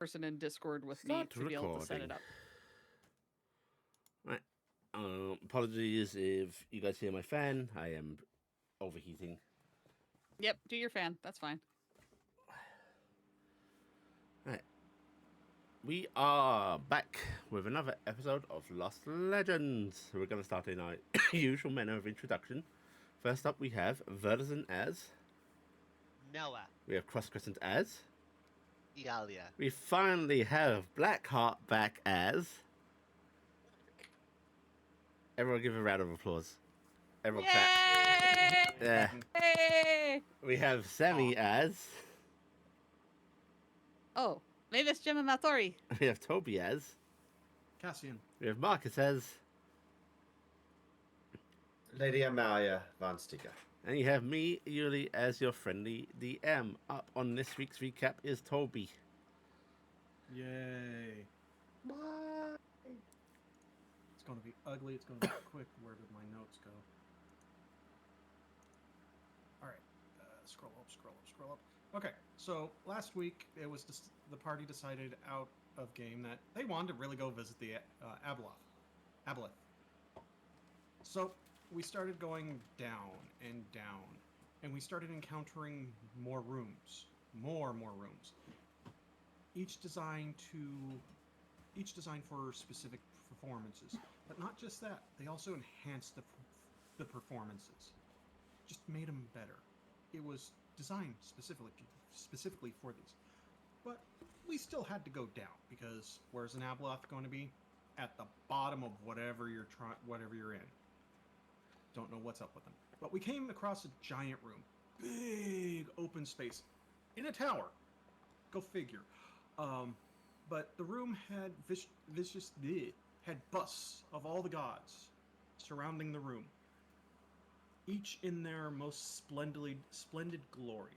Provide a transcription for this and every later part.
person in Discord with me Start to be able to set it recording. up. Right. Apologies if you guys hear my fan. I am overheating. Yep, do your fan. That's fine. Right. We are back with another episode of Lost Legends. We're going to start in our usual manner of introduction. First up, we have Verdazin as Noah. We have Cross Crescent as Iala. We finally have Blackheart back as Everyone give a round of applause. Everyone clap. Yeah. Hey! We have Sammi as Oh, Mavis, Jemma, Maltori. We have Tobias. Cassian. We have Markus as Lady Emalia Van Steiger. And you have me, Yuli, as your friendly DM. Up on this week's recap is Toby. Yay. Bye. It's going to be ugly. It's going to be quick. Where did my notes go? All right. Scroll up. Okay, so last week it was just the party decided out of game that they wanted to really go visit the Aboleth. So we started going down, and we started encountering more rooms, more rooms. Each designed for specific performances, but not just that. They also enhanced the performances, just made them better. It was designed specifically for these, but we still had to go down because where's an Aboleth going to be? At the bottom of whatever you're in. Don't know what's up with them. But we came across a giant room, big open space, in a tower. Go figure. But the room had had busts of all the gods surrounding the room, each in their most splendid glory.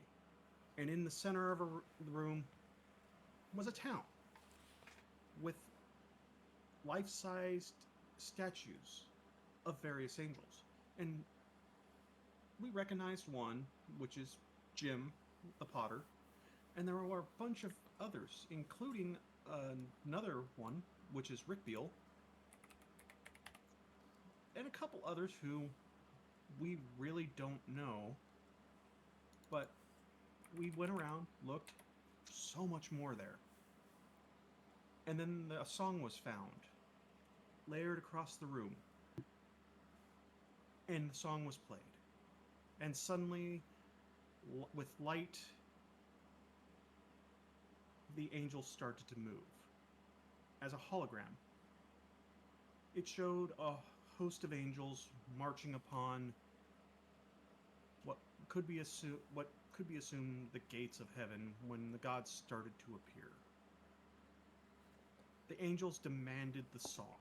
And in the center of the room was a town with life-sized statues of various angels. And we recognized one, which is Jim, the potter, and there were a bunch of others, including another one, which is Rickbeal, and a couple others who we really don't know, but we went around, looked, so much more there. And then a song was found, layered across the room, and the song was played. And suddenly, with light, the angels started to move as a hologram. It showed a host of angels marching upon what could be assumed the gates of heaven when the gods started to appear. The angels demanded the song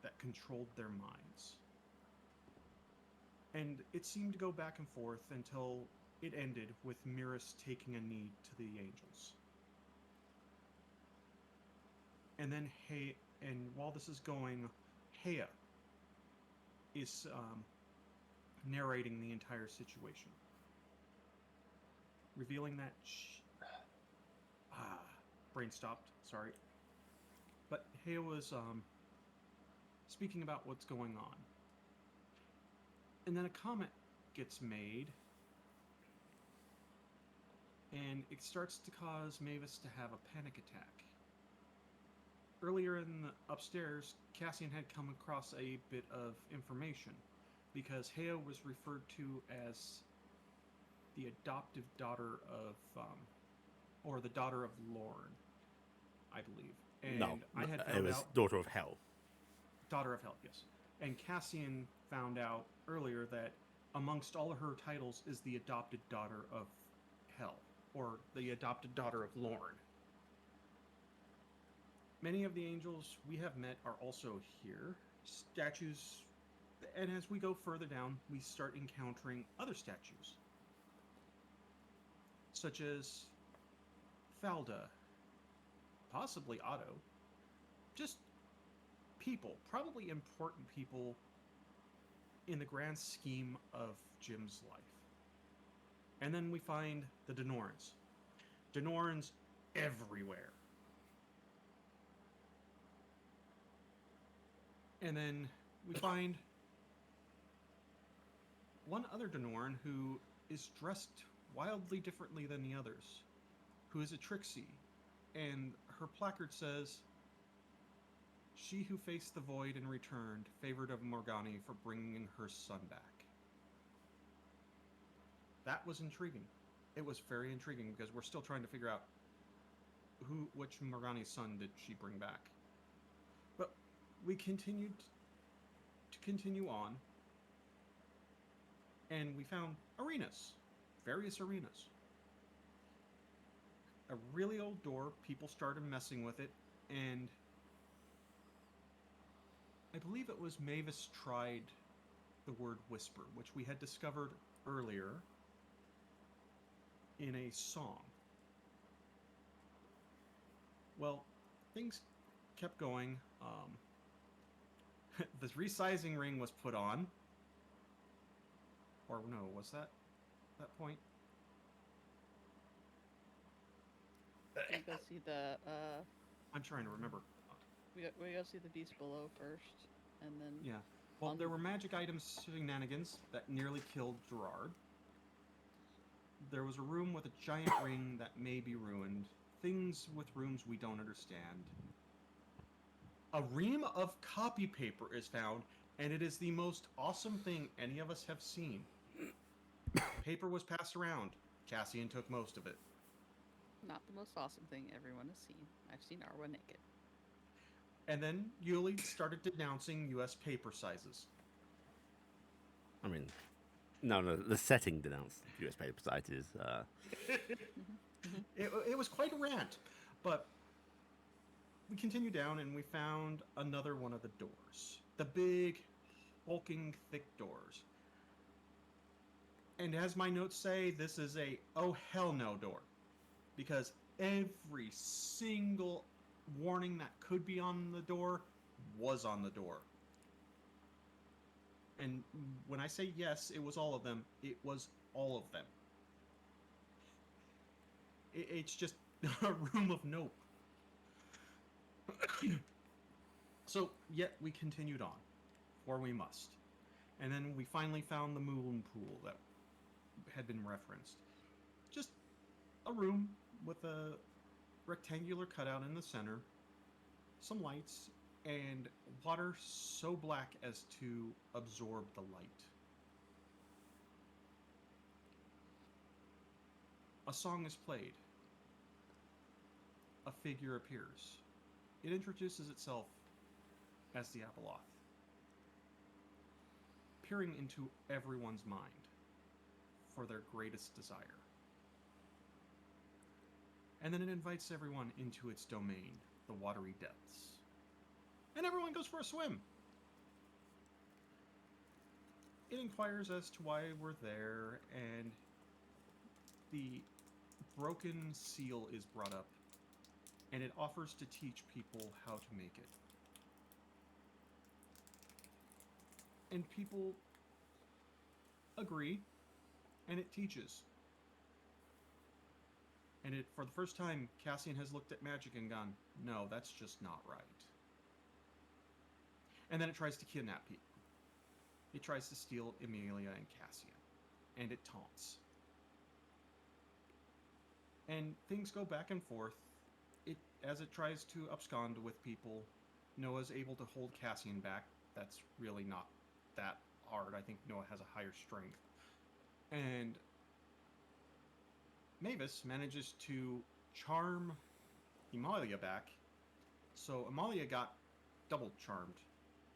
that controlled their minds. And it seemed to go back and forth until it ended with Miris taking a knee to the angels. And then while this is going, Hea is narrating the entire situation, revealing that brain stopped. Sorry, but Hea was speaking about what's going on, and then a comment gets made, and it starts to cause Mavis to have a panic attack. Earlier in the upstairs, Cassian had come across a bit of information, because Hea was referred to as the adoptive daughter of, or the daughter of Lorne, I believe. And No, I had it found was out, Daughter of Hell. Daughter of Hell, yes. And Cassian found out earlier that amongst all of her titles is the adopted daughter of Hell, or the adopted daughter of Lorne. Many of the angels we have met are also here, statues, and as we go further down, we start encountering other statues, such as Falda, possibly Otto, just people, probably important people in the grand scheme of Jim's life. And then we find the Denorans. Denorans everywhere. And then we find one other Denoran who is dressed wildly differently than the others, who is a Trixie, and her placard says, "She who faced the void and returned, favored of Morgani for bringing her son back." That was intriguing. It was very intriguing because we're still trying to figure out which Morgani's son did she bring back. But we continued to continue on, and we found arenas, various arenas. A really old door, people started messing with it, and I believe it was Mavis tried the word whisper, which we had discovered earlier in a song. Well, things kept going. The resizing ring was put on. Or no, was that point? We go see the I'm trying to remember. we go see the beast below first, and then Yeah. Well, On- there were magic items shenanigans that nearly killed Gerard. There was a room with a giant ring that may be ruined. Things with rooms we don't understand. A ream of copy paper is found, and it is the most awesome thing any of us have seen. Paper was passed around. Cassian took most of it. not the most awesome thing everyone has seen. I've seen Arwa naked. And then Yuli started denouncing U.S. paper sizes. I mean, no, the setting denounced US paper societies. It was quite a rant, but we continued down and we found another one of the doors. The big, hulking, thick doors. And as my notes say, this is a oh hell no door. Because every single warning that could be on the door was on the door. And when I say yes, it was all of them. It was all of them. It's just a room of nope. So, yet we continued on, or we must. And then we finally found the moon pool that had been referenced. Just a room with a rectangular cutout in the center, some lights, and water so black as to absorb the light. A song is played. A figure appears. It introduces itself as the Abeloth, peering into everyone's mind for their greatest desire. And then it invites everyone into its domain, the watery depths. And everyone goes for a swim. It inquires as to why we're there, and the broken seal is brought up, and it offers to teach people how to make it. And people agree, and it teaches. And it, for the first time, Cassian has looked at magic and gone, no, that's just not right. And then it tries to kidnap people. It tries to steal Emalia and Cassian. And it taunts. And things go back and forth. As it tries to abscond with people, Noah's able to hold Cassian back. That's really not that hard. I think Noah has a higher strength. And Mavis manages to charm Emalia back. So Emalia got double charmed,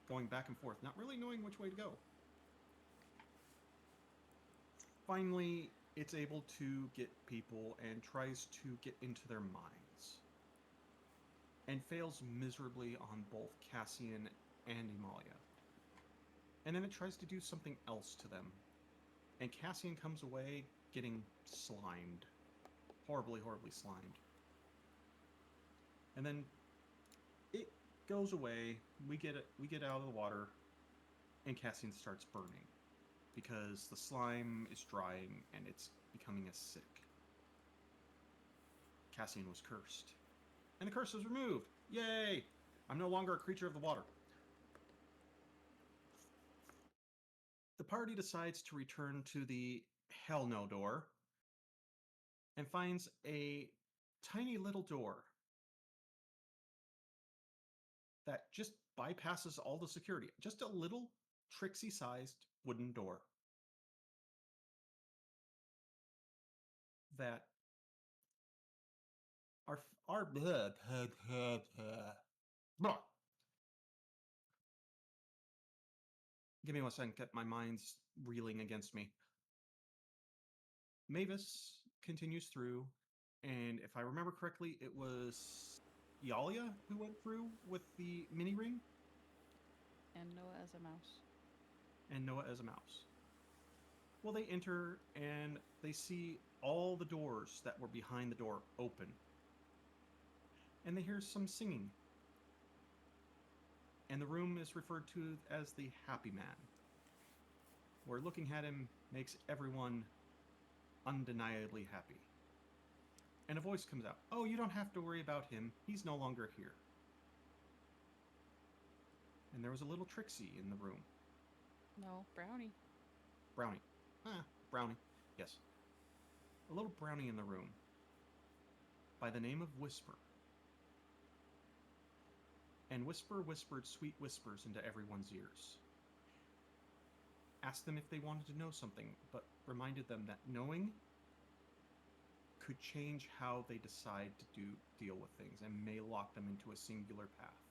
going back and forth, not really knowing which way to go. Finally, it's able to get people and tries to get into their minds. And fails miserably on both Cassian and Emalia. And then it tries to do something else to them. And Cassian comes away getting slimed. Horribly, horribly slimed. And then it goes away. We get out of the water, and Cassian starts burning because the slime is drying and it's becoming acidic. Cassian was cursed, and the curse was removed. Yay! I'm no longer a creature of the water. party decides to return to the Hell No door and finds a tiny little door that just bypasses all the security. Just a little tricksy-sized wooden door that our blah. Give me 1 second, get my mind's reeling against me. Mavis continues through, and if I remember correctly, it was Iala who went through with the mini ring, And Noah as a mouse. and Noah as a mouse. Well, they enter and they see all the doors that were behind the door open. And they hear some singing. And the room is referred to as the Happy Man, where looking at him makes everyone undeniably happy. And a voice comes out, "Oh, you don't have to worry about him. He's no longer here." And there was a little Trixie in the room. No, Brownie. Brownie. Brownie. Yes. A little brownie in the room by the name of Whisper. And Whisper whispered sweet whispers into everyone's ears. Asked them if they wanted to know something, but reminded them that knowing could change how they decide to deal with things and may lock them into a singular path.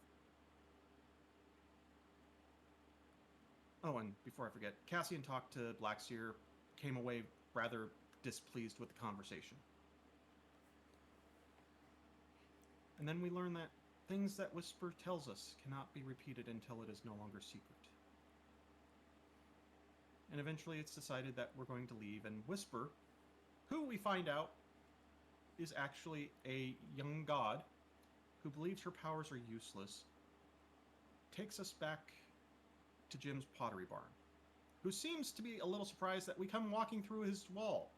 Oh, and before I forget, Cassian talked to Blackseer, came away rather displeased with the conversation. And then we learn that things that Whisper tells us cannot be repeated until it is no longer secret. And eventually it's decided that we're going to leave, and Whisper, who we find out is actually a young god who believes her powers are useless, takes us back to Jim's pottery barn, who seems to be a little surprised that we come walking through his wall.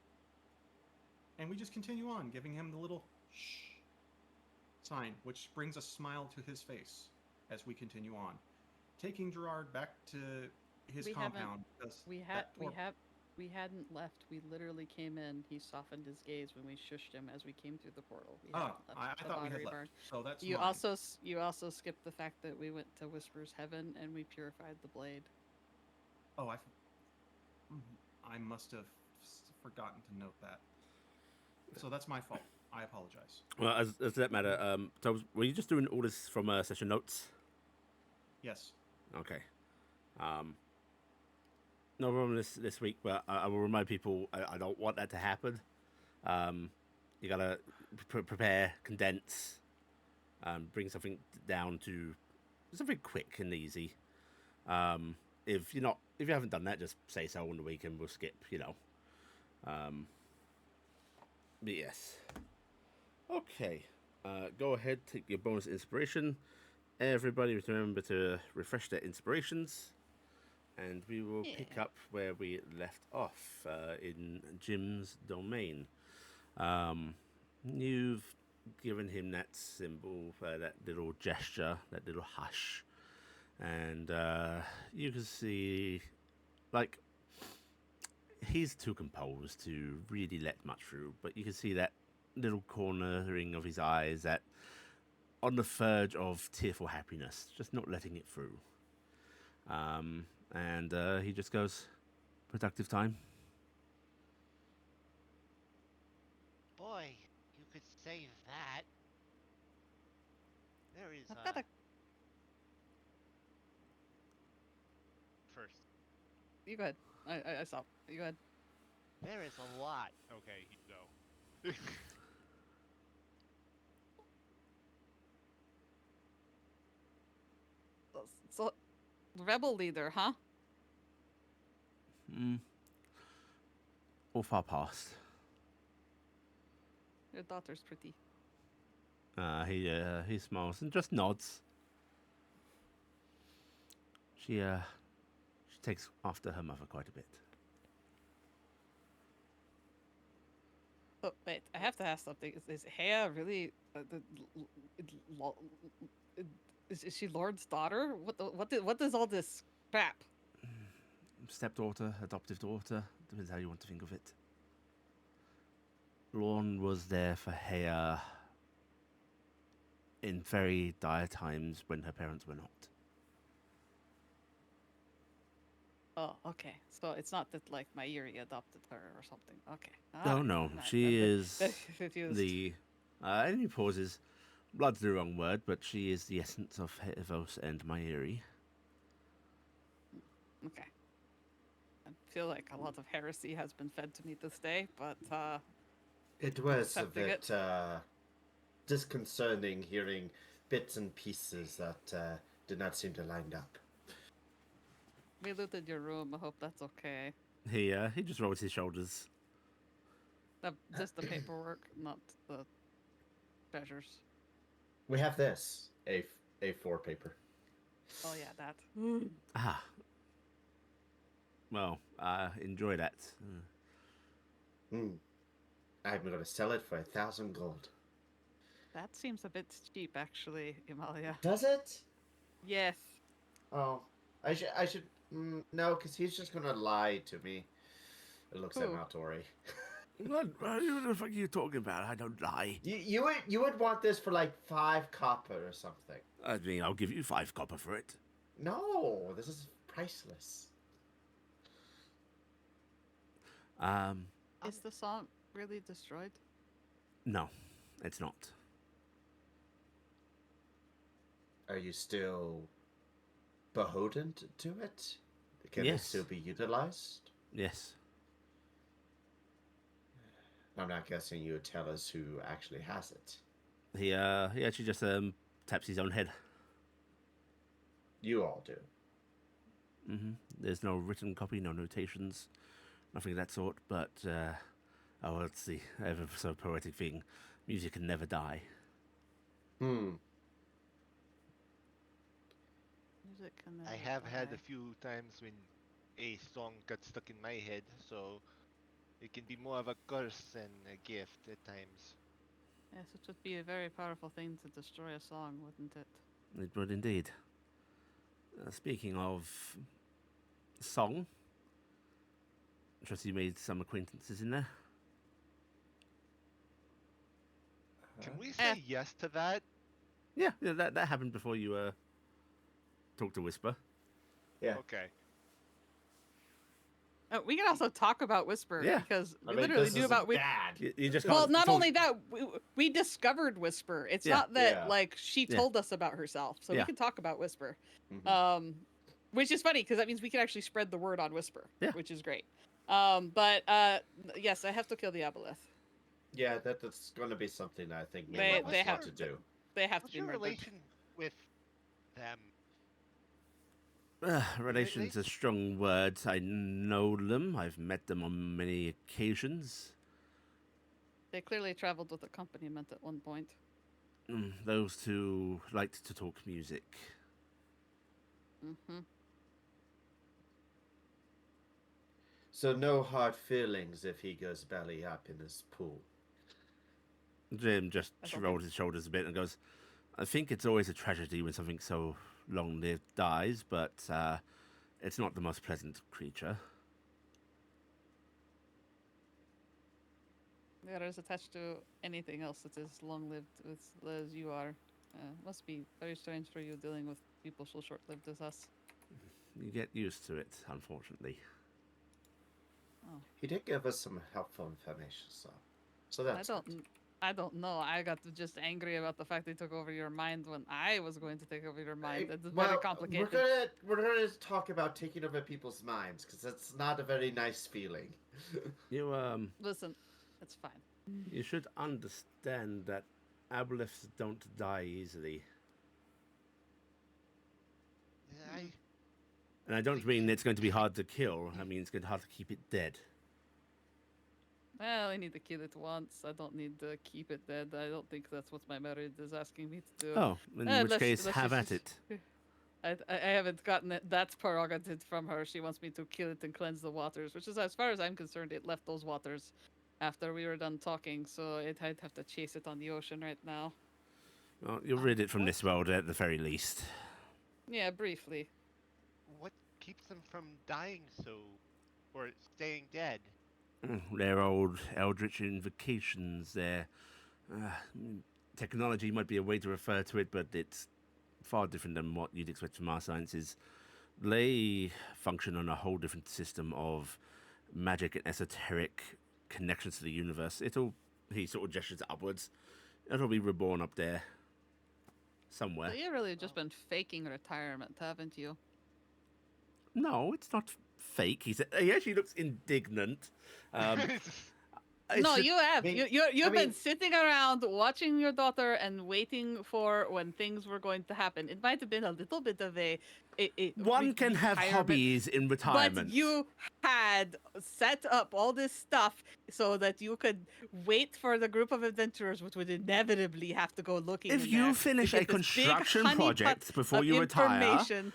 And we just continue on, giving him the little shh sign, which brings a smile to his face as we continue on, taking Gerard back to his We compound. Because We hadn't left. We literally came in. He softened his gaze when we shushed him as we came through the portal. We hadn't left I the thought we had pottery left. barn. So that's You mine. also skipped the fact that we went to Whisper's Heaven and we purified the blade. Oh, I must have forgotten to note that. So that's my fault. I apologize. Well, as that matter, so were you just doing all this from session notes? Yes. Okay. No problem this week, but I will remind people I don't want that to happen. You gotta prepare, condense, bring something down to something quick and easy. If you haven't done that, just say so on the weekend. We'll skip, But yes. Okay. Go ahead, take your bonus inspiration. Everybody remember to refresh their inspirations. And we will pick up where we left off in Jim's domain. You've given him that symbol, that little gesture, that little hush. And you can see, he's too composed to really let much through. But you can see that little cornering of his eyes, that on the verge of tearful happiness, just not letting it through. And he just goes, "Productive time." Boy, you could save that. There is I've got a. first. You go ahead. I saw. You go ahead. There is a lot. Okay, you go. So, rebel leader, huh? All far past. Your daughter's pretty. He smiles and just nods. She takes after her mother quite a bit. Oh wait, I have to ask something. Is Hea really is she Lord's daughter? What does all this crap? stepdaughter, adoptive daughter, depends how you want to think of it. Lorne was there for Hea in very dire times when her parents were not. Oh, okay. So it's not that like Mayuri adopted her or something. Okay. Oh no, she is confused. the. And he pauses. Blood's the wrong word, but she is the essence of Hevos and Mayuri. Okay. I feel like a lot of heresy has been fed to me this day, but It was a accepting bit disconcerting hearing bits and pieces that did not seem to line up. we looted your room. I hope that's okay. He just rolls his shoulders. Just the paperwork, not the treasures. We have this A4 paper. Oh yeah, that. Ah. Well, enjoy that. I'm going to sell it for 1,000 gold. That seems a bit cheap, actually, Emalia. Does it? Yes. Oh, I should. No, because he's just going to lie to me. It looks at Who? Maltori. What the fuck are you talking about? I don't lie. You would want this for like 5 copper or something. I mean, I'll give you 5 copper for it. No, this is priceless. Is the song really destroyed? No, it's not. Are you still beholden to it? Can it Yes. still be utilized? Yes. I'm not guessing you would tell us who actually has it. He actually just taps his own head. You all do. There's no written copy, no notations, nothing of that sort. But oh, it's the ever so poetic thing: music can never die. Music can I never have had die. a few times when a song got stuck in my head, so it can be more of a curse than a gift at times. Yes, it would be a very powerful thing to destroy a song, wouldn't it? It would indeed. Speaking of song, trust you made some acquaintances in there. Can we say yes to that? Yeah, that happened before you talked to Whisper. Yeah. Okay. We can also talk about Whisper Yeah. because we I mean, literally this knew isn't about bad. You just Well, can't not talk- only that, we discovered Whisper. It's Yeah. not that Yeah. like she Yeah. told us about herself, so Yeah. we can talk about Whisper. Mhm. Which is funny because that means we can actually spread the word on Whisper, Yeah. which is great. But yes, I have to kill the Aboleth. Yeah, that's going to be something I think They- many of they us want have- to do. They have to What's be your murdered. relation with them? Relation's a strong word. I know them. I've met them on many occasions. They clearly traveled with accompaniment at one point. Those two liked to talk music. Mm-hmm. So no hard feelings if he goes belly up in his pool. Jim just I don't rolled his shoulders a bit and goes, I think it's always a tragedy when something so long-lived dies, but it's not the most pleasant creature. That is attached to anything else that is long-lived as you are. Must be very strange for you dealing with people so short-lived as us. You get used to it, unfortunately. He did give us some helpful information, so that's good. I don't know. I got just angry about the fact they took over your mind when I was going to take over your mind. It's very complicated. We're gonna talk about taking over people's minds because it's not a very nice feeling. You Listen, it's fine. you should understand that aboleths don't die easily. And I don't mean it's going to be hard to kill. I mean it's going to be hard to keep it dead. Well, I need to kill it once. I don't need to keep it dead. I don't think that's what my marriage is asking me to do. Oh, in which case, have at it. I haven't gotten it. That's prerogative from her. She wants me to kill it and cleanse the waters, which is, as far as I'm concerned, it left those waters after we were done talking, so I'd have to chase it on the ocean right now. Well, you'll rid it from this world at the very least. Yeah, briefly. What keeps them from dying so, or staying dead? Their old eldritch invocations, their technology might be a way to refer to it, but it's far different than what you'd expect from our sciences. They function on a whole different system of magic and esoteric connections to the universe. He sort of gestures upwards. It'll be reborn up there somewhere. So you've really just been faking retirement, haven't you? No, it's not fake. He actually looks indignant. It's No, just- you have. mean- You've I been mean- sitting around watching your daughter and waiting for when things were going to happen. It might have been a little bit of a One can have retirement, hobbies in retirement. but you had set up all this stuff so that you could wait for the group of adventurers, which would inevitably have to go looking. If in you there finish to a get this big construction honeypot project before of you retire, information.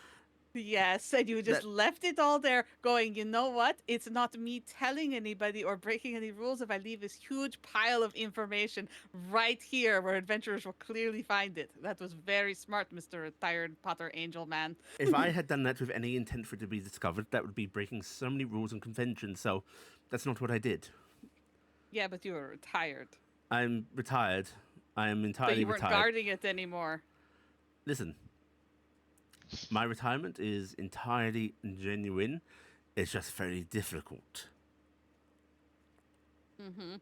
Yes, and you just That- left it all there going, you know what? It's not me telling anybody or breaking any rules if I leave this huge pile of information right here where adventurers will clearly find it. That was very smart, Mr. Retired Potter Angel Man. if I had done that with any intent for it to be discovered, that would be breaking so many rules and conventions. So that's not what I did. Yeah, but you were retired. I'm retired. I am But entirely you weren't retired. guarding it anymore. Listen, my retirement is entirely genuine. It's just very difficult. Mm-hmm.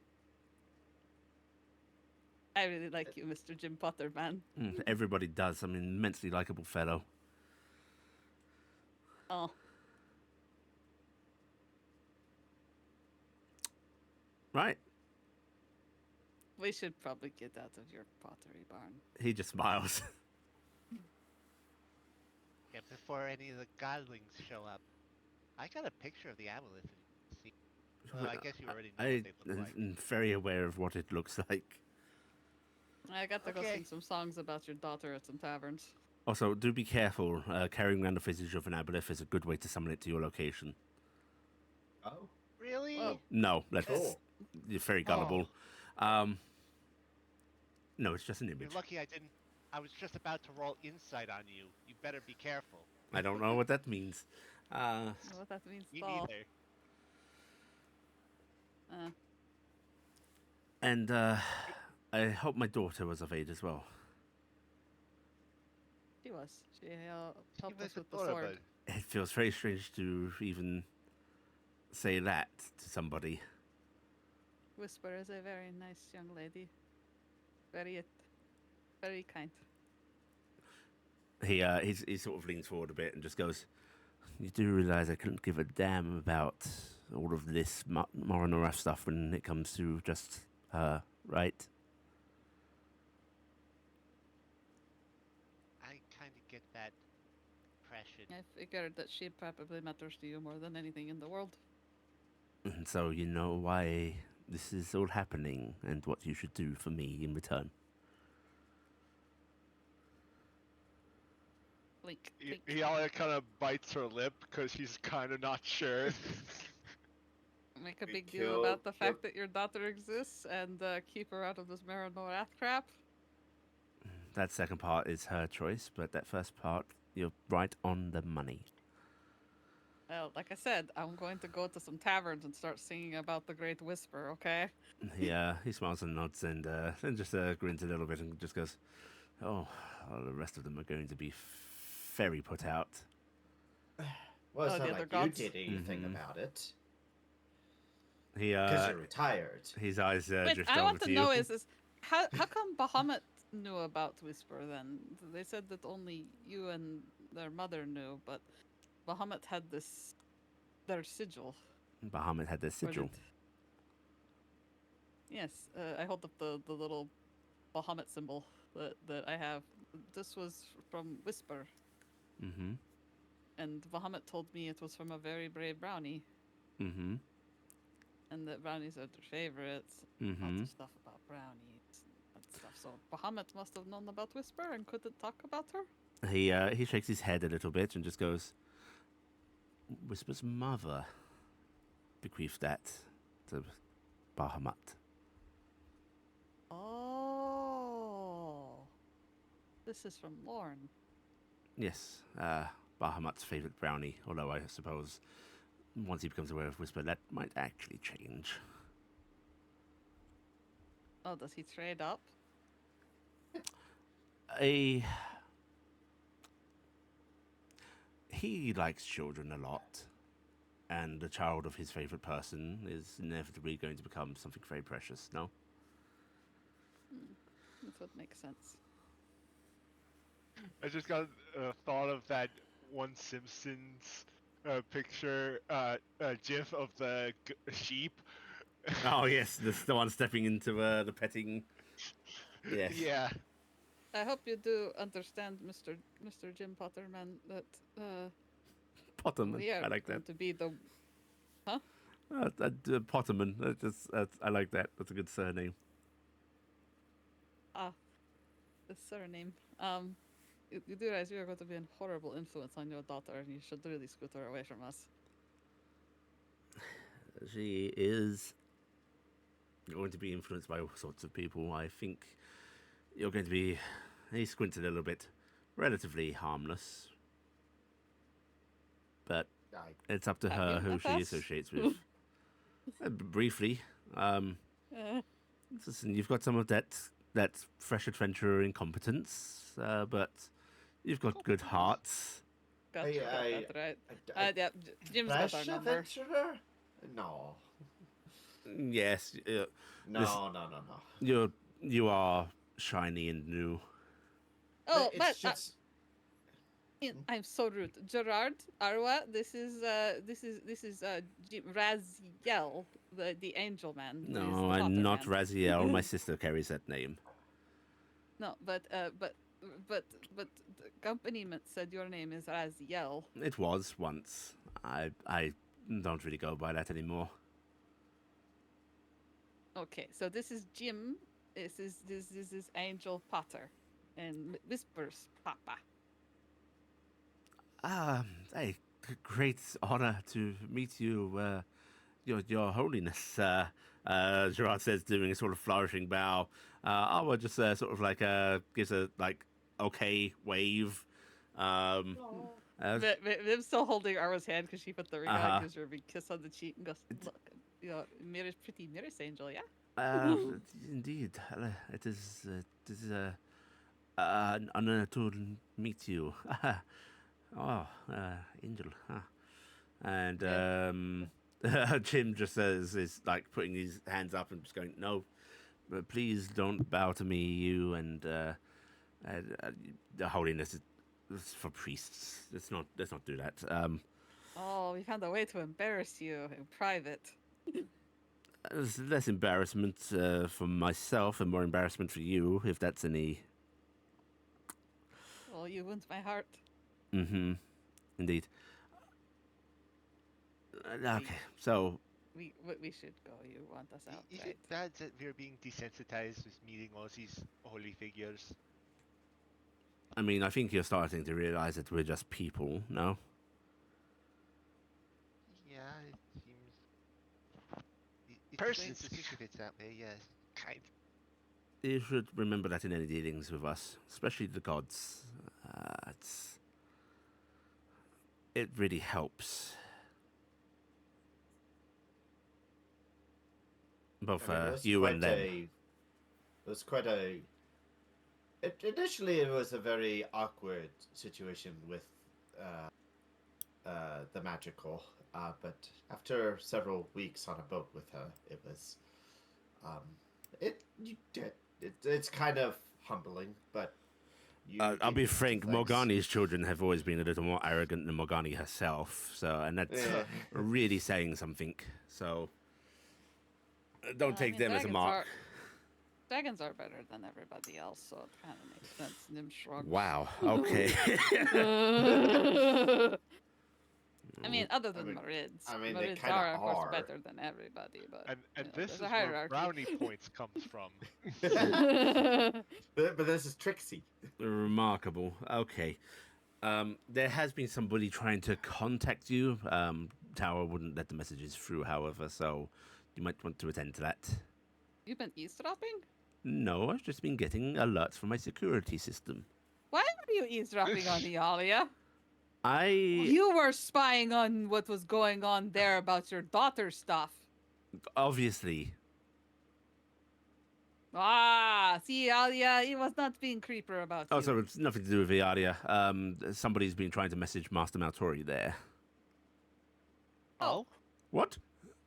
I really like you, Mr. Jim Potter, man. Everybody does. I'm an immensely likable fellow. Oh, Right? we should probably get out of your pottery barn. He just smiles. Yeah, before any of the godlings show up. I got a picture of the aboleth. See, well, I guess you already know I what they look like. am very aware of what it looks like. I got to go Okay. sing some songs about your daughter at some taverns. Also, do be careful. Carrying around the visage of an aboleth is a good way to summon it to your location. Oh. Really? Well, No, that's Cool. you're very gullible. No, it's just an You're image. lucky I didn't. I was just about to roll insight on you. You better be careful. I don't know what that means. I don't know what that means Me at all. neither. And I hope my daughter was of aid as well. She was. She She helped was us with the adorable. sword. It feels very strange to even say that to somebody. Whisper is a very nice young lady. Very kind. He sort of leans forward a bit and just goes, "You do realize I couldn't give a damn about all of this Morinoraf stuff when it comes to just her, right?" I kind of get that impression. I figured that she probably matters to you more than anything in the world. And so you know why this is all happening and what you should do for me in return. Blink. Y- blink. Iala kind of bites her lip because he's kind of not sure. Make a We big deal kill- about the kill- fact that your daughter exists and keep her out of this Marinorath crap. That second part is her choice, but that first part, you're right on the money. Well, like I said, I'm going to go to some taverns and start singing about the Great Whisper, okay? He smiles and nods and then just grins a little bit and just goes, "Oh, well, the rest of them are going to be very put out." Well, it's Oh, not the like other you gods? did anything Mhm. about it. He Because you're retired. his eyes Wait, drift I over want to to you. know is how come Bahamut knew about Whisper then? They said that only you and their mother knew, but Bahamut had their sigil. Bahamut had this Or sigil. did- Yes, I hold up the little Bahamut symbol that I have. This was from Whisper, Mm-hmm. and Bahamut told me it was from a very brave brownie, Mm-hmm. and that brownies are their favorites. Mm-hmm. Lots of stuff about brownies and stuff. So Bahamut must have known about Whisper and couldn't talk about her. He shakes his head a little bit and just goes, "Whisper's mother bequeathed that to Bahamut." Oh, this is from Lorne. Yes, Bahamut's favorite brownie. Although I suppose once he becomes aware of Whisper, that might actually change. Oh, does he trade up? He likes children a lot, and the child of his favorite person is inevitably going to become something very precious. No. That would make sense. I just got a thought of that one Simpsons picture, GIF of the sheep. Oh yes, the one stepping into the petting. Yes. Yeah. I hope you do understand, Mr. Jim Potterman, that Potterman. we are I like going that. to be the Potterman. I like that. That's a good surname. the surname. You do realize we are going to be a horrible influence on your daughter, and you should really scoot her away from us. She is going to be influenced by all sorts of people. I think you're going to be. He squinted a little bit. Relatively harmless. But it's up to Have her you who met she us? associates with. Briefly. Listen, you've got some of that fresh adventurer incompetence, but you've got good hearts. Got that right. I Yeah, Jim's got our Fresh number. adventurer? No. Yes, No, no, no, no. you are shiny and new. Oh, It's but just I'm so rude. Gerard, Arwa, this is Raziel, the angel man. who is No, the I'm Potter not man. Raziel. My sister carries that name. No, but the company said your name is Raziel. It was once. I don't really go by that anymore. Okay, so this is Jim. This is Angel Potter, and Whispers Papa. A great honor to meet you, your holiness. Gerard says, doing a sort of flourishing bow. Awa just sort of like gives a okay wave. I'm still holding Arwa's hand because she put the ring Uh-huh. on, gives her a big kiss on the cheek, and goes, "Look, Mirror's pretty Mirror's angel, yeah." Indeed, it is an honor to meet you. Oh, angel, huh? And Jim just is like putting his hands up and just going, "No, but please don't bow to me, you and the holiness is for priests. Let's not do that." Oh, we found a way to embarrass you in private. There's less embarrassment for myself and more embarrassment for you, if that's any. Well, you wound my heart. Mm-hmm. Indeed. Okay, so We should go. You want us out, Is right? it bad that we're being desensitized with meeting all these holy figures? I mean, I think you're starting to realize that we're just people, no? Yeah, it seems. It's Persons. strange to think of it that way, yes. Kind. You should remember that in any dealings with us, especially the gods. It really helps. Both I mean, it was you quite and them. It was quite a. Initially, it was a very awkward situation with the magical, but after several weeks on a boat with her, it was. It's kind of humbling, but. I'll be you frank, thanks. Morgani's children have always been a little more arrogant than Morgani herself, and that's Yeah. really saying something. So don't take them as a mark. Dragons are better than everybody else, so it kind of makes sense. Nim shrugs. Wow. Okay. I mean, other than mean- Marids. I mean, they Marids kinda are, of course, are. better than everybody, but And you know, this there's is a where hierarchy. brownie points comes from. But this is Trixie. Remarkable. Okay. There has been somebody trying to contact you. Tower wouldn't let the messages through, however, so you might want to attend to that. You've been eavesdropping? No, I've just been getting alerts from my security system. Why were you eavesdropping on Iala? You were spying on what was going on there about your daughter's stuff. Obviously. Ah, see, Alia, he was not being creeper about you. Oh, so it's nothing to do with Iala. Somebody's been trying to message Master Maltori there. Oh? What?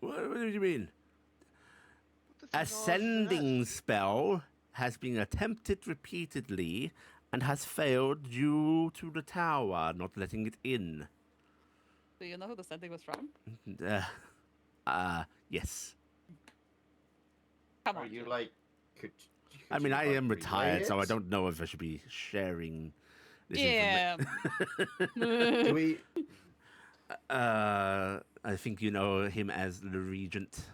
What do you mean? What does he know other than us? Ascending spell has been attempted repeatedly and has failed due to the tower not letting it in. Do you know who the sending was from? Yes. Come Are on. you like? Could I mean, you, I like, am relay retired, so I it? don't know if I should be sharing this Yeah. Do we? I think you know him as the Regent.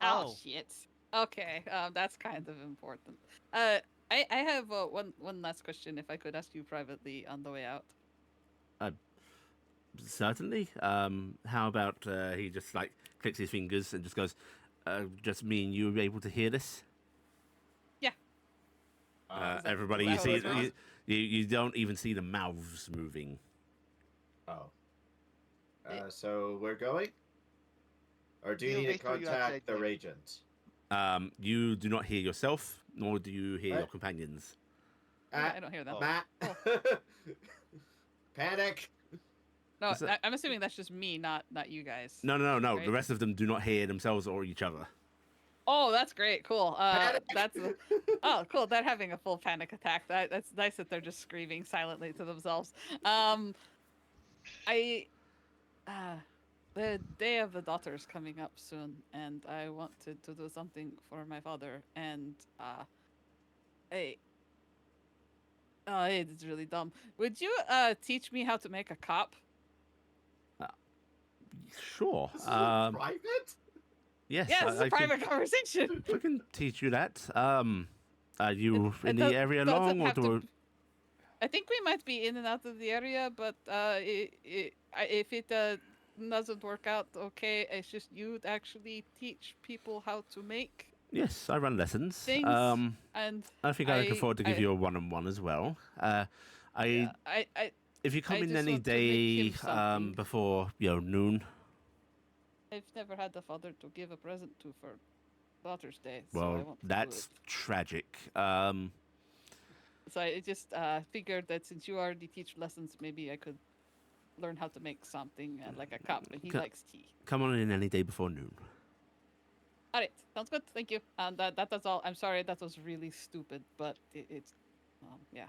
Oh, Oh. shit. Okay, that's kind of important. I have one last question, if I could ask you privately on the way out. Certainly. How about he just like clicks his fingers and just goes, just me and you able to hear this? Yeah. Everybody, is you that see, how it works? you don't even see the mouths moving. Oh. So we're going? Or do you We'll need to wait for you outside contact the then. regent? You do not hear yourself, nor do you hear What? your companions. Yeah, I don't hear them. Oh. Matt. Panic. No, Is that- I'm assuming that's just me, not you guys. No. Right. The rest of them do not hear themselves or each other. Oh, that's great. Cool. Panic. Oh, cool. They're having a full panic attack. That's nice that they're just screaming silently to themselves. The day of the daughter is coming up soon, and I wanted to do something for my father. And it's really dumb. Would you teach me how to make a cup? Sure. This is private. Yes. Yeah, this is a I private conversation. I can teach you that. Are you It in the area doesn't long, or have to do? I think we might be in and out of the area, but if it doesn't work out okay, it's just you'd actually teach people how to make Yes, I run lessons. things. And I think I can afford to give you a one-on-one as well. yeah, If you come I in just any want to make day him something. before noon, I've never had a father to give a present to for Daughter's Day. So I well, want to that's do tragic. it. So I just figured that since you already teach lessons, maybe I could learn how to make something like a cup. And he Okay. likes tea. Come on in any day before noon. All right, sounds good. Thank you. And that's all. I'm sorry, that was really stupid, but it's yeah.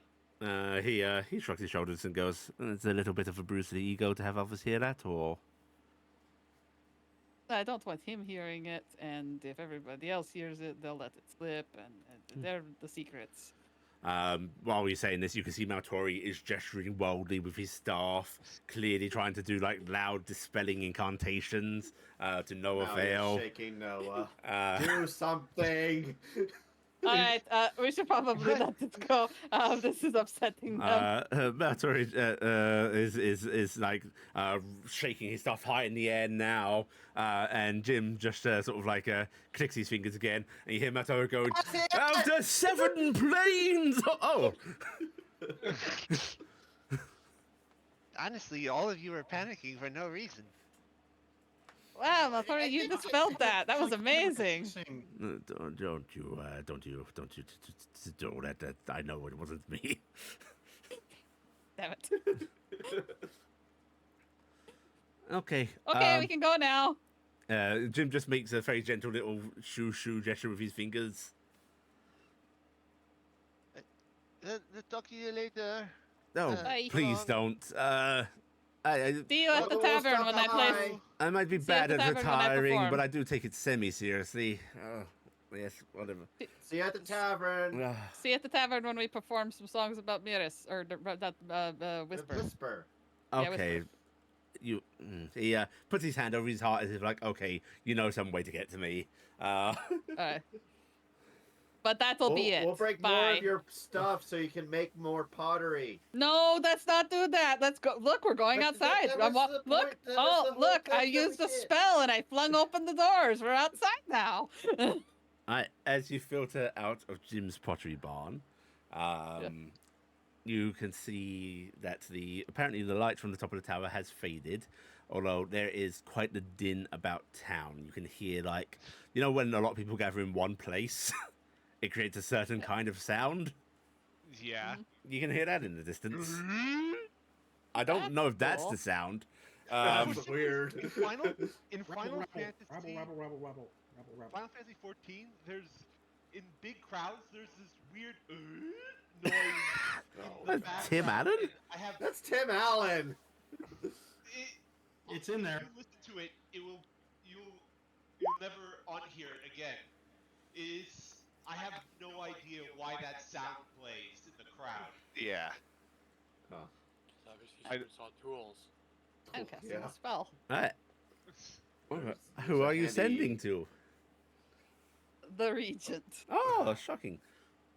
He shrugs his shoulders and goes, "It's a little bit of a bruise to the ego to have others hear that, or." I don't want him hearing it, and if everybody else hears it, they'll let it slip, and they're the secrets. While we're saying this, you can see Maltori is gesturing wildly with his staff, clearly trying to do like loud dispelling incantations to no Now you're avail. shaking Noah. Do something. All right, we should probably let it go. This is upsetting them. Maltori is like shaking his stuff high in the air now, and Jim just sort of like clicks his fingers again, and you hear Maltori going, "Of the 7 planes!" Oh, Honestly, all of you are panicking for no reason. Wow, Maltori, you dispelled that. That was amazing. Saying, don't you do that. That I know it wasn't me. Damn it. Okay. Okay, we can go now. Jim just makes a very gentle little shoo gesture with his fingers. Talk to you later. No, Bye. please don't. See you at the We'll tavern stop when I play. by. I might be See you at bad the at tavern when I retiring, perform. but I do take it semi-seriously. Oh, yes, whatever. See you at the tavern. See you at the tavern when we perform some songs about Miris, or that Whisper. Whisper. Yeah, Okay. He puts his hand over his heart as if like, okay, you know some way to get to me. But that'll be it. We'll break Bye. more of your stuff so you can make more pottery. No, let's not do that. Let's go. Look, we're going But outside. that was the Look. point. That was Oh, the whole look. I point that used we a did. spell and I flung open the doors. We're outside now. As you filter out of Jim's pottery barn, you can see that apparently the light from the top of the tower has faded, although there is quite the din about town. You can hear, like, you know, when a lot of people gather in one place, it creates a certain kind of sound. Yeah. You can hear that in the distance. Mm-hmm. I don't know if that's cool. the sound. That's weird. In Final Rabble, Fantasy, rabble. Final Fantasy 14, there's in big crowds. There's this weird noise in the That's Tim background, Allen? and I have That's Tim Allen. It's in there. If you listen to it, you'll never unhear it again. I have no idea why that sound plays in the crowd. Yeah. Obviously, she saw tools. I'm casting Yeah. a spell. Alright. There's Who a are you handy- sending to? The Regent. Oh, shocking.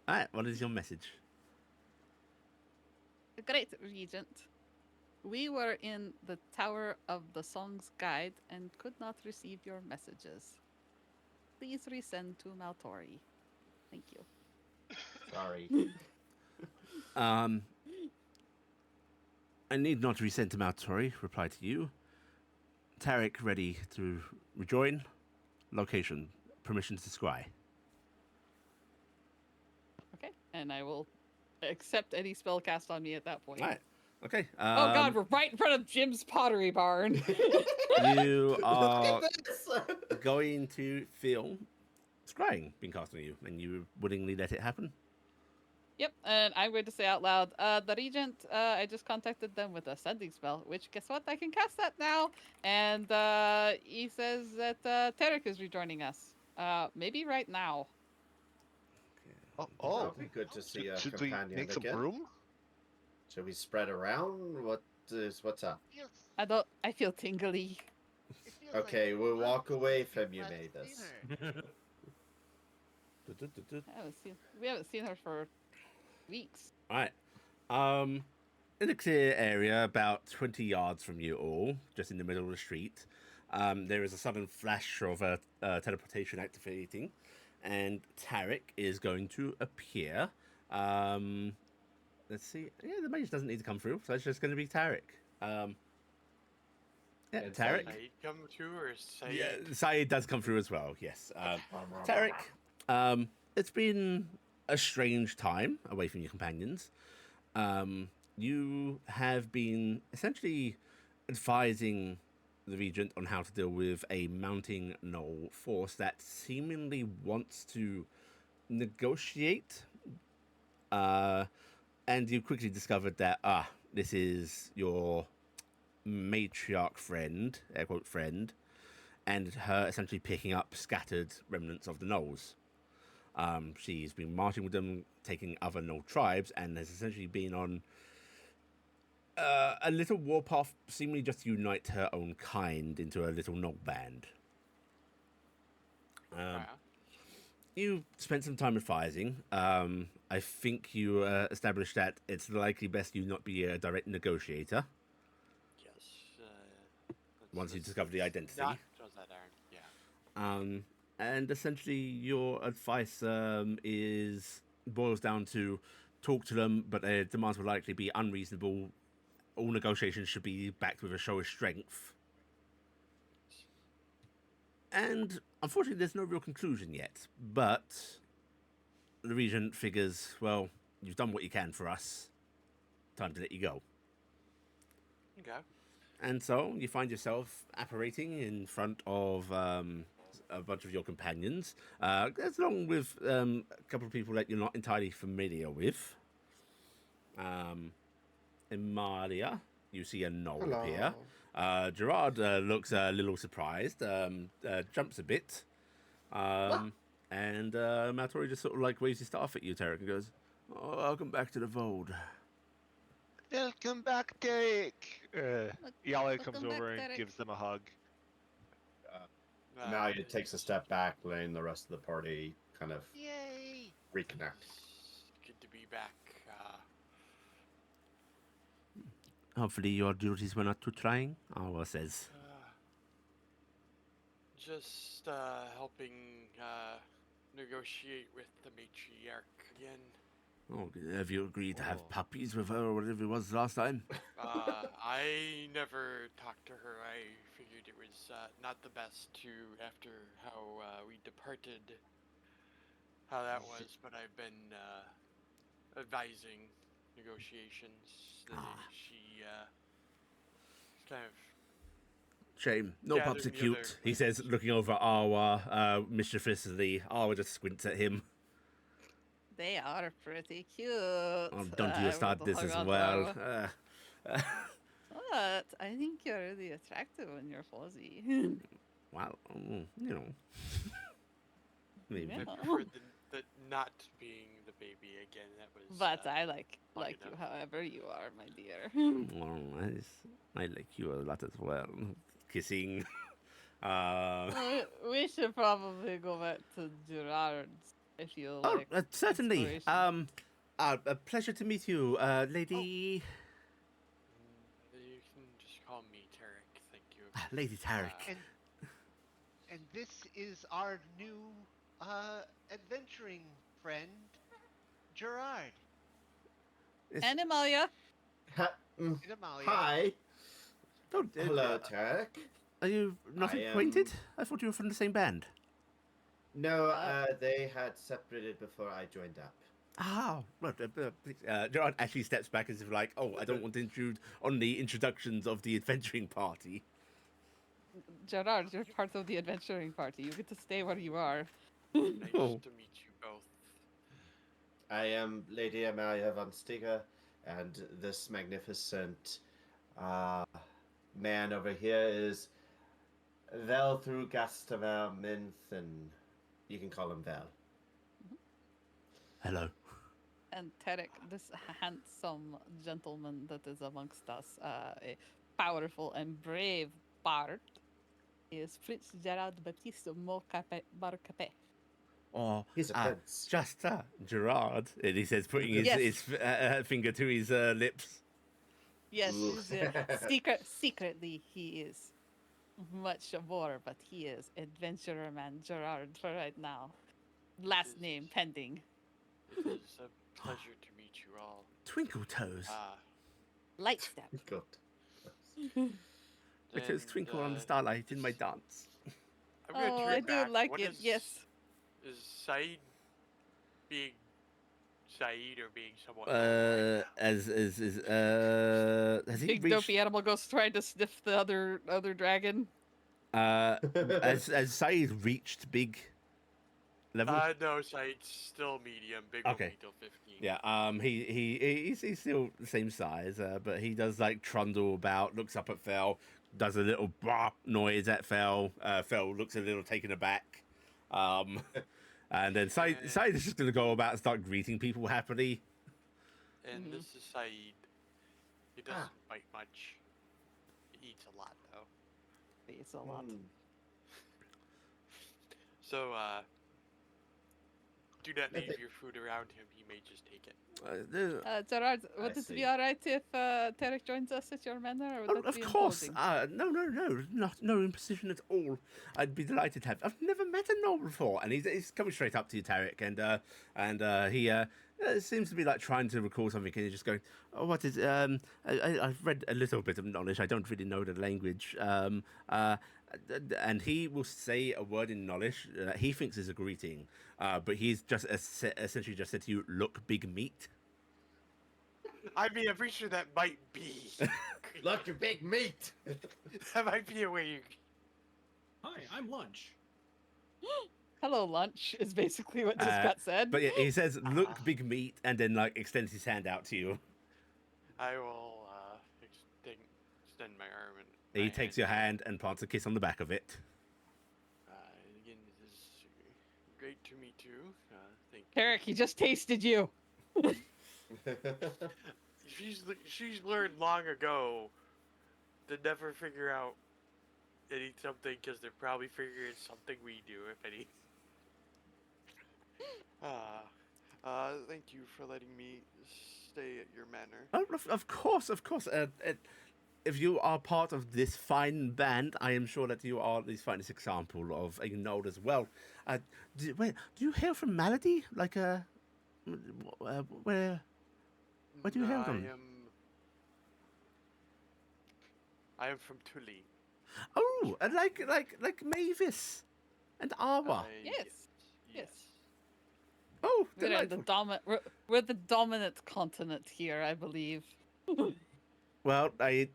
Alright, what is your message? The Great Regent. We were in the Tower of the Song's Guide and could not receive your messages. Please resend to Maltori. Thank you. Sorry. I need not resend to Maltori. Reply to you. Taryc ready to rejoin. Location. Permissions to scry. Okay. And I will accept any spell cast on me at that point. Alright. Okay. Oh god, we're right in front of Jim's pottery barn. You are Look at this. going to feel scrying being cast on you, and you willingly let it happen. Yep, and I'm going to say out loud, the Regent, I just contacted them with a sending spell, which, guess what, I can cast that now. And he says that Taryc is rejoining us. Maybe right now. Oh, That'd be good to see a should we companion make some again. room? Should we spread around? What's up? I feel tingly. Okay, we'll walk away from you, Mavis. We haven't seen her for weeks. Alright. In a clear area about 20 yards from you all, just in the middle of the street, there is a sudden flash of a teleportation activating, and Taryc is going to appear. Let's see. Yeah, the mage doesn't need to come through, so it's just going to be Taryc. Yeah, And Taryc. Saeed come too, or Saeed? Yeah, Saeed does come through as well, yes. Taryc, it's been a strange time away from your companions. You have been essentially advising the Regent on how to deal with a mounting null force that seemingly wants to negotiate. And you quickly discovered that, this is your matriarch friend, air quote friend, and her essentially picking up scattered remnants of the gnolls. She's been marching with them, taking other gnoll tribes, and has essentially been on a little warpath, seemingly just to unite her own kind into a little gnoll band. Wow. You spent some time advising. I think you established that it's likely best you not be a direct negotiator Yes. once you discover the identity. Not does that, Aaron. Yeah. And essentially, your advice boils down to talk to them, but their demands will likely be unreasonable. All negotiations should be backed with a show of strength. And unfortunately, there's no real conclusion yet. But the Regent figures, well, you've done what you can for us. Time to let you go. Okay. And so you find yourself apparating in front of a bunch of your companions, along with a couple of people that you're not entirely familiar with. Emalia, you see a gnoll appear. Gerard looks a little surprised, jumps a bit, and Maltori just sort of like waves his staff at you, Taryc, and goes, "Oh, welcome back to the Vold." Welcome back, Taryc. Iala Welcome comes back, over and Taryc. gives them a hug. Emalia takes a step back, letting the rest of the party kind of Yay! reconnect. Good to be back. Hopefully your duties were not too trying, Awa says. Just helping negotiate with the matriarch again. Oh, have you agreed to have Oh. puppies with her or whatever it was last time? I never talked to her. I figured it was not the best to, after how we departed, how that was, but I've been advising negotiations. She kind of Shame. No pups are gathering the other cute, he says, looking over Awa mischievously. Awa just squints at him. They are pretty cute. Oh, don't you I start would this hug as on well. Awa. But I think you're really attractive when you're fuzzy. Well, maybe. Yeah. I prefer the not being the baby again. That was. But I like long you enough. however you are, my dear. Well, I like you a lot as well. Kissing. We should probably go back to Gerard's if you Oh, like. certainly. inspiration. A pleasure to meet you, lady. You can just call me Taryc. Thank you. Lady Taryc. And this is our new adventuring friend, Gerard. And Emalia. And Emalia. Hi. Don't, Hello, Taryc. Are you not I acquainted? I thought you were from the same band. No, they had separated before I joined up. Ah, well, Gerard actually steps back as if like, oh, I don't want to intrude on the introductions of the adventuring party. Gerard, you're part of the adventuring party. You get to stay where you are. Nice Oh. to meet you both. I am Lady Emalia von Steiger, and this magnificent man over here is Vel through Gastavel Minthen. You can call him Vel. Hello. And Taryc, this handsome gentleman that is amongst us, a powerful and brave bard, is Prince Gerard Baptiste Barcapé. Or He's a prince. just Gerard, and he says, putting his, Yes. his finger to his lips. Yes, Ooh. secretly he is much more, but he is adventurer man Gerard for right now. Last name pending. It is a pleasure to meet you all. Twinkle toes. Light step. Good. Because And, twinkle on the starlight in my dance. I'm gonna Oh, turn I do back. like What it. is- Yes. Is Saeed being Saeed or being someone? Has he Big reached? dopey animal goes trying to sniff the other dragon. Has Saeed reached big level? No, Saeed's still medium. Big Okay. will be till 15. Yeah, he's still the same size, but he does like trundle about, looks up at Fel, does a little bop noise at Fel. Fel looks a little taken aback. And then Saeed is just gonna go about and start greeting people happily. And Mhm. this is Saeed. He doesn't Ah. bite much. He eats a lot though. It's a lot. So do not I leave think- your food around him. He may just take it. Gerard, I would it see. be alright if Taryc joins us at your manor? Or would Oh, that of be course. imposing? No imposition at all. I'd be delighted to have. I've never met a gnoll before, and he's coming straight up to you, Taryc, and he seems to be like trying to recall something, and he's just going, "Oh, what is? I've read a little bit of knowledge. I don't really know the language. And he will say a word in knowledge that he thinks is a greeting, but he's just essentially just said to you, "Look, big meat." I mean, I'm pretty sure that might be. Look, your big meat. That might be a way you. Hi, I'm Lunch. Hello, lunch is basically what just got said. But yeah, he says, "Look, big meat," and then like extends his hand out to you. I will extend my arm and. He my takes your hand and plants a kiss on the back of it. Again, it is great to meet you. Thank you. Taryc, he just tasted you. She's learned long ago to never figure out something because they're probably figuring something we do, if any. Thank you for letting me stay at your manor. Oh, of course, of course. If you are part of this fine band, I am sure that you are the finest example of a node as well. Do you hail from Malady? Like a... Where do you hail from? I am from Tuli. Oh, like Mavis and Awa. Yes. Yes. Oh, We're delightful. we're the dominant continent here, I believe. Well, I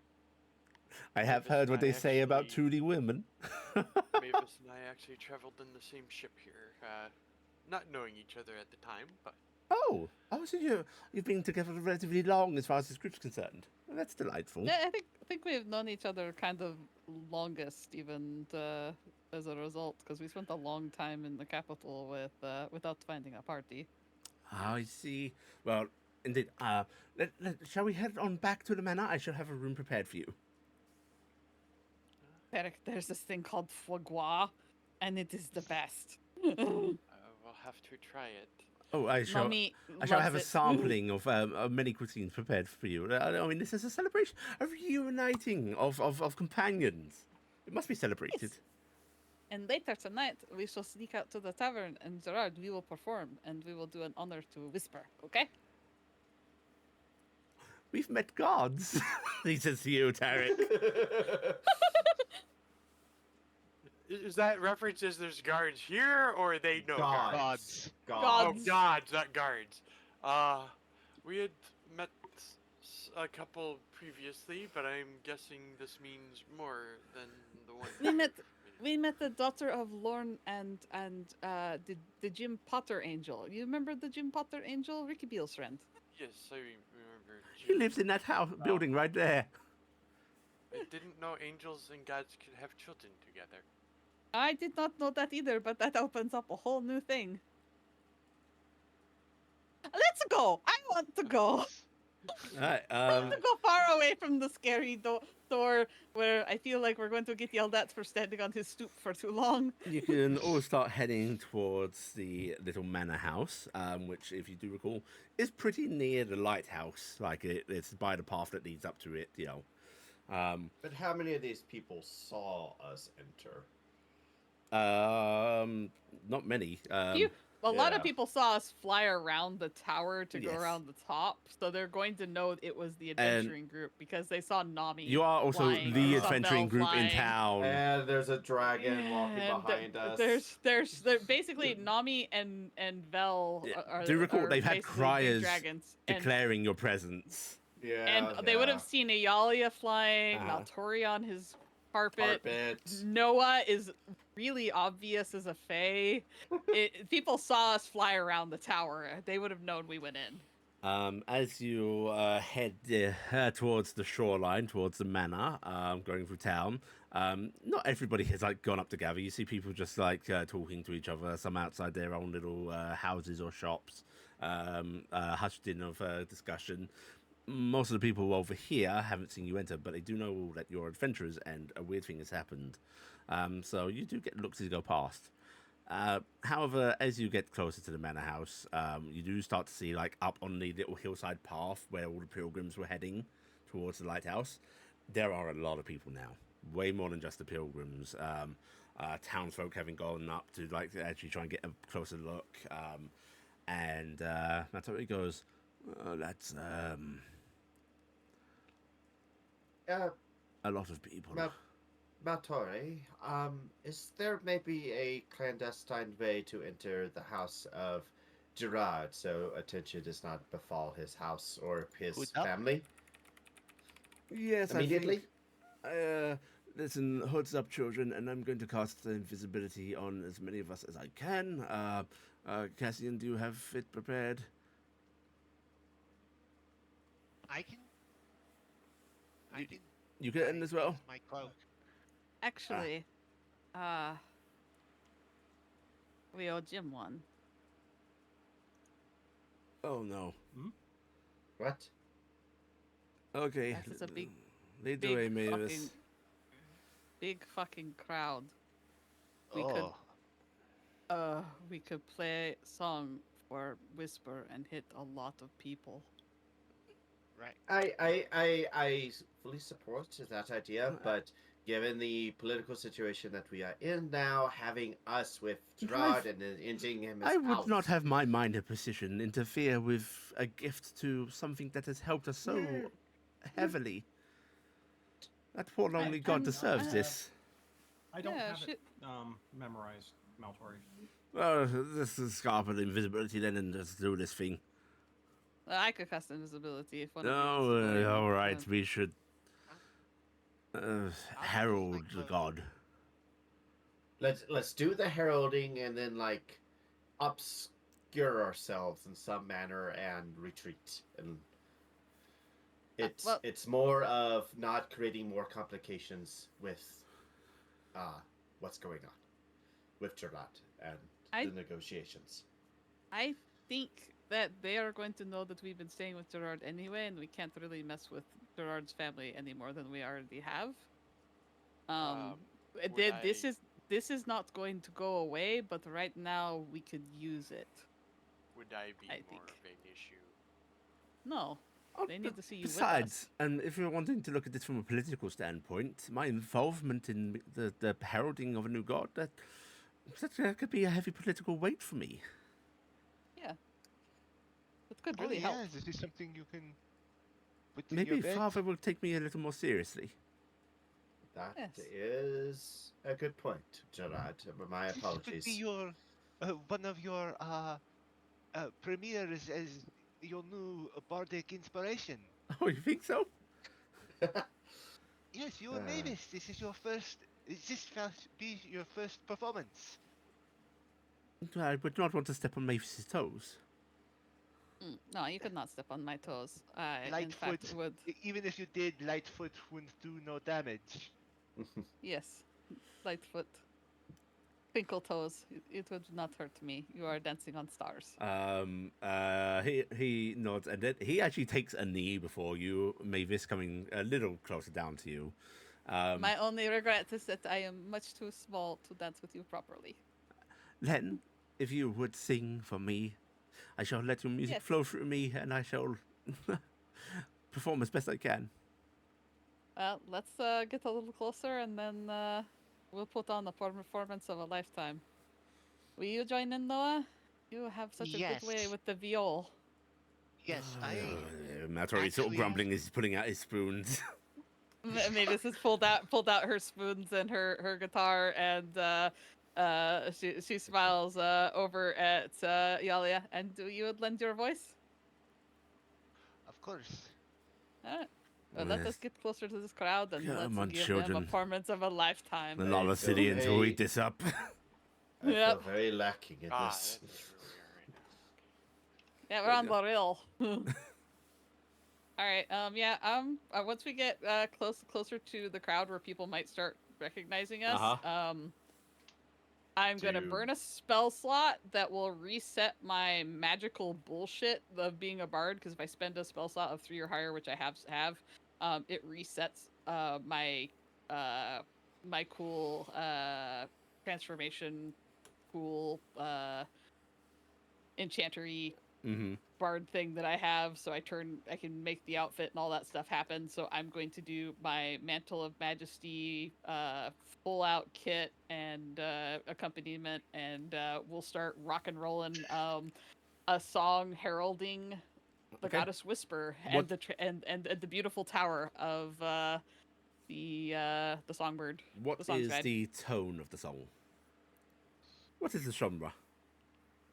have Mavis heard and what I they say about actually- Tuli women. Mavis and I actually traveled in the same ship here, not knowing each other at the time, but Oh, so you've been together relatively long as far as this group's concerned. Well, that's delightful. Yeah, I think we've known each other kind of longest, even as a result, because we spent a long time in the capital without finding a party. I see. Well, indeed. Shall we head on back to the manor? I shall have a room prepared for you. Taryc, there's this thing called foie gras, and it is the best. we'll have to try it. Oh, I shall Mommy have a loves it. sampling of many cuisines prepared for you. I mean, this is a celebration, a reuniting of companions. It must be celebrated. Yes. And later tonight, we shall sneak out to the tavern, and Gerard, we will perform, and we will do an honor to Whisper, okay? We've met gods. He says to you, Taryc. Is that references there's guards here, or they know guards? Gods. Oh, gods, not guards. We had met a couple previously, but I'm guessing this means more than the one. We met the daughter of Lorne and the Jim Potter Angel. You remember the Jim Potter Angel, Ricky Beale's friend? Yes, I remember. He lives in that house building right there. I didn't know angels and gods could have children together. I did not know that either, but that opens up a whole new thing. Let's go. I want to go. Alright, I want to go far away from the scary door where I feel like we're going to get yelled at for standing on his stoop for too long. you can all start heading towards the little manor house, which, if you do recall, is pretty near the lighthouse. Like, it's by the path that leads up to it, you know. But how many of these people saw us enter? Not many. A lot of Yeah. people saw us fly around the tower to go Yes. around the top, so they're going to know it was the adventuring group because they saw Nami. You are also flying, the they saw adventuring Mel group in flying. town. And there's a dragon walking And behind us. There's basically Nami and Vel Yeah, are. do recall are they've had basically big criers dragons. And, declaring your presence. Yeah, and they would have yeah. seen Iala flying, Uh-huh. Maltori on his carpet. Carpet. Noah is really obvious as a fae. People saw us fly around the tower. They would have known we went in. As you head towards the shoreline, towards the manor, going through town, not everybody has like gone up together. You see people just like talking to each other, some outside their own little houses or shops, hushed in of discussion. Most of the people over here haven't seen you enter, but they do know that you're adventurers and a weird thing has happened. So you do get looks as you go past. However, as you get closer to the manor house, you do start to see, like, up on the little hillside path where all the pilgrims were heading towards the lighthouse, there are a lot of people now. Way more than just the pilgrims. Townsfolk having gone up to, like, actually try and get a closer look. And Maltori goes, oh, that's a lot of people. Maltori, is there maybe a clandestine way to enter the house of Gerard so attention does not befall his house or his Who's up? family? Yes, Immediately? I think. Listen, hoods up, children, and I'm going to cast invisibility on as many of us as I can. Cassian, do you have it prepared? I can. You can end as well? use my cloak. Actually, we owe Jim one. Oh no. What? Okay. That is a big Lead the way, Big Mavis. fucking, big fucking crowd. Oh, We could play song for Whisper and hit a lot of people. right. I fully support that idea, but given the political situation that we are in now, having us with But Gerard and then ending him as I would out. not have my minor precision interfere with a gift to something that has helped us so heavily. That poor lonely god and, deserves uh, this. I don't Yeah, have shit. it memorized, Maltori. Well, this is scarf of invisibility then, and let's do this thing. I could cast invisibility if one of you wants No, to go in. all right, we should I'll herald just, the like, god. Let's do the heralding and then like obscure ourselves in some manner and retreat. And well- it's more of not creating more complications with what's going on with Gerard and I- the negotiations. I think that they are going to know that we've been staying with Gerard anyway, and we can't really mess with Gerard's family any more than we already have. Would This is not going to go away, but right now we could use it. Would I be I more think. of an issue? No, Oh, they need to see you besides, with us. and if you're wanting to look at this from a political standpoint, my involvement in the heralding of a new god, that could be a heavy political weight for me. It could Oh really help. yes, this is something you can put in Maybe your bed. Father will take me a little more seriously. That Yes. is a good point, Gerard. My This could apologies. be your one of your premieres as your new bardic inspiration. Oh, you think so? Yes, you and Mavis. This is your first. This be your first performance. I would not want to step on Mavis's toes. No, you could not step on my toes. I, in Lightfoot. fact, would. Even if you did, Lightfoot wouldn't do no damage. Yes, Lightfoot. Twinkle toes. It would not hurt me. You are dancing on stars. He nods, and then he actually takes a knee before you, Mavis, coming a little closer down to you. My only regret is that I am much too small to dance with you properly. Then, if you would sing for me, I shall let your music Yes. flow through me, and I shall perform as best I can. Well, let's get a little closer, and then we'll put on the performance of a lifetime. Will you join in, Noah? You have such a good way Yes. with the viol. Yes, Maltori sort of actually- grumbling as he's pulling out his spoons. Mavis has pulled out her spoons and her guitar, and she smiles over at Iala. And do you would lend your voice? Of course. Alright. Well, let us Yes. get closer to this crowd and Come let's on, give them a children. performance of a lifetime. And all the city feel until we very- this up. I Yep. feel very lacking in Ah, this. that's where we are right now. Yeah, we're on the rail. All right. Once we get closer to the crowd where people might start recognizing us, I'm gonna Do- burn a spell slot that will reset my magical bullshit of being a bard. Because if I spend a spell slot of 3 or higher, which I have, it resets my my cool transformation, cool enchantery Mm-hmm. bard thing that I have, so I can make the outfit and all that stuff happen. So I'm going to do my Mantle of Majesty full out kit and accompaniment, and we'll start rock and rolling a song heralding the Okay. goddess Whisper What- and the beautiful tower of the songbird. What The song's is guide. the tone of the song? What is the genre?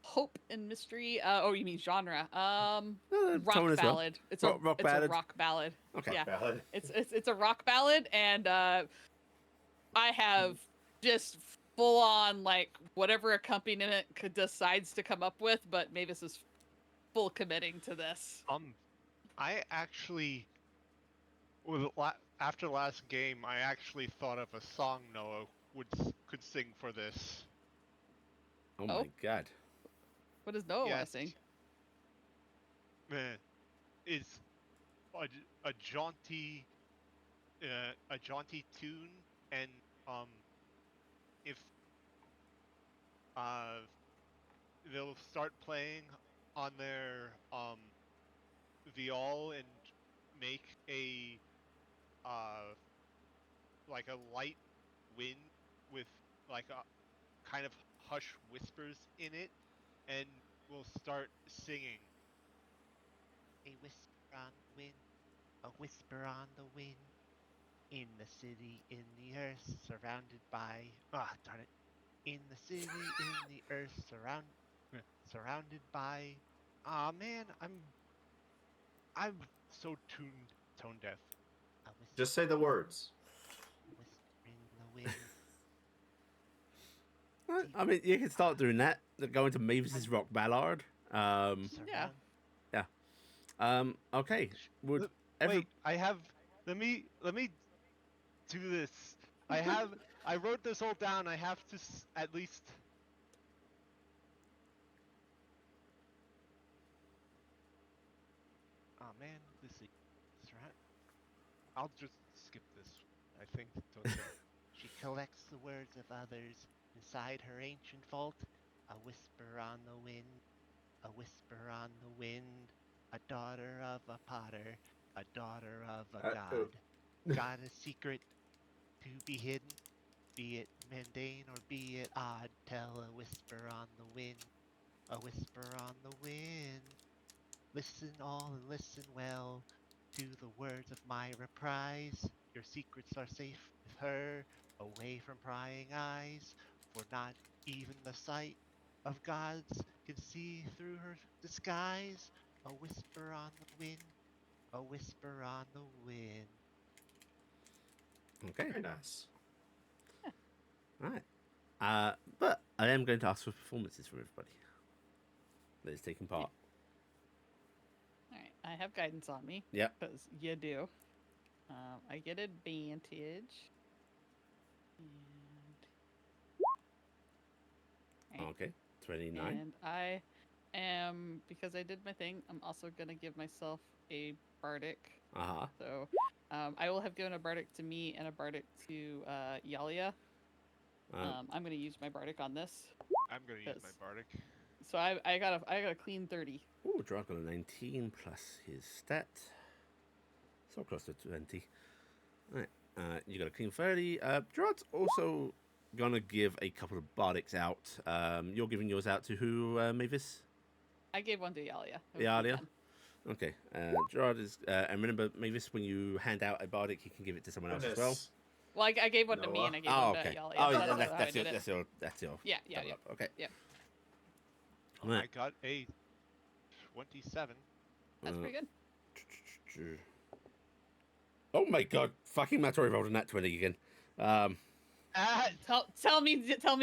Hope and mystery. Oh, you mean genre? Tone Rock as well. ballad. It's Rock a ballad? rock ballad. Okay. Yeah. Valid. It's a rock ballad, and I have just full on like whatever accompaniment decides to come up with, but Mavis is full committing to this. I actually, after last game, I actually thought of a song Noah could sing for this. Oh Oh. my god. What does Noah want Yes. to sing? It's a jaunty tune, and if they'll start playing on their viol and make a like a light wind with like a kind of hush whispers in it, and we'll start singing. A whisper on the wind, a whisper on the wind, in the city, in the earth, surrounded by darn it, in the city, in the earth, surrounded by. Ah man, I'm so tone deaf. A whisper, Just say the words. a whisper in the wind. I mean, you can start doing that. Go into Mavis's rock ballad. Yeah. Okay. Would Wait, I have. Let me do this. I wrote this all down. I have to at least. Oh man, this is right. I'll just skip this. I think. She collects the words of others inside her ancient vault. A whisper on the wind. A whisper on the wind. A daughter of a potter. A daughter of a god. Got a secret to be hidden. Be it mundane or be it odd, tell a whisper on the wind, a whisper on the wind. Listen all and listen well to the words of my reprise. Your secrets are safe with her, away from prying eyes, for not even the sight of gods can see through her disguise. A whisper on the wind, a whisper on the wind. okay. Very nice. All right. But I am going to ask for performances from everybody that is taking part. All right. I have guidance on me. Yep. Because you do. I get advantage. And... Right. Okay. 29. And I am, because I did my thing, I'm also going to give myself a bardic. Uh-huh. So I will have given a bardic to me and a bardic to Iala. I'm going to use my bardic on this. I'm gonna use my bardic. So I got a clean 30. Ooh, Gerard got a 19 plus his stat. So close to 20. All right. You got a clean 30. Gerard's also gonna give a couple of bardics out. You're giving yours out to who, Mavis? I gave one to Iala. Iala? Okay. Gerard is... and remember, Mavis, when you hand out a bardic, you can give it to someone else as well. Well, I gave one to me and I gave one to Iala. Oh, yeah, that's your... Yeah. Okay. Yeah. Oh, I got a 27. That's pretty good. Oh my god! Fucking Maltori rolled a nat 20 again. Tell me,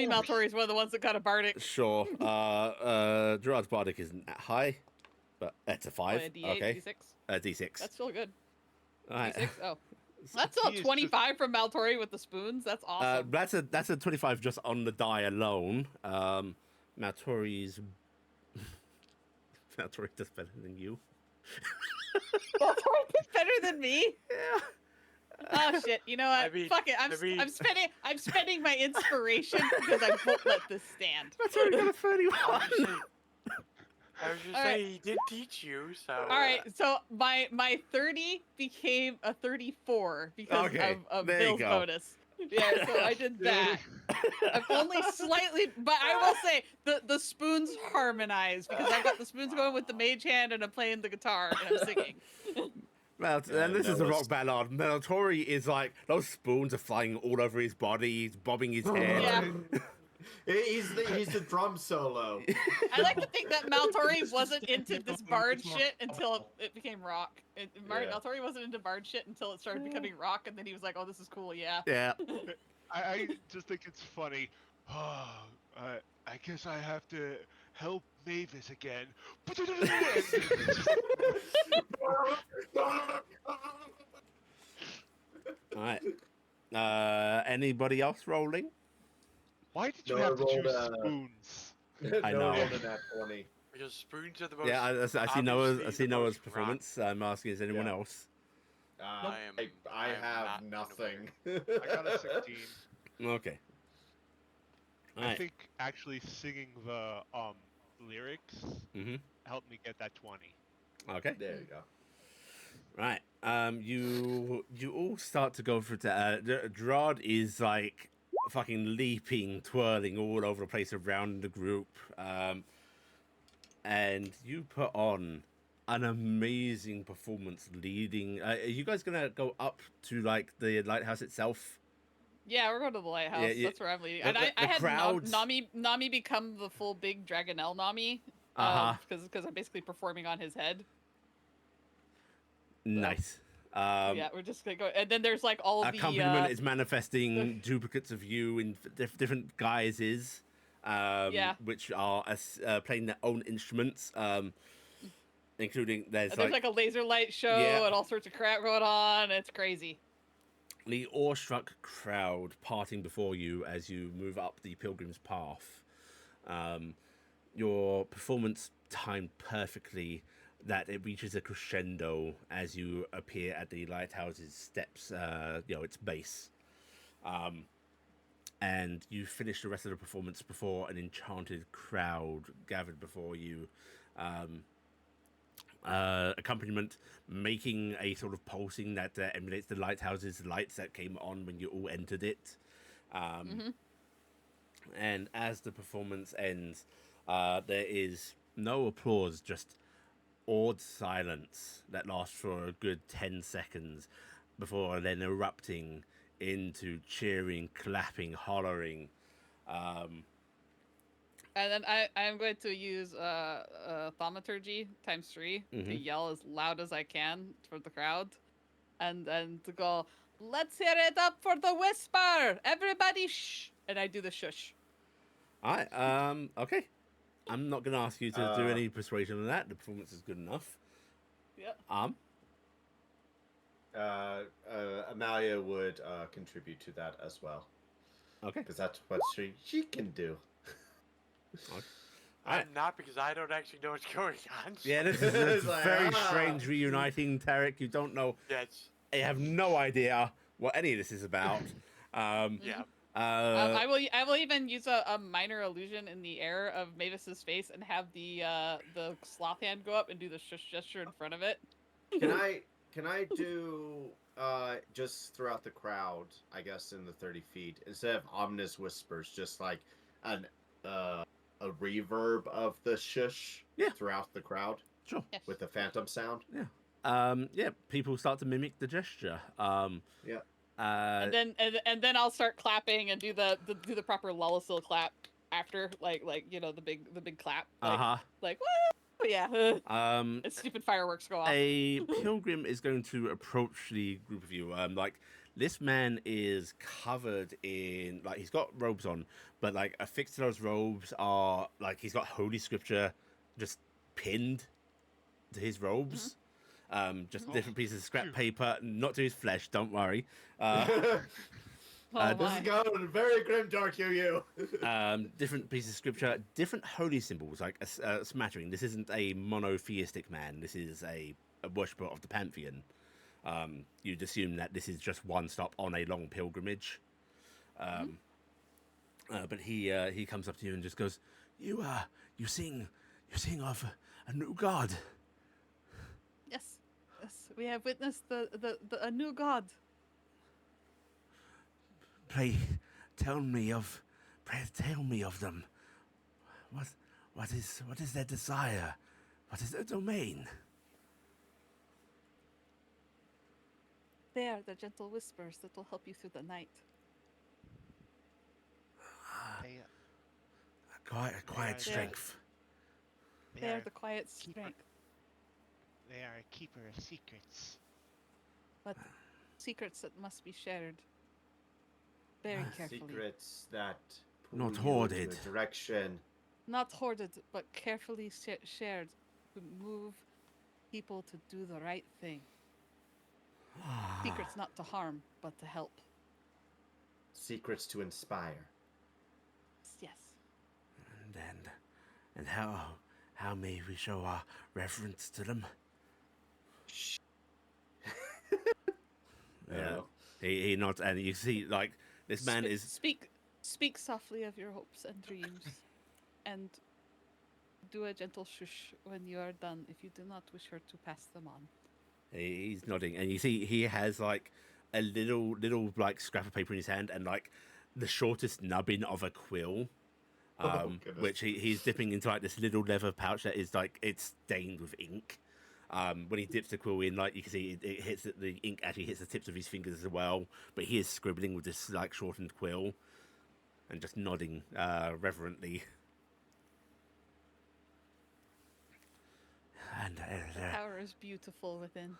Maltori's one of the ones that got a bardic. Sure. Gerard's bardic isn't that high, but that's a 5. Oh, a D8, okay. D6. D6. That's still good. All right. D6. Oh, that's still 25 from Maltori with the spoons. That's awesome. That's a 25 just on the die alone. Maltori does better than you. Maltori does better than me. Yeah. Oh shit! You know what? Fuck it. I'm spending my inspiration because I won't let this stand. Maltori got a 31. I was just saying, he did teach you, so... Alright, so my 30 became a 34 because of Bill's bonus. Yeah, so I did that. I'm only slightly, but I will say, the spoons harmonize because I've got the spoons going with the mage hand and I'm playing the guitar and I'm singing. Well, and this is a rock ballad. Maltori is like, those spoons are flying all over his body, he's bobbing his head. Yeah. He's the drum solo. I like to think that Maltori wasn't into this bard shit until it became rock. Maltori wasn't into bard shit until it started becoming rock, and then he was like, "Oh, this is cool, yeah." Yeah. I just think it's funny. Oh, I guess I have to help Mavis again. All right. Anybody else rolling? Why did you have to choose spoons? I know. That 20. Because spoons are the most... Yeah, I see Noah's performance. I'm asking, is anyone else? I have nothing. I got a 16. Okay. I think actually singing the lyrics Mm-hmm. helped me get that 20. Okay. There you go. Right. You all start to go through. Gerard is like fucking leaping, twirling all over the place around the group. And you put on an amazing performance leading. Are you guys gonna go up to like the lighthouse itself? Yeah, we're going to the lighthouse. Yeah, That's where I'm leading. the- And the I had crowds- Nami become the full big Dragonelle Nami. Uh-huh. Because I'm basically performing on his head. Nice. Yeah, we're just gonna go. And then there's like all the Accompaniment is manifesting duplicates of you in different guises, Yeah. which are playing their own instruments, including there's there's like a laser light show Yeah. and all sorts of crap going on. It's crazy. the awestruck crowd parting before you as you move up the pilgrim's path. Your performance timed perfectly that it reaches a crescendo as you appear at the lighthouse's steps, its base. And you finish the rest of the performance before an enchanted crowd gathered before you. Accompaniment making a sort of pulsing that emulates the lighthouse's lights that came on when you all entered it. And as the performance ends, there is no applause, just awed silence that lasts for a good 10 seconds before then erupting into cheering, clapping, hollering. And then I'm going to use thaumaturgy ×3 to yell as loud as I can for the crowd, and then to go, "Let's hear it up for the whisper! Everybody shh!" And I do the shush. Alright, okay. I'm not going to ask you to do any persuasion on that. The performance is good enough. Yep. Emalia would contribute to that as well. Okay. Because that's what she can do. I'm not, because I don't actually know what's going on. Yeah, this is a It's like, very strange reuniting, Taryc. You don't know. Yes. You have no idea what any of this is about. Yeah. I will even use a minor illusion in the air of Mavis's face and have the sloth hand go up and do the shush gesture in front of it. Can I do just throughout the crowd, I guess in the 30 feet, instead of ominous whispers, just like a reverb of the shush throughout the crowd? Sure. Yes. With the phantom sound? Yeah, people start to mimic the gesture. And then I'll start clapping and do the proper Lullasil clap after, like the big clap. Like woo, yeah. And stupid fireworks go off. A pilgrim is going to approach the group of you. This man is covered in, like, he's got robes on, but like affixed to those robes are like he's got holy scripture just pinned to his robes. Just different pieces of scrap paper, not to his flesh. Don't worry. This is going very grim, dark you. Different pieces of scripture, different holy symbols, like a smattering. This isn't a monotheistic man. This is a worshipper of the pantheon. You'd assume that this is just one stop on a long pilgrimage. But he comes up to you and just goes, "You sing of a new god." Yes, we have witnessed a new god. Pray tell me of them. What is their desire? What is their domain? They are the gentle whispers that will help you through the night. A quiet strength. They are the quiet strength. They are a keeper of secrets. But secrets that must be shared very carefully. Secrets that Not pull you hoarded. into a direction. Not hoarded, but carefully shared to move people to do the right thing. Secrets not to harm, but to help. Secrets to inspire. Yes. And how may we show our reverence to them? Yeah. He nods, and you see, like, this man is... Speak softly of your hopes and dreams, and do a gentle shush when you are done if you do not wish her to pass them on. He's nodding, and you see he has like a little like scrap of paper in his hand, and like the shortest nubbin of a quill, Goodness. which he's dipping into like this little leather pouch that is like it's stained with ink. When he dips the quill in, like you can see, it hits the ink actually hits the tips of his fingers as well. But he is scribbling with this like shortened quill, and just nodding reverently. And The tower is beautiful within.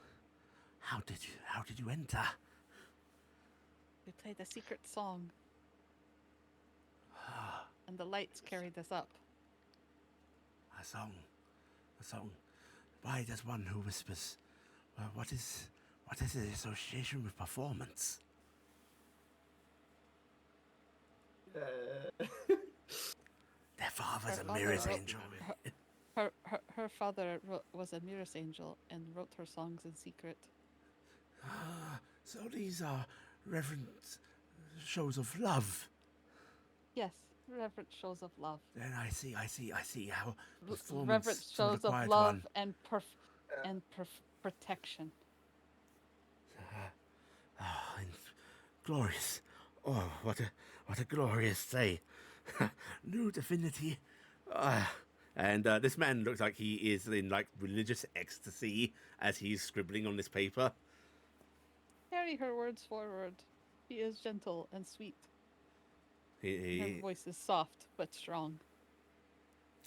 how did you enter? We played a secret song. And the lights carried us up. A song. Why does one who whispers? What is the association with performance? Their father's Her a father mirror's wrote- angel. Her father was a mirror's angel and wrote her songs in secret. So these are reverent shows of love. Yes, reverent shows of love. Then I see how performance Reverent to the shows of quiet love one. and protection. And glorious. Oh, what a glorious day. New divinity. And this man looks like he is in like religious ecstasy as he's scribbling on this paper. Carry her words forward. She is gentle and sweet. Her voice is soft but strong.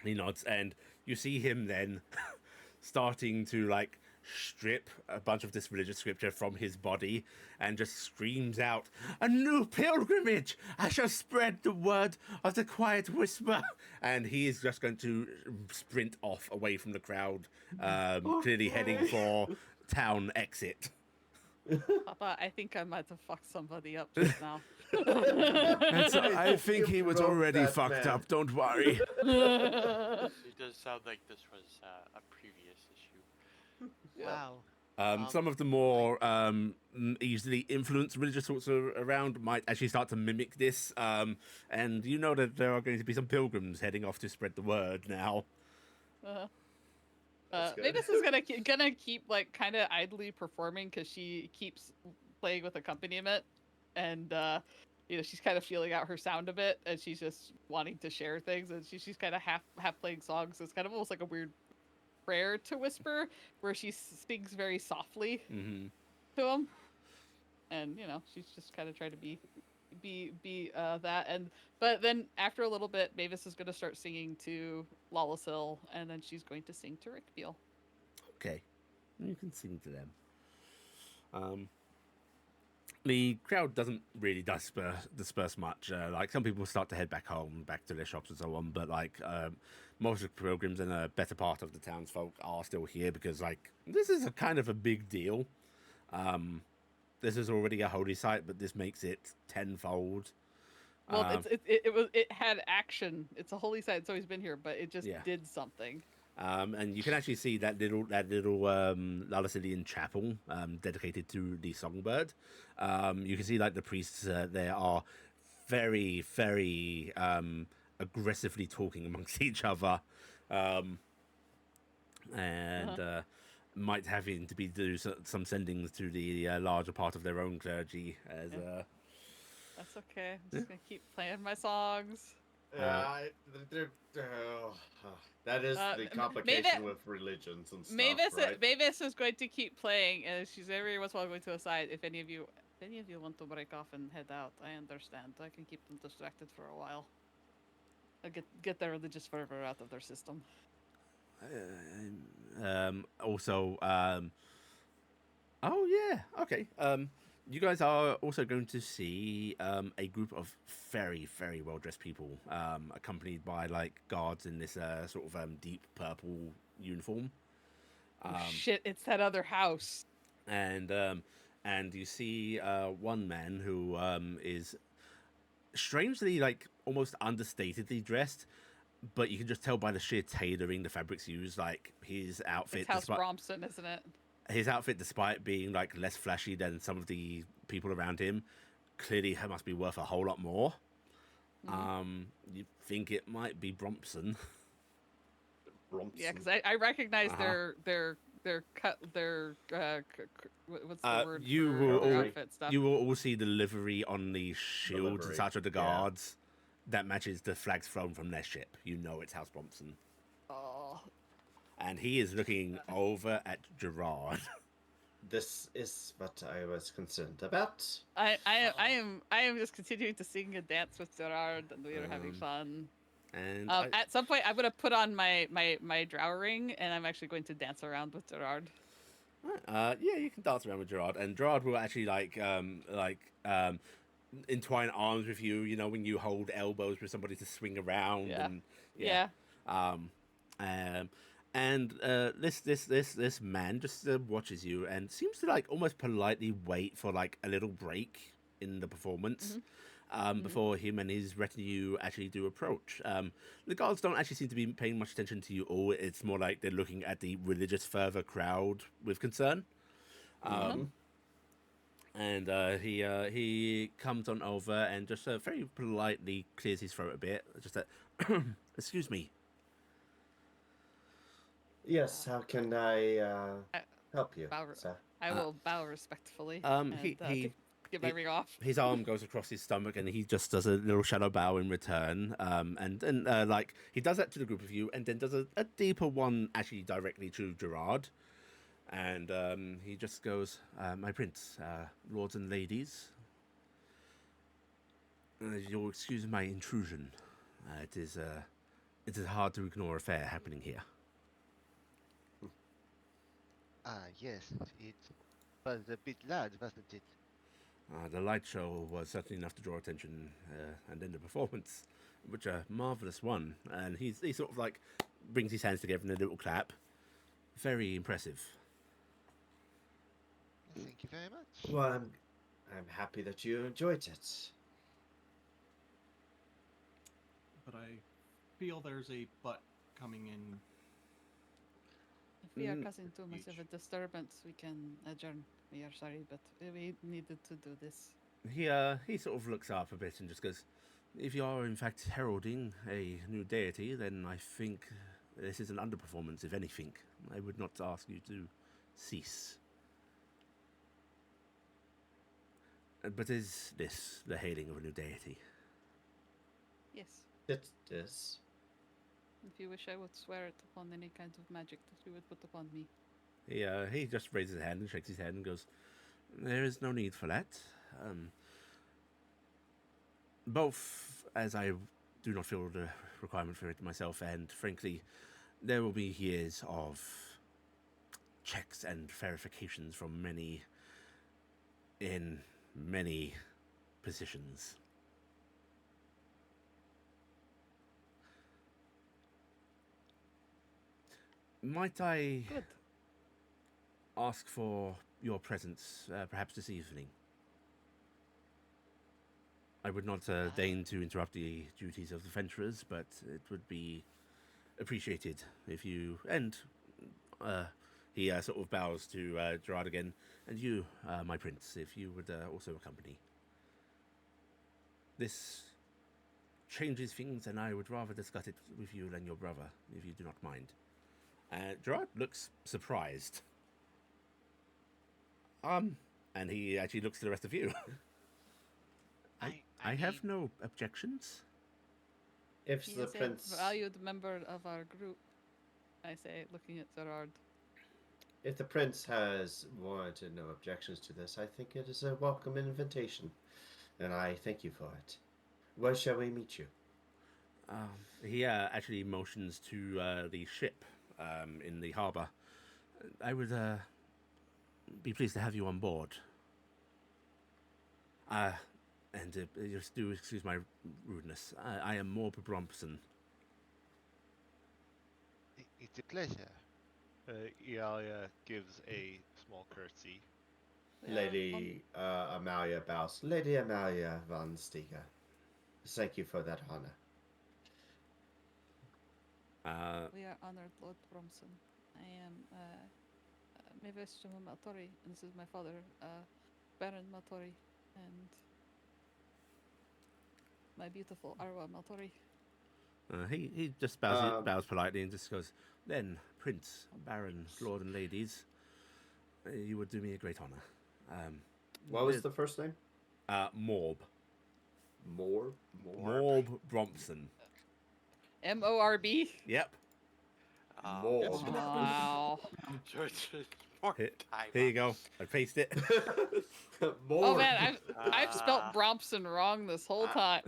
He nods, and you see him then starting to like strip a bunch of this religious scripture from his body and just screams out, "A new pilgrimage! I shall spread the word of the quiet whisper." And he is just going to sprint off away from the crowd, clearly heading for town exit. Papa, I think I might have fucked somebody up just now. I think he was Wrote already that, fucked man. up, don't worry. It does sound like this was a previous issue. Wow. Some of the more easily influenced religious thoughts around might actually start to mimic this. And you know that there are going to be some pilgrims heading off to spread the word now. That's good. Mavis is gonna keep like kind of idly performing because she keeps playing with accompaniment, and she's kind of feeling out her sound a bit, and she's just wanting to share things, and she's kind of half playing songs. So it's kind of almost like a weird prayer to whisper, where she sings very softly Mm-hmm. to him, and she's just kind of trying to be that. But then after a little bit, Mavis is going to start singing to Lawless Hill, and then she's going to sing to Rickbeal. Okay, you can sing to them. The crowd doesn't really disperse much. Like some people start to head back home, back to their shops and so on. But like most of the pilgrims and a better part of the townsfolk are still here because like this is a kind of a big deal. This is already a holy site, but this makes it tenfold. Well, it had action. It's a holy site. It's always been here, but it just did something. And you can actually see that little Lalacilian chapel dedicated to the songbird. You can see like the priests there are very, very aggressively talking amongst each other, and might having to do some sendings to the larger part of their own clergy. As That's okay. I'm just gonna keep playing my songs. That is the complication with religions and stuff, right? Mavis is going to keep playing, and she's every once in a while going to aside. If any of you want to break off and head out, I understand. I can keep them distracted for a while. I'll get their religious fervor out of their system. Also, oh yeah, okay. You guys are also going to see a group of very, very well-dressed people, accompanied by like guards in this sort of deep purple uniform. Shit! It's that other house. And you see one man who is strangely like almost understatedly dressed, but you can just tell by the sheer tailoring the fabrics used, like his outfit. It's House Bromson, isn't it? His outfit, despite being like less flashy than some of the people around him, clearly must be worth a whole lot more. Mm-hmm. You think it might be Bromson? Bromson. Yeah, because I recognize their what's the word You for will their all outfit stuff? you will all see the livery on the shields and livery, such of the yeah. guards that matches the flags flown from their ship. You know it's House Brompton. Oh, And he is looking over at Gerard. This is what I was concerned about. I am just continuing to sing and dance with Gerard, and we are having fun. And At some point, I'm gonna put on my drow ring, and I'm actually going to dance around with Gerard. yeah, you can dance around with Gerard, and Gerard will actually entwine arms with you. You know, when you hold elbows with somebody to swing around, Yeah. and Yeah. Um, um, and this man just watches you and seems to like almost politely wait for like a little break in the performance. Before him and his retinue actually do approach. The guards don't actually seem to be paying much attention to you all. It's more like they're looking at the religious fervor crowd with concern. And he comes on over and just very politely clears his throat a bit. Just that, excuse me. Yes, how can I help you, Bow, sir? I will bow respectfully. He Get my ring off. his arm goes across his stomach and he just does a little shadow bow in return. And then like he does that to the group of you and then does a deeper one actually directly to Gerard. And he just goes, my prince, lords and ladies, you'll excuse my intrusion. It is a hard to ignore affair happening here. Yes, it was a bit loud, wasn't it? The light show was certainly enough to draw attention, and then the performance, which a marvelous one. And he sort of like brings his hands together in a little clap. Very impressive. Thank you very much. Well, I'm happy that you enjoyed it. But I feel there's a but coming in. If we are causing too much of a disturbance, we can adjourn. We are sorry, but we needed to do this. He sort of looks up a bit and just goes, if you are in fact heralding a new deity, then I think this is an underperformance, if anything. I would not ask you to cease. But is this the hailing of a new deity? Yes. It is. If you wish, I would swear it upon any kind of magic that you would put upon me. He just raises his hand and shakes his head and goes, there is no need for that. Both as I do not feel the requirement for it myself, and frankly, there will be years of checks and verifications from many in many positions. Might I Good. ask for your presence, perhaps this evening? I would not deign to interrupt the duties of the adventurers, but it would be appreciated if you... And he sort of bows to Gerard again. And you, my prince, if you would also accompany. This changes things, and I would rather discuss it with you than your brother, if you do not mind. Gerard looks surprised. And he actually looks to the rest of you. I have no objections. If He the is prince, a valued member of our group, I say, looking at Gerard. if the prince has warranted no objections to this, I think it is a welcome invitation, and I thank you for it. Where shall we meet you? He actually motions to the ship in the harbour. I would be pleased to have you on board. And just do excuse my rudeness. I am Morb Brompson. It's a pleasure. Iala gives a small curtsy. Lady Emalia bows. Lady Emalia von Steiger. Thank you for that honor. We are honored, Lord Bromson. I am Mavis Jemma Maltori, and this is my father, Baron Maltori, and my beautiful Arwa Maltori. He just bows politely and just goes, "Then, Prince, Baron, Lord, and ladies, you would do me a great honor." What was the first name? Morb. More. Morb Brompson. MORB. Yep. More. Wow. So it's just more Here, time. here you go. I paste it. More. Oh man, I've spelt Brompson wrong this whole time.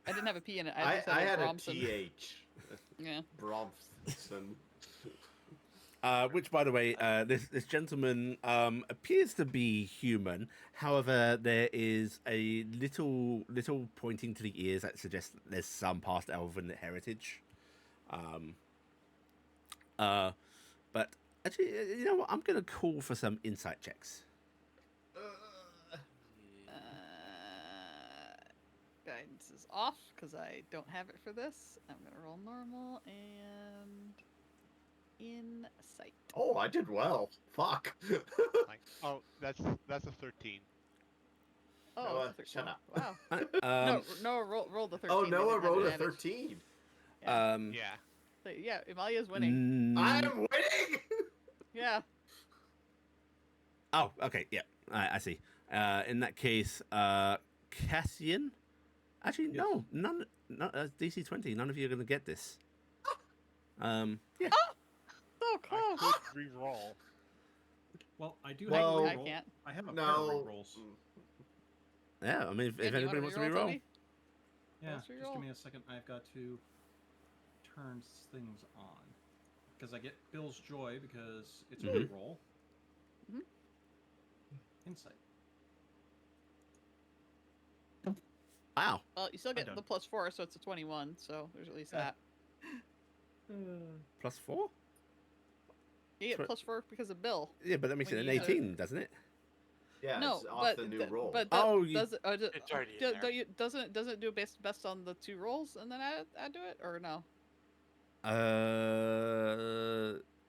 I didn't have a P in it. I just I had a Brompson. TH. Yeah. Brompson. Which, by the way, this gentleman appears to be human. However, there is a little pointing to the ears that suggests that there's some past elven heritage. But actually, you know what? I'm gonna call for some insight checks. Guidance is off because I don't have it for this. I'm gonna roll normal and insight. Oh, I did well. Fuck. Like, oh, that's a 13. Oh, Noah, it's a shut 13. up. Wow. No, roll the 13. Oh, they Noah didn't have rolled a advantage. 13. Yeah. Yeah. So, yeah, Emalia's winning. I'm winning. Yeah. Oh, okay, yeah, I see. In that case, Cassian. Actually, no, none. DC 20. None of you are gonna get this. Yeah. So I close. could re-roll. Well, I do Well, have I a reroll. can't. I have a pair of No. rerolls. Yeah, I mean, if Yeah, do you anybody wanna wants to reroll, re-roll. Toby? Yeah, Let's just reroll. give me a second. I've got to turn things on. Because I get Bill's Joy because it's a Mhm. reroll. Mhm. Insight. Wow. Well, you still get done. the +4, so it's a 21. So there's at least that. +4? You get Tw- +4 because of Bill. Yeah, but that makes When it an you use it. 18, doesn't it? Yeah, No, it's off but the new roll. but Oh, you- does it? It's already in there. Don't you, doesn't it do best on the 2 rolls and then add to it, or no? I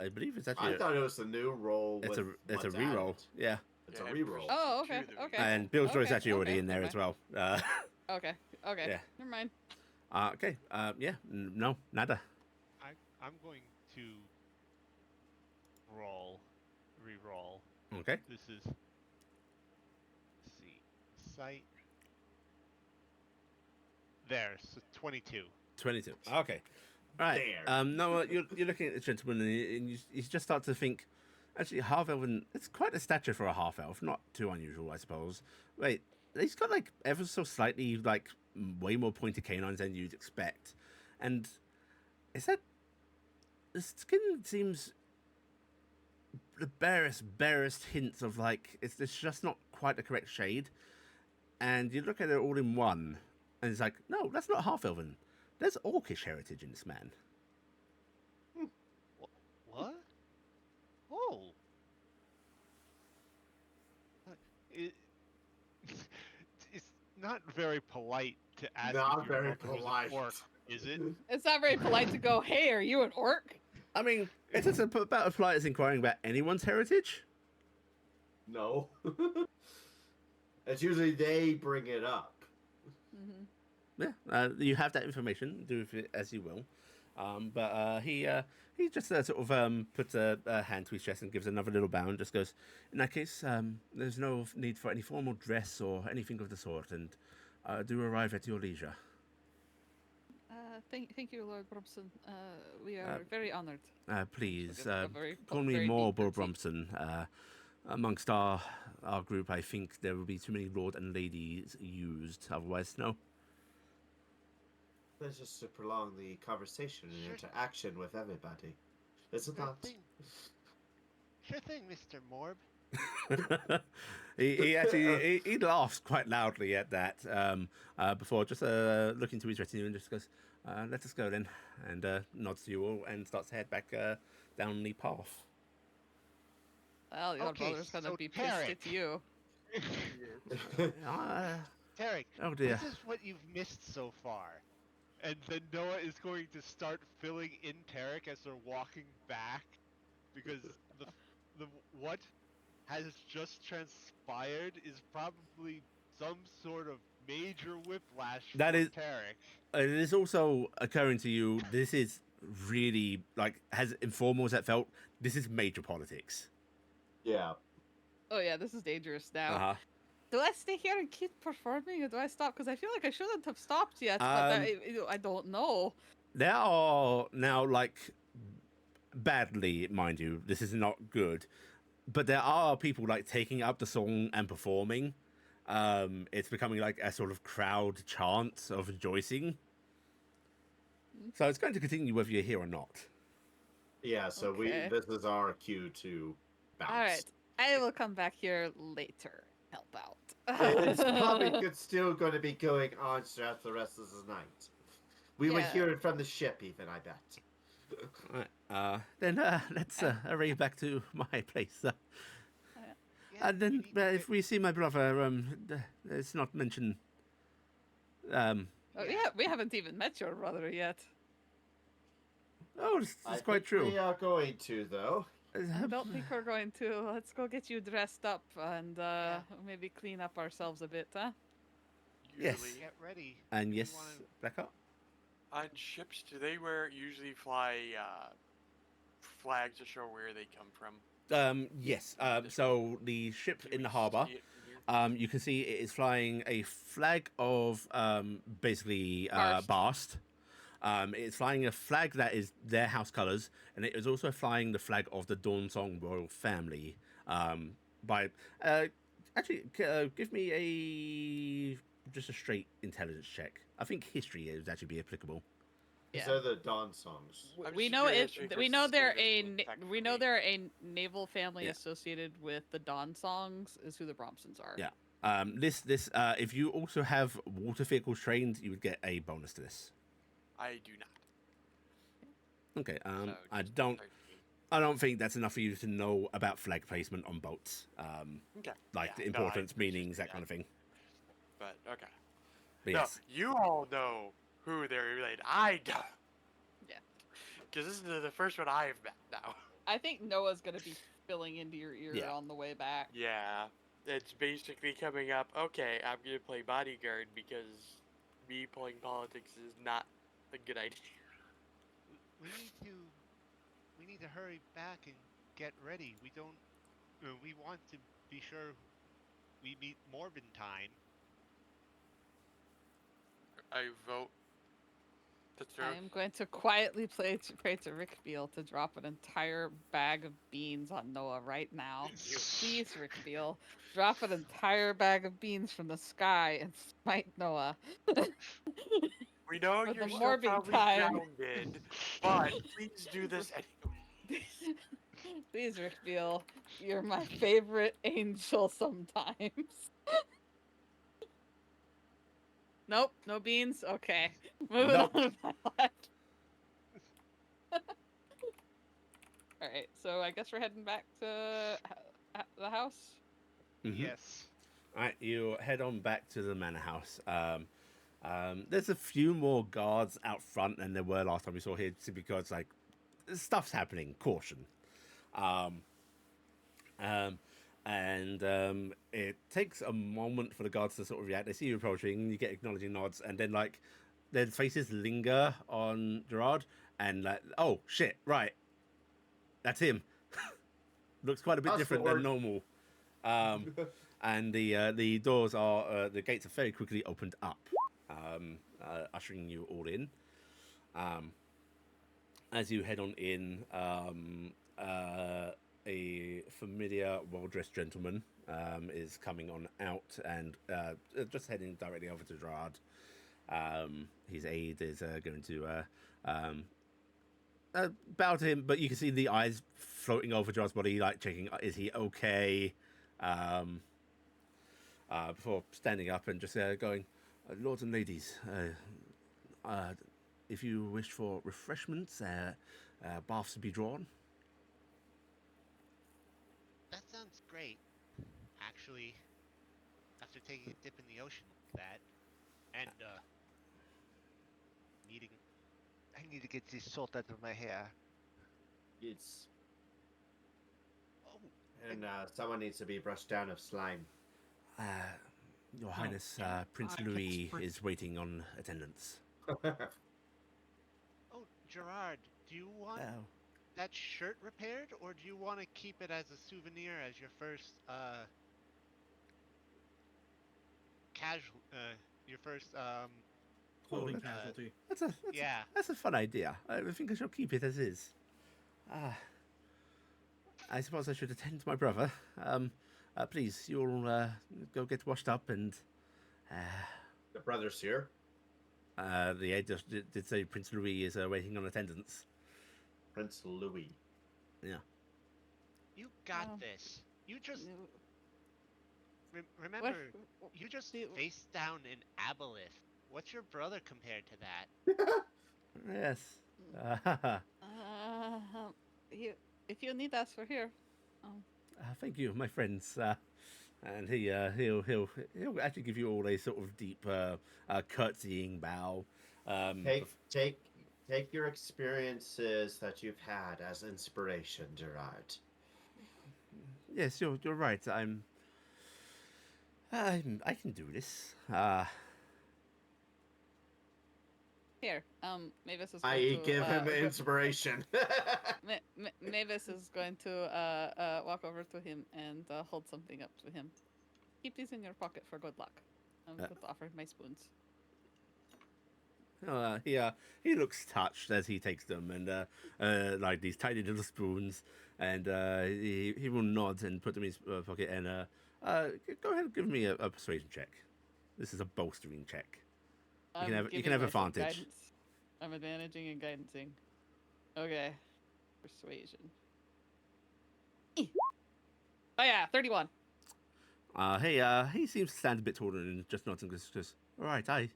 believe it's I actually thought it was the new roll. it's with a what's reroll. added. Yeah, It's Yeah, a it reroll. pushes Oh, to okay, the okay. reroll. and Bill's Joy's Okay, actually already okay, in there never as well. Okay. Yeah. Never mind. Okay. Yeah. No, nada. I'm going to re-roll. Okay. This is, let's see, sight. There, so 22. 22. Okay. Right. There. Noah, you're looking at the gentleman and you just start to think, actually, half elven. It's quite a stature for a half elf. Not too unusual, I suppose. Wait, he's got like ever so slightly like way more pointed canines than you'd expect, and is that the skin seems the barest hints of like it's just not quite the correct shade, and you look at it all in one, and it's like, no, that's not half elven. There's orcish heritage in this man. What? Oh. It, it's not very polite to ask Not if your very uncle was an polite. orc, is it? It's not very polite to go, "Hey, are you an orc?" I mean, it's just about as polite as inquiring about anyone's heritage. No. It's usually they bring it up. Mm-hmm. Yeah, you have that information. Do with it as you will. But he just sort of puts a hand to his chest and gives another little bow and just goes, in that case, there's no need for any formal dress or anything of the sort, and do arrive at your leisure. Thank you, Lord Brompson. We are very honored. Please, A very- call a me very more deep Bull curtsy. Brompson. Amongst our group, I think there will be too many lord and ladies used. Otherwise, no. That's just to prolong the conversation and Sure. interaction with everybody. Is it Sure not? thing. Sure thing, Mr. Morb. he actually he laughs quite loudly at that before just looking to his retinue and just goes, let us go then, and nods to you all and starts to head back down the path. Well, your Okay, brother's gonna so be pissed Taryc. at you. Taryc, Oh dear. this is what you've missed so far. And then Noah is going to start filling in Taryc as they're walking back, because the what has just transpired is probably some sort of major whiplash That for is- Taryc. It is also occurring to you. This is really like as informal as that felt. This is major politics. Yeah. Oh yeah, this is dangerous now. Uh huh. Do I stay here and keep performing, or do I stop? Because I feel like I shouldn't have stopped yet, but I don't know. There are now like badly, mind you. This is not good, but there are people like taking up the song and performing. It's becoming like a sort of crowd chant of rejoicing. So it's going to continue whether you're here or not. Yeah, so Okay. this is our cue to bounce. All right, I will come back here later. Help out. It's probably still going to be going on throughout the rest of the night. We will Yeah. hear it from the ship, even, I bet. Alright, then let's hurry back to my place. Yeah, And then we need to if we see my brother, let's not mention. Oh, yeah, we haven't even met your brother yet. Oh, it's I quite think true. We are going to, though. I don't think we're going to. Let's go get you dressed up and maybe clean up ourselves a bit, huh? Yes. Usually get ready. And We yes, wanna- Blackheart. on ships, do they usually fly flags to show where they come from? Yes. So the ship Do in the we harbour, see it from here? you can see it is flying a flag of basically Barst. Barst. It's flying a flag that is their house colours, and it is also flying the flag of the Dawnsong royal family. Actually, give me just a straight intelligence check. I think history would actually be applicable. Yeah. These are the Dawn songs. I'm We just know curious it. because We know they're Steiger a. would We know technically- they're a naval family Yeah. associated with the Dawn Songs. Is who the Bromsons are. Yeah. If you also have water vehicles trained, you would get a bonus to this. I do not. Okay. So I just don't. 13. I don't think that's enough for you to know about flag placement on boats. Okay. Like Yeah, the no, I importance, appreciate meanings, that that. kind of thing. But okay. But No, yes. you all know who they're related. I don't. Yeah. Because this is the first one I've met now. I think Noah's gonna be filling into your ear Yeah. on the way back. Yeah, it's basically coming up. Okay, I'm gonna play bodyguard because me playing politics is not a good idea. We need to hurry back and get ready. We don't. We want to be sure we meet Morb in time. I vote to throw. I am going to quietly pray to Rick Beale to drop an entire bag of beans on Noah right now. Please, Rick Beale, drop an entire bag of beans from the sky and smite Noah. We know for you're the still morbid probably time. grounded, but please do this anyway. Please, Rick Beale, you're my favorite angel sometimes. Nope, no beans? Okay. Moving Nope. on with my life. Alright, so I guess we're heading back to the house? Mhm. Yes. All right, you head on back to the manor house. There's a few more guards out front than there were last time we saw here, simply because like stuff's happening. Caution. It takes a moment for the guards to sort of react. They see you approaching, you get acknowledging nods, and then like their faces linger on Gerard, and like, oh shit, right, that's him. Looks quite a bit That's different the than normal. And the doors are the gates are very quickly opened up, ushering you all in. As you head on in, a familiar, well-dressed gentleman is coming on out and just heading directly over to Gerard. His aide is going to bow to him, but you can see the eyes floating over Gerard's body, like checking, is he okay? Before standing up and just going, lords and ladies, if you wish for refreshments, baths to be drawn. That sounds great. Actually, after taking a dip in the ocean like that, and I need to get this salt out of my hair. It's Oh, and someone needs to be brushed down of slime. Your No, Highness, Prince I Louis guess is waiting on attendance. Oh, Gerard, do you want Oh. that shirt repaired, or do you want to keep it as a souvenir as your first casual your first clothing Oh, casualty. yeah. that's a fun idea. I think I shall keep it as is. I suppose I should attend to my brother. Please, you'll go get washed up and. The brother's here. The aide just did say Prince Louis is waiting on attendance. Prince Louis. Yeah. You got Oh. this. You just What? remember you just faced down an aboleth. What's your brother compared to that? Yes. If you need us, we're here. Thank you, my friends. And he'll actually give you all a sort of deep curtsying bow. Take your experiences that you've had as inspiration, Gerard. Yes, you're right. I can do this. Here, Mavis is going I to give him inspiration. Mavis is going to walk over to him and hold something up to him. Keep these in your pocket for good luck. I'm going to offer him my spoons. He looks touched as he takes them and like these tiny little spoons, and he will nod and put them in his pocket and go ahead and give me a persuasion check. This is a bolstering check. You can have advantage. Guidance. I'm advantaging and guidancing. Okay. Persuasion. Oh yeah, 31. He seems to stand a bit taller and just nods and goes, all right, I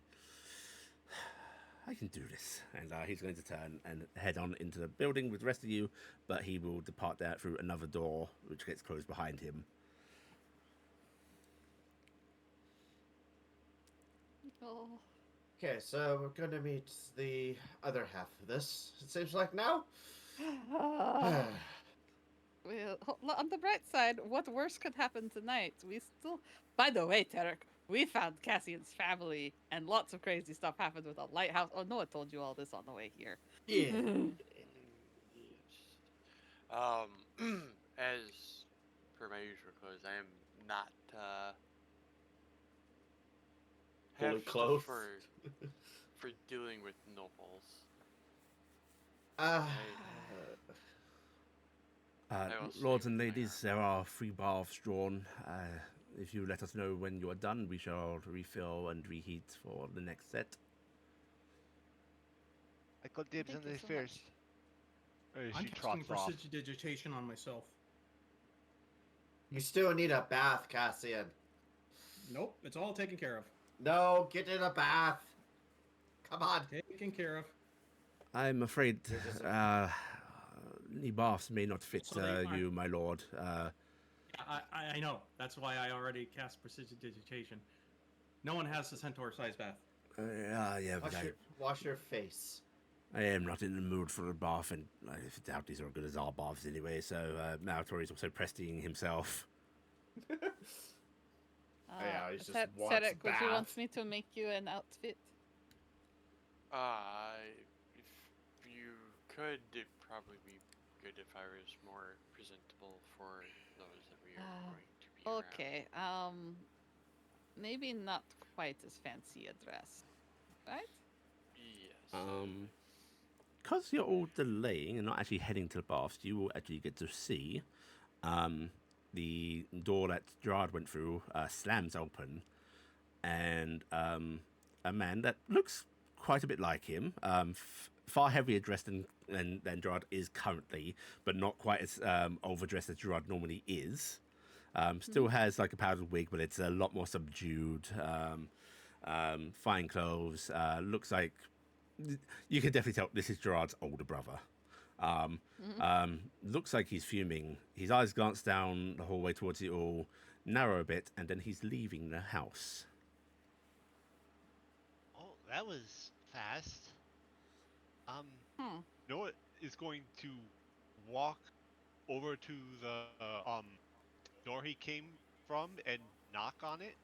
can do this. And he's going to turn and head on into the building with the rest of you, but he will depart there through another door, which gets closed behind him. Oh. Okay, so we're gonna meet the other half of this. It seems like now. Well, on the bright side, what worse could happen tonight? We still. By the way, Taryc, we found Cassian's family, and lots of crazy stuff happened with the lighthouse. Oh, Noah told you all this on the way here. Yeah. As per my usual clothes, I am not Fully half clothed. for dealing with nobles. Lords and ladies, there are 3 baths drawn. If you let us know when you are done, we shall refill and reheat for the next set. I got dibs Thank on you this so first. I'm She casting trots off. prestidigitation on myself. You still need a bath, Cassian. Nope, it's all taken care of. No, get in a bath. Come on. Taken care of. I'm afraid the baths may not fit So they are- you, my lord. I know. That's why I already cast prestidigitation. No one has the centaur-sized bath. Yeah, but Wash your face. I am not in the mood for a bath, and I doubt these are as good as our baths anyway, so Maltori is also prestiing himself. Yeah, he's just wants Taryc, would you want bath. me to make you an outfit? If you could, it'd probably be good if I was more presentable for those that we are going to be around. Okay, maybe not quite as fancy a dress, right? Yes. Because you're all delaying and not actually heading to the baths, you will actually get to see the door that Gerard went through slams open, and a man that looks quite a bit like him, far heavier dressed than Gerard is currently, but not quite as overdressed as Gerard normally is. Still has like a powdered wig, but it's a lot more subdued. Fine clothes. Looks like you can definitely tell this is Gerard's older brother. Looks like he's fuming. His eyes glance down the hallway towards you all, narrow a bit, and then he's leaving the house. Oh, that was fast. Noah is going to walk over to the door he came from and knock on it.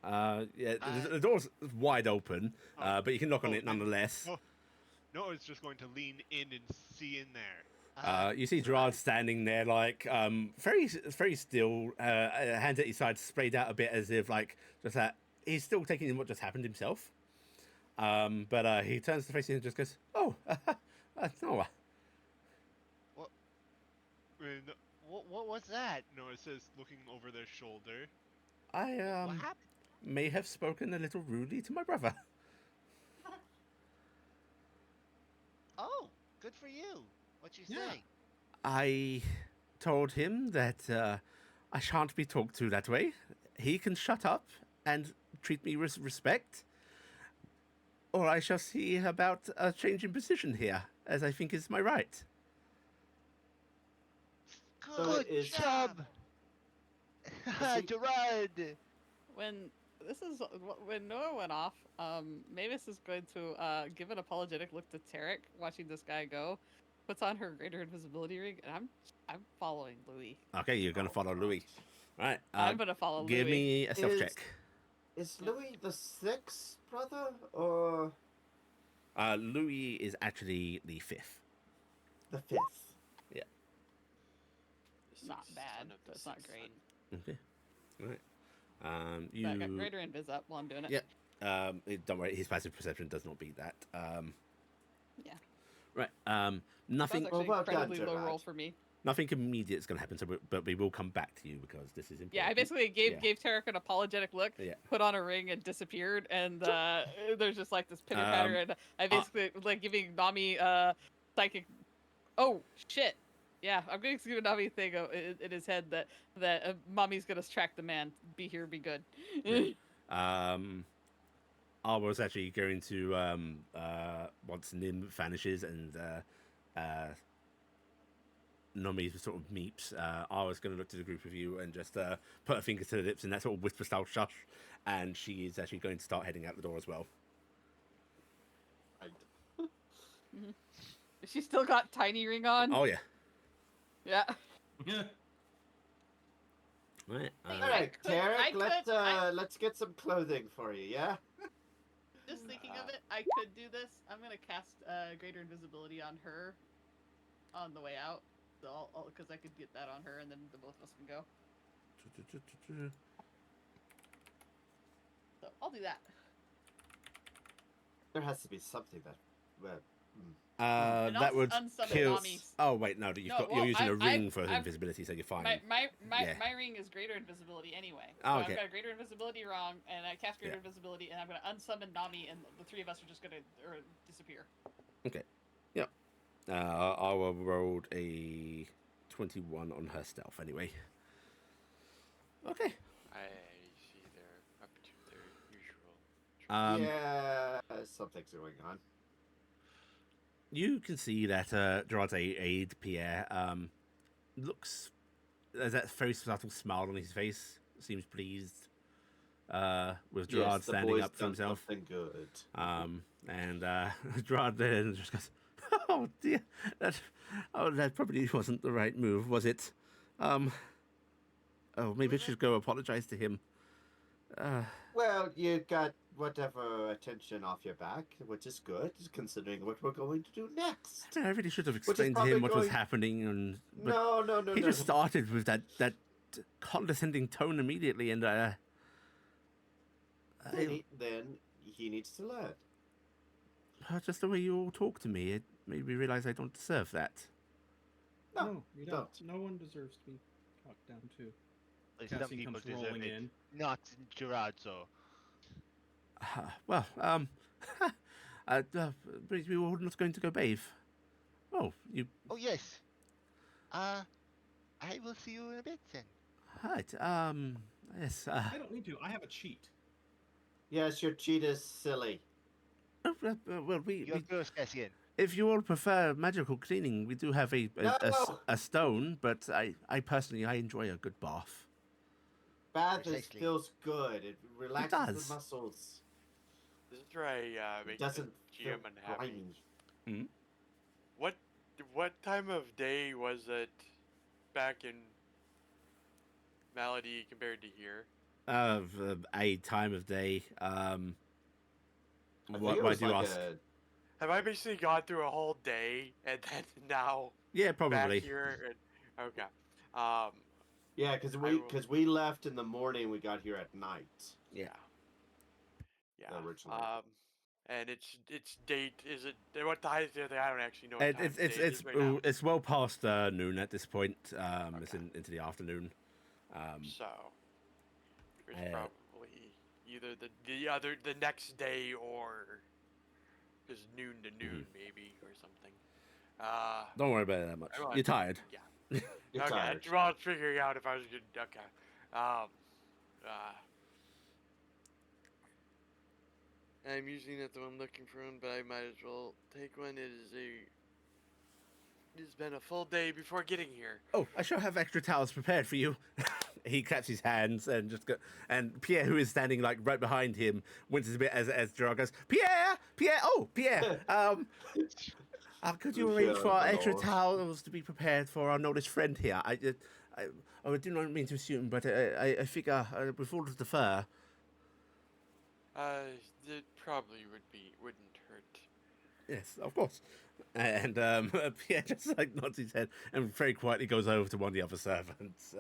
Yeah, Uh, the door's wide open, Oh, but you can knock on oh, it then- nonetheless. no, no, it's just going to lean in and see in there. You see Gerard standing there, like very still, hands at his side, sprayed out a bit, as if like just that he's still taking in what just happened himself. But he turns to face you and just goes, "Oh, no, What? What was that? Noah says, looking over their shoulder. I What happened? may have spoken a little rudely to my brother." Oh, good for you. What you Yeah. say? I told him that I shan't be talked to that way. He can shut up and treat me with respect, or I shall see about a change in position here, as I think is my right. So Good is- job, he- Gerard. When when Noah went off, Mavis is going to give an apologetic look to Taryc, watching this guy go. Puts on her greater invisibility ring, and I'm following Louis. Okay, you're gonna follow Louis. Right. I'm gonna follow Give Louis. me a stealth Is- check. Is Louis the sixth brother or Louis is actually the fifth. the fifth? The Not sixth bad, son of the but it's not sixth great. son. Okay. Right. But I got greater invis up while I'm doing it. Yeah. Don't worry, his passive perception does not beat that. Yeah. Right. That was Nothing. actually well done, incredibly low roll Gerard. for me. Nothing immediate is going to happen. But we will come back to you because this is important. Yeah, I basically gave Yeah. gave Taryc an apologetic look, Yeah. put on a ring, and disappeared. And there's just like this pitter patter, and I basically like giving Nami psychic. Oh shit! Yeah, I'm going to give Nami a thing in his head that mommy's gonna track the man. Be here, be good. I was actually going to once Nim vanishes and Nomi sort of meeps. I was going to look to the group of you and just put her fingers to the lips in that sort of whisper style shush, and she is actually going to start heading out the door as well. She still got tiny ring on. Oh yeah. Yeah. Yeah. Right. Hey, All right, could- I Taryc, let's get some clothing for you. Yeah. Just thinking of it, I could do this. I'm gonna cast greater invisibility on her on the way out, so because I could get that on her, and then the both of us can go. So I'll do that. There has to be something that. Well, And that would unsummon kill. Nami's. Oh wait, no, No, you're using a I- ring for I've- invisibility, so you're fine. My Yeah. my ring is greater invisibility anyway. So Oh, okay. I've got a greater invisibility wrong, and I cast greater Yeah. invisibility, and I'm gonna unsummon Nami, and the three of us are just gonna disappear. I will rolled a 21 on her stealth anyway. Okay. I see they're up to their usual. yeah, something's going on. You can see that Gerard's aide, Pierre, looks. There's that very subtle smile on his face. Seems pleased with Gerard Yes, the standing boy's up for done himself. Something good. And Gerard then just goes, "Oh dear, that probably wasn't the right move, was it? Oh, maybe I should go apologize to him." Well, you got whatever attention off your back, which is good, considering what we're going to do next. I really should have is explained to him probably what was going- happening, and but No, he no. just started with that condescending tone immediately, and Then he needs to learn. just the way you all talk to me, it made me realize I don't deserve that. No, you don't. don't. No one deserves to be talked down to. Some Cassian people comes deserve rolling it. in. Not Gerard, so. Well, we were not going to go bathe. Oh, you Oh yes. I will see you in a bit then. right? Yes. I don't need to. I have a cheat. Yes, your cheat is silly. Well, You're first, Cassian. if you all prefer magical cleaning, we do have No! a stone, but I personally enjoy a good bath. Bath Precisely. feels good. It relaxes does. the muscles. This is where I It make the doesn't feel GM unhappy. grimy. What time of day was it back in Malady compared to here? A time of day. I think Why it was do you like ask? Have I basically gone through a whole day and then now Yeah, back probably. here? Okay. Um, Yeah, because I will- we left in the morning. We got here at night. Yeah. Yeah. Originally. And it's date. Is it? What time is it? I don't actually know what It, time it's of day it's it it's is right now. it's well past noon at this point. It's Okay. into the afternoon. So there's uh, probably either the next day or just noon to noon maybe or something. Don't worry about it that much. I will- You're tired. Yeah. You're Okay. tired. Well, I was figuring out if I was good. Okay. I'm usually not the one looking for one, but I might as well take one. It's been a full day before getting here. Oh, I shall have extra towels prepared for you. He claps his hands and just go. And Pierre, who is standing like right behind him, winces a bit as Gerard goes, Pierre, oh, Pierre. Could you arrange for extra towels to be prepared for our noticed friend here? I do not mean to assume, but I figure with all of the fur. It probably wouldn't hurt. Yes, of course. And Pierre just like nods his head and very quietly goes over to one of the other servants.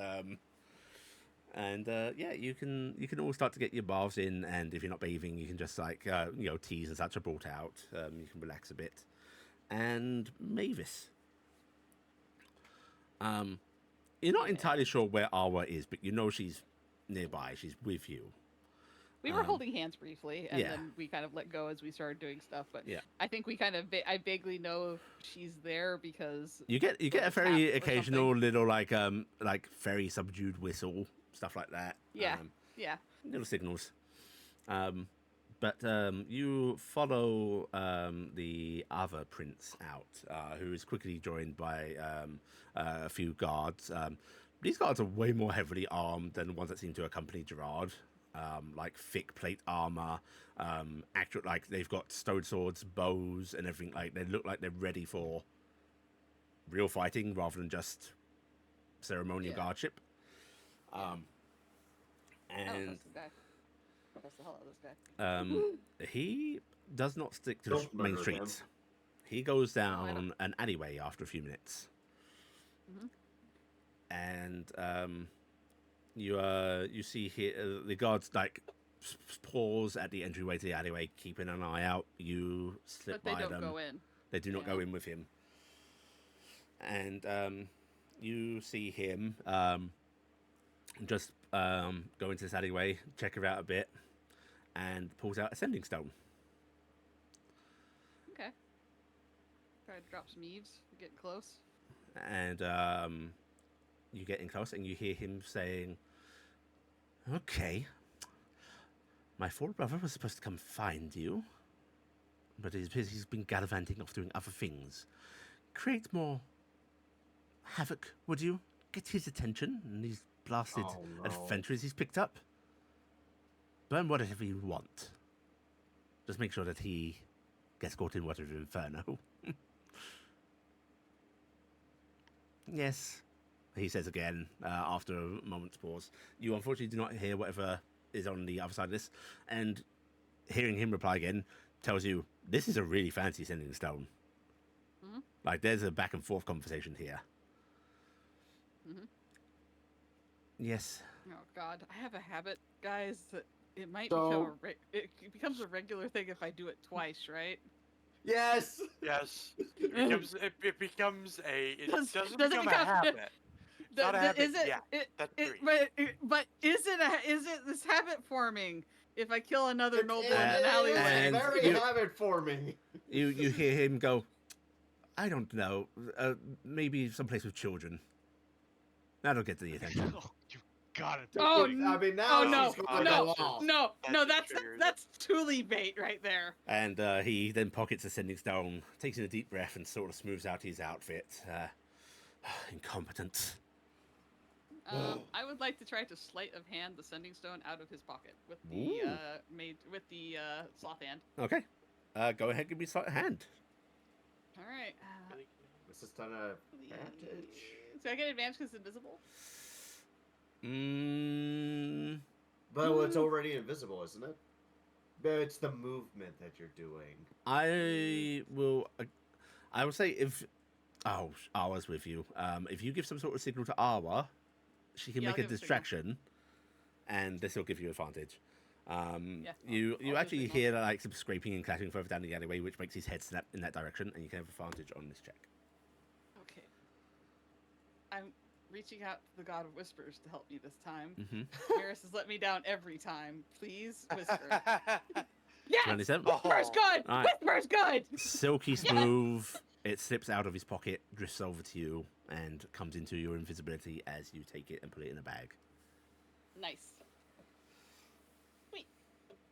Yeah, you can all start to get your baths in, and if you're not bathing, you can just like teas and such are brought out. You can relax a bit. And Mavis, you're not entirely sure where Awa is, but you know she's nearby. She's with you. We were holding hands briefly, and yeah. then we kind of let go as we started doing stuff. But Yeah. I think we kind of I vaguely know she's there because You get a tap very or occasional little like very subdued whistle, stuff like that. Yeah. Yeah. Little signals. But you follow the other prince out, who is quickly joined by a few guards. These guards are way more heavily armed than the ones that seem to accompany Gerard. Like thick plate armor, actual like they've got stone swords, bows, and everything. Like they look like they're ready for real fighting rather than just ceremonial guardship. I don't And trust the guy. I trust the hell out of this guy. he does not stick to the Don't main murder him. streets. He goes I down don't. an alleyway after a few minutes, and you see here the guards like pause at the entryway to the alleyway, keeping an eye out. You slip But they by don't them. go in. They do not Yeah. go in with him. And you see him just go into this alleyway, check her out a bit, and pulls out a sending stone. Okay. Try to drop some eaves. Get close. And you get in close, and you hear him saying, "Okay, my full brother was supposed to come find you, but he's been gallivanting off doing other things. Create more havoc, would you? Get his attention and these blasted Oh, no. adventurers he's picked up. Burn whatever you want. Just make sure that he gets caught in whatever inferno." "Yes," he says again after a moment's pause. You unfortunately do not hear whatever is on the other side of this, and hearing him reply again tells you this is a really fancy sending stone. Mhm. Like there's a back and forth conversation here. Mhm. Yes. Oh God, I have a habit, guys, that it might So- it becomes a regular thing if I do it twice, right? Yes. Yes. It becomes a. It Does- doesn't does it become a become- habit. Not a habit, Is it? yeah, that's great. But is it this habit forming? If I kill another noble in it an alleyway, and It's very you- habit forming. You hear him go, "I don't know. Maybe someplace with children. That'll get the attention." Oh, you got it. Oh, I mean, now oh no, she's going no, to off. no, no, That's that's a trigger. that's Thule bait right there. And he then pockets a sending stone, takes in a deep breath, and sort of smooths out his outfit. Incompetent. I would like to try to sleight of hand the sending stone out of his pocket with the Ooh. sloth hand. Okay. Go ahead, give me a sleight of hand. All right. This is done a So I get advantage because it's invisible. But it's already invisible, isn't it? But it's the movement that you're doing. I will. I will say if. Oh, Awa's with you. If you give some sort of signal to Awa, she can Yeah, I'll make a give a signal. distraction, and this will give you advantage. Yeah, You I'll actually signal. hear like some scraping and clashing further down the alleyway, which makes his head snap in that direction, and you can have advantage on this check. Okay. I'm reaching out to the God of Whispers to help me this time. Mm-hmm. Maris has let me down every time. Please whisper. Yes! 27. Whisper's good! Alright. Whisper's good! Silky smooth. It slips out of his pocket, drifts over to you, and comes into your invisibility as you take it and put it in a bag. Nice.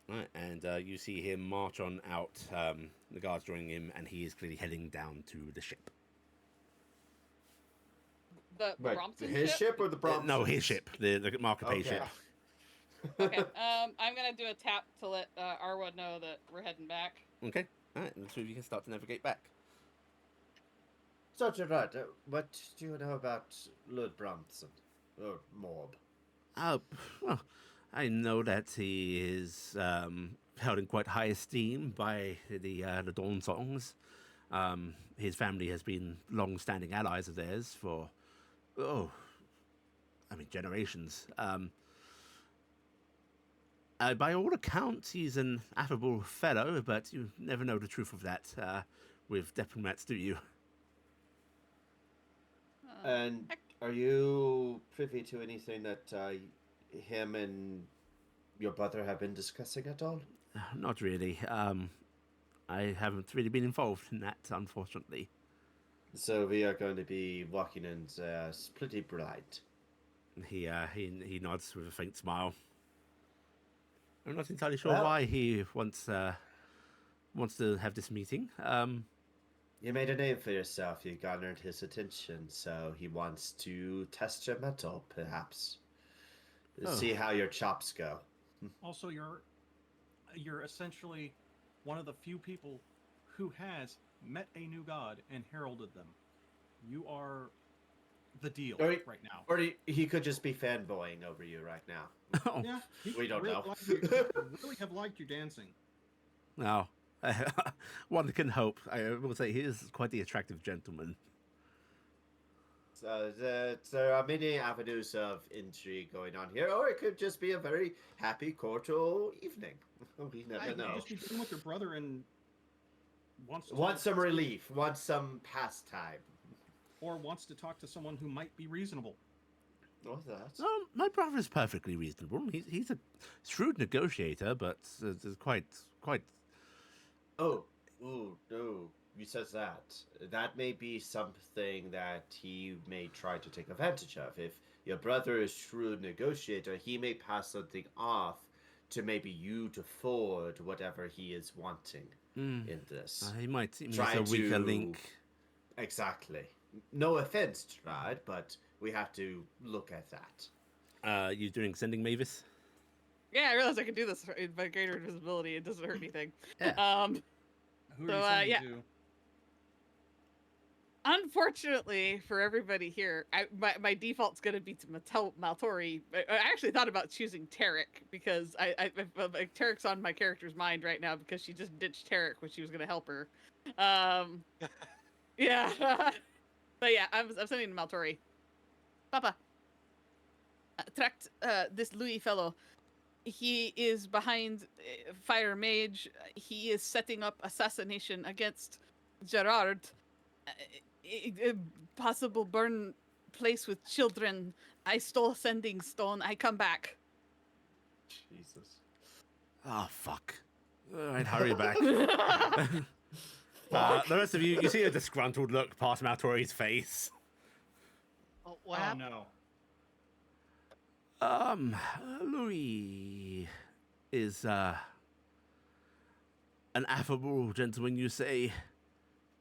Right, and you see him march on out. The guards joining him, and he is clearly heading down to the ship. The Right, Brompton his ship or the Brompton? No, his ship, the Markus Okay. ship. Okay, I'm gonna do a tap to let Arwa know that we're heading back. Okay, all right, and the two of you can start to navigate back. So, Gerard, what do you know about Lord Brompton? Or Morb? Well, I know that he is held in quite high esteem by the Dawn Songs. His family has been long-standing allies of theirs for, generations. By all accounts, he's an affable fellow, but you never know the truth of that with diplomats, do you? And are you privy to anything that him and your brother have been discussing at all? Not really. I haven't really been involved in that, unfortunately. So we are going to be walking in pretty bright. He nods with a faint smile. I'm not entirely sure Well- why he wants to have this meeting. You made a name for yourself. You garnered his attention, so he wants to test your mettle, perhaps. See how your chops go. Also, you're essentially one of the few people who has met a new god and heralded them. You are the deal Or he- right now. Or he could just be fanboying over you right now. Oh, Yeah, he We don't really know. he could really have liked you dancing. no. One can hope. I will say he is quite the attractive gentleman. So there are many avenues of intrigue going on here, or it could just be a very happy, cordial evening. We never You know. just be dealing with your brother and wants Some relief, want some pastime. or wants to talk to someone who might be reasonable. What's that? My brother is perfectly reasonable. He's a shrewd negotiator, but quite. Oh, ooh, no. You says that. That may be something that he may try to take advantage of. If your brother is shrewd negotiator, he may pass something off to maybe you to forward whatever he is wanting in this. He might use Try a weaker to- link. Exactly. No offense, Gerard, but we have to look at that. You doing sending Mavis? Yeah, I realized I could do this by greater invisibility. It doesn't hurt anything. Yeah. Who are So, you sending yeah. to? Unfortunately for everybody here, my default's gonna be to Maltori. I actually thought about choosing Taryc because like, Taryk's on my character's mind right now because she just ditched Taryc when she was gonna help her. Yeah, but yeah, I'm sending to Maltori. Papa, tracked this Louis fellow. He is behind Fire Mage. He is setting up assassination against Gerard. Possible burn place with children. I stole sending stone. I come back. Jesus. Oh, fuck. All right, hurry back. The rest of you see a disgruntled look past Maltori's face. Oh, what Oh happened? no. Louis is an affable gentleman, you say.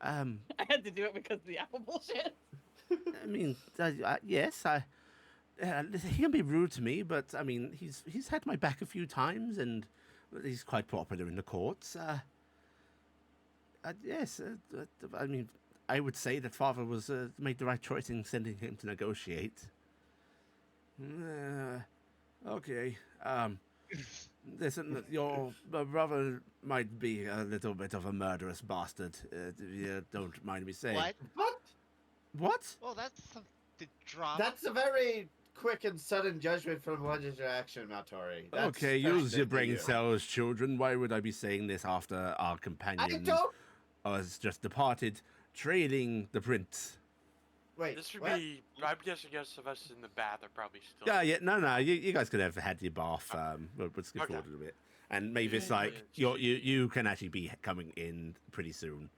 I had to do it because of the apple bullshit. I mean, yes, he can be rude to me, but I mean, he's had my back a few times, and he's quite popular in the courts. Yes, I mean, I would say that Father was made the right choice in sending him to negotiate. Okay. Listen, your brother might be a little bit of a murderous bastard, if you don't mind me saying. What? What? What? Well, that's something to drop. That's a very quick and sudden judgment from one interaction, Maltori. That's Okay, fresh use your into brain you. cells, children. Why would I be saying this after our I companion don't. has just departed, trailing the prince? Wait. This would what? be. I'm guessing most of us in the bath are probably still. Yeah, no. You guys could have had your bath. We'll skip Okay. forward a bit. And Mavis, Yeah, like, you can actually be coming in pretty soon.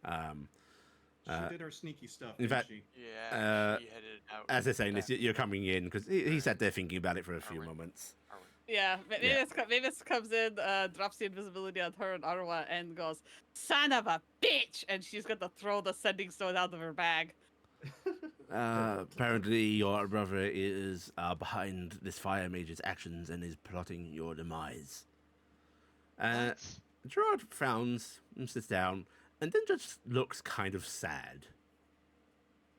She did her sneaky stuff, in didn't fact, she? Yeah, she headed out. As they're saying this, bath. you're coming in because he sat there thinking about it for a few we? moments. Are we? Yeah, Yeah. Mavis comes in, drops the invisibility on her and Arwa, and goes, "Son of a bitch!" And she's gonna throw the sending stone out of her bag. Apparently, your brother is behind this fire mage's actions and is plotting your demise. What? Gerard frowns and sits down, and then just looks kind of sad.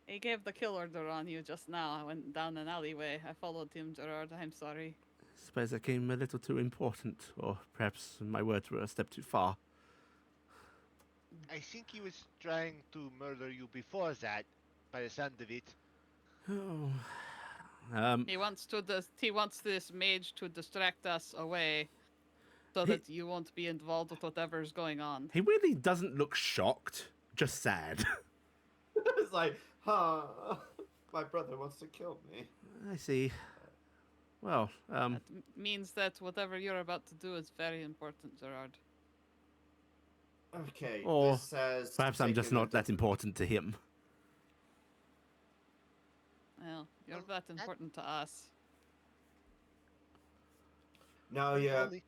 He gave the kill order on you just now. I went down an alleyway. I followed him, Gerard. I'm sorry. Suppose I came a little too important, or perhaps my words were a step too far. I think he was trying to murder you before that, by the sound of it. Oh. He wants this mage to distract us away, so He- that you won't be involved with whatever's going on. He really doesn't look shocked, just sad. It's like, my brother wants to kill me. I see. Well, That means that whatever you're about to do is very important, Gerard. Okay. Or this says perhaps I'm just taken not into- that important to him. Well, you're Well, that that- important to us. No, yeah. Only-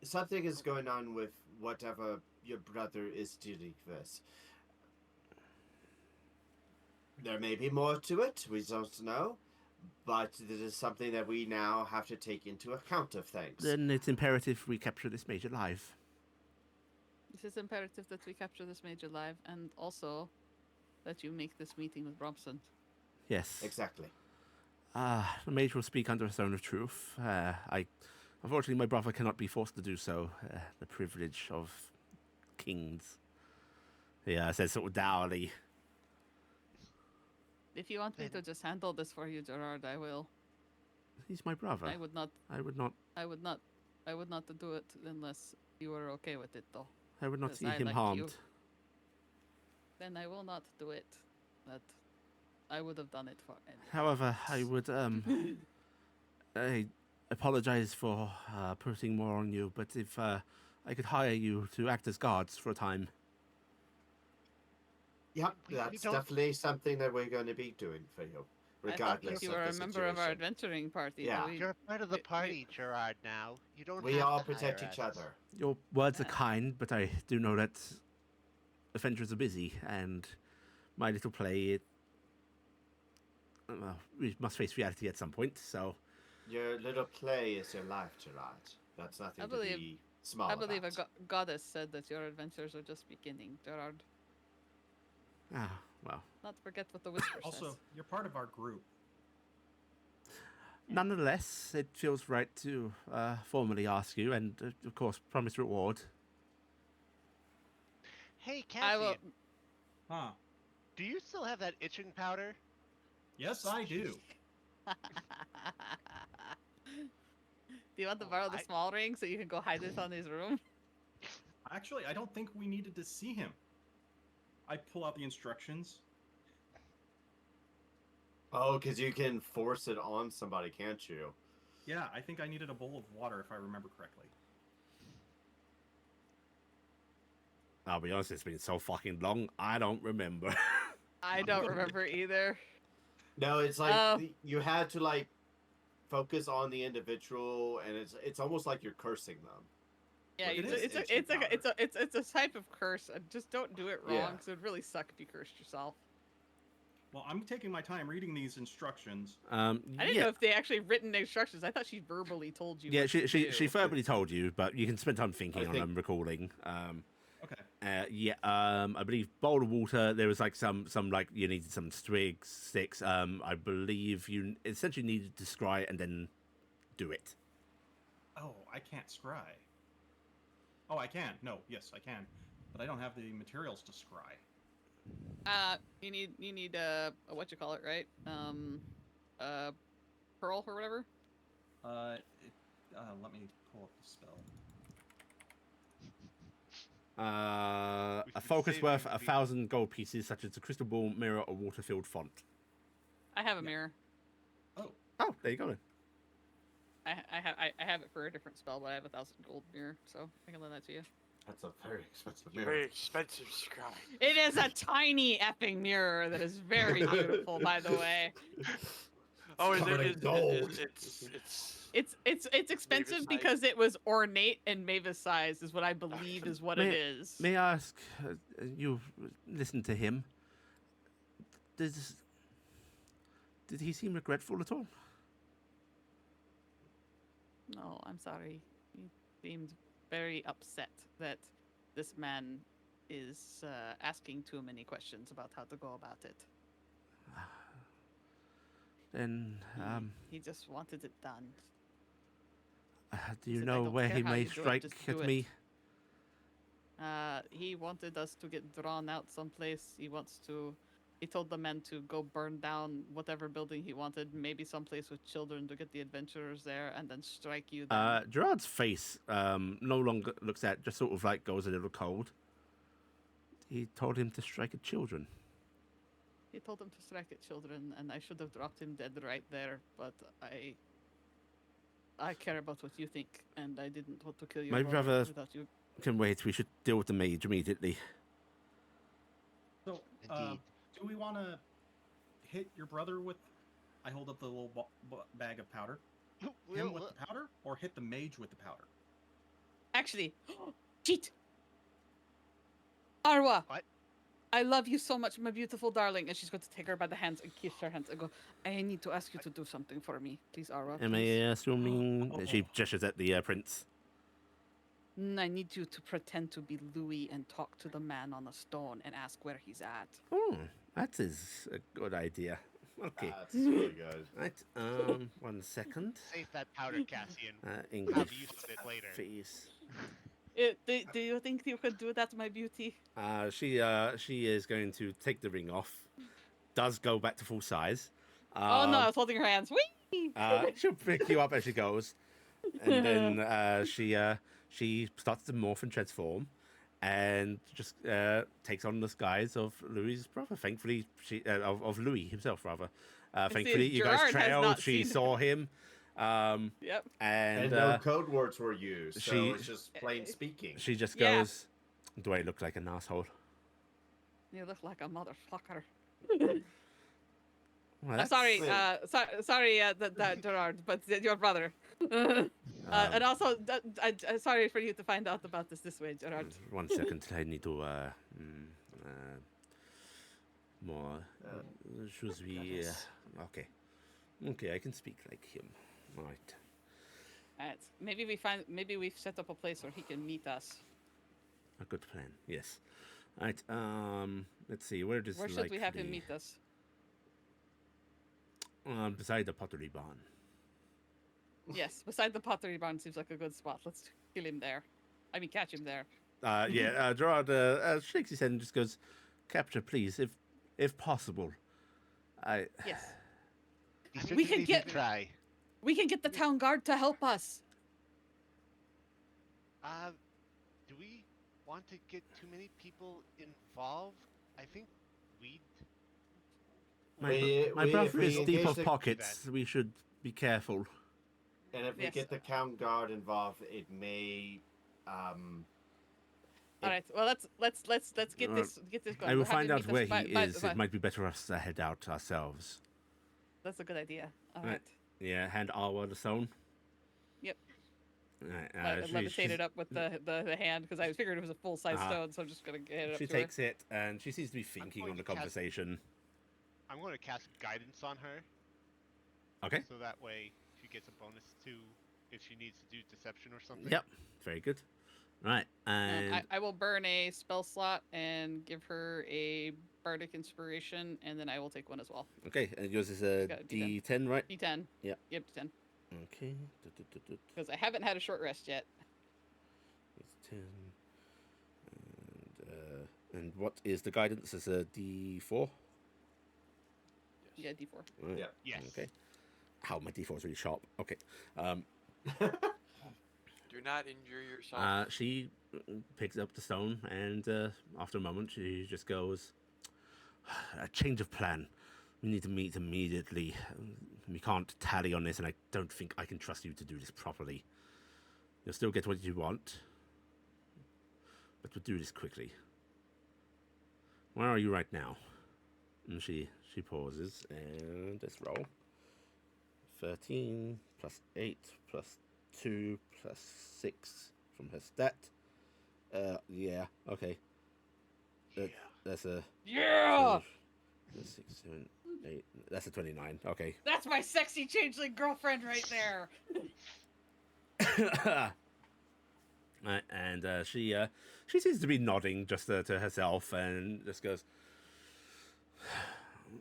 Something is going on with whatever your brother is dealing with. There may be more to it, we don't know. But this is something that we now have to take into account of things. Then it's imperative we capture this mage alive. This is imperative that we capture this mage alive, and also that you make this meeting with Bromson. Yes. Exactly. The mage will speak under a throne of truth. Unfortunately, my brother cannot be forced to do so. The privilege of kings. Yeah, says sort of dourly. If you want me to just handle this for you, Gerard, I will. He's my brother. I would not I would not do it unless you were okay with it, though. see I him like harmed. you. Then I will not do it. But I would have done it for any. However, I would I apologize for putting more on you, but if I could hire you to act as guards for a time. Yep, We that's don't- definitely something that we're going to be doing for you, I thought regardless that you of were the a member of our situation. adventuring party. Yeah. but we- You're a part of the we- party, Gerard, now. You don't We have all to protect hire each us. other. Your words are Yeah. kind, but I do know that adventurers are busy, and my little play, well, we must face reality at some point, so... Your little play is your life, Gerard. That's nothing I believe- to be small I believe a about. goddess said that your adventures are just beginning, Gerard. Well, Not forget what the whisper Also, says. you're part of our group. nonetheless, it feels right to formally ask you, and of course, promise reward. Hey, I will. Cassian, Huh. do you still have that itching powder? Yes, I do. Do you want to Oh, borrow the I- small ring so you can go hide it on his room? Actually, I don't think we needed to see him. I pull out the instructions. Oh, because you can force it on somebody, can't you? Yeah, I think I needed a bowl of water if I remember correctly. I'll be honest, it's been so fucking long, I don't remember. I don't remember either. No, it's like Oh. you had to like focus on the individual, and it's almost like you're cursing them. Yeah, But you it do- is it's itchy powder. it's a type of curse. And just don't do it wrong, Yeah. because it would really suck if you cursed yourself. Well, I'm taking my time reading these instructions. I didn't know if they actually written the instructions. I thought she verbally told you. Yeah, what to she do. verbally told you, but you can spend time thinking I on think- them, recalling. Okay. I believe bowl of water. There was like some like you needed some twigs, sticks. I believe you essentially needed to scry and then do it. I can't scry. Oh, I can. No, yes, I can, but I don't have the materials to scry. You need what you call it, right? Pearl or whatever. Let me pull up the spell. A been focus saving worth the 1,000 gold pieces, such as a crystal ball, mirror, or water-filled font. I have a Yeah. mirror. Oh, there you go then. I have it for a different spell, but I have 1,000 gold mirror, so I can lend that to you. That's a very expensive Very mirror. expensive sky. It is a tiny effing mirror that is very beautiful, by the way. Oh, is covered in it? gold. It's expensive size. because it was ornate and Mavis size is what I believe is what it is. May I ask, you listen to him? Did he seem regretful at all? No, I'm sorry. He seemed very upset that this man is asking too many questions about how to go about it. Then, He just wanted it done. do you said, "I know don't where care he how may you do it, strike just at do it." me? He wanted us to get drawn out someplace. He told the men to go burn down whatever building he wanted, maybe someplace with children to get the adventurers there, and then strike you then. Gerard's face no longer looks at, just sort of like goes a little cold. He told him to strike at children. He told him to strike at children, and I should have dropped him dead right there, but I care about what you think, and I didn't want to kill your My brother- without you. Can wait, we should deal with the mage immediately. So, Indeed. do we want to hit your brother with? I hold up the little bag of powder. Him with the powder, or hit the mage with the powder? Actually, cheat! Arwa! What? I love you so much, my beautiful darling. And she's going to take her by the hands and kiss her hands and go, I need to ask you to do something for me. Please, Arwa. Am I please." assuming? Oh. She gestures at the prince. I need you to pretend to be Louis and talk to the man on the stone and ask where he's at. Oh, that is a good idea. Okay. That's really good. Right, 1 second. Save that powder, Cassian. English Have use of it later. face. Do you think you could do that, my beauty? She is going to take the ring off. Does go back to full size. Oh no, I was holding her hands. Whee! She'll pick you up as she goes, and then she starts to morph and transform, and just takes on the guise of Louis's brother. Thankfully, of Louis himself rather. Thankfully, you guys Gerard has trailed. not She seen saw him. Yep. And And no code words were used, so she- it's just plain speaking. she just Yeah. goes, "Do I look like an asshole?" You look like a motherfucker. Well, that's- Sorry, sorry, Gerard, but your brother. And also, sorry for you to find out about this way, Gerard. 1 second, I need to more. Should we? goodness. Okay, I can speak like him. All right. Alright, maybe we set up a place where he can meet us. A good plan. Yes. All right. Let's see. Where does Where should we have him meet us? Beside the pottery barn. Yes, beside the pottery barn seems like a good spot. Let's kill him there. I mean, catch him there. Yeah. Gerard shakes his head and just goes, "Capture, please, if possible." Yes. He We certainly can did get- try. We can get the town guard to help us. Do we want to get too many people involved? I think we'd. My We- brother if we is deep engage of the- pockets. We should be careful. And if we Yes. get the town guard involved, it may. All right. Well, let's get this going. I will We'll have find him out meet where us by- he by- is. by- It might be better us to head out ourselves. That's a good idea. All Right. right. Yeah, hand Arwa the stone. Yep. Right, I levitated up with the hand because I figured it was a full size Uh-huh. stone, so I'm just gonna get it up She to her. takes it and she seems to be thinking going on the to cast- conversation. I'm going to cast guidance on her, Okay. so that way she gets a bonus too if she needs to do deception or something. Yep. Very good. Right. And I will burn a spell slot and give her a bardic inspiration, and then I will take one as well. okay, and yours is a Got a D10. D10, right? D10. Yeah. Yep, D10. Okay. Because I haven't had a short rest yet. It's 10. And what is the guidance? Is a D4? Yeah, D4. Right. Yeah. Yes. Okay. How my D4 is really sharp. Okay. Do not injure yourself. She picks up the stone, and after a moment, she just goes, "A change of plan. We need to meet immediately. We can't tally on this, and I don't think I can trust you to do this properly. You'll still get what you want, but we'll do this quickly. Where are you right now?" And she pauses, and let's roll. 13 plus 8 plus 2 plus 6 from her stat. Yeah, okay. That's a... Yeah! That's 6, 7, 8. That's a 29. Okay. That's my sexy changeling girlfriend right there. And she seems to be nodding just to herself and just goes,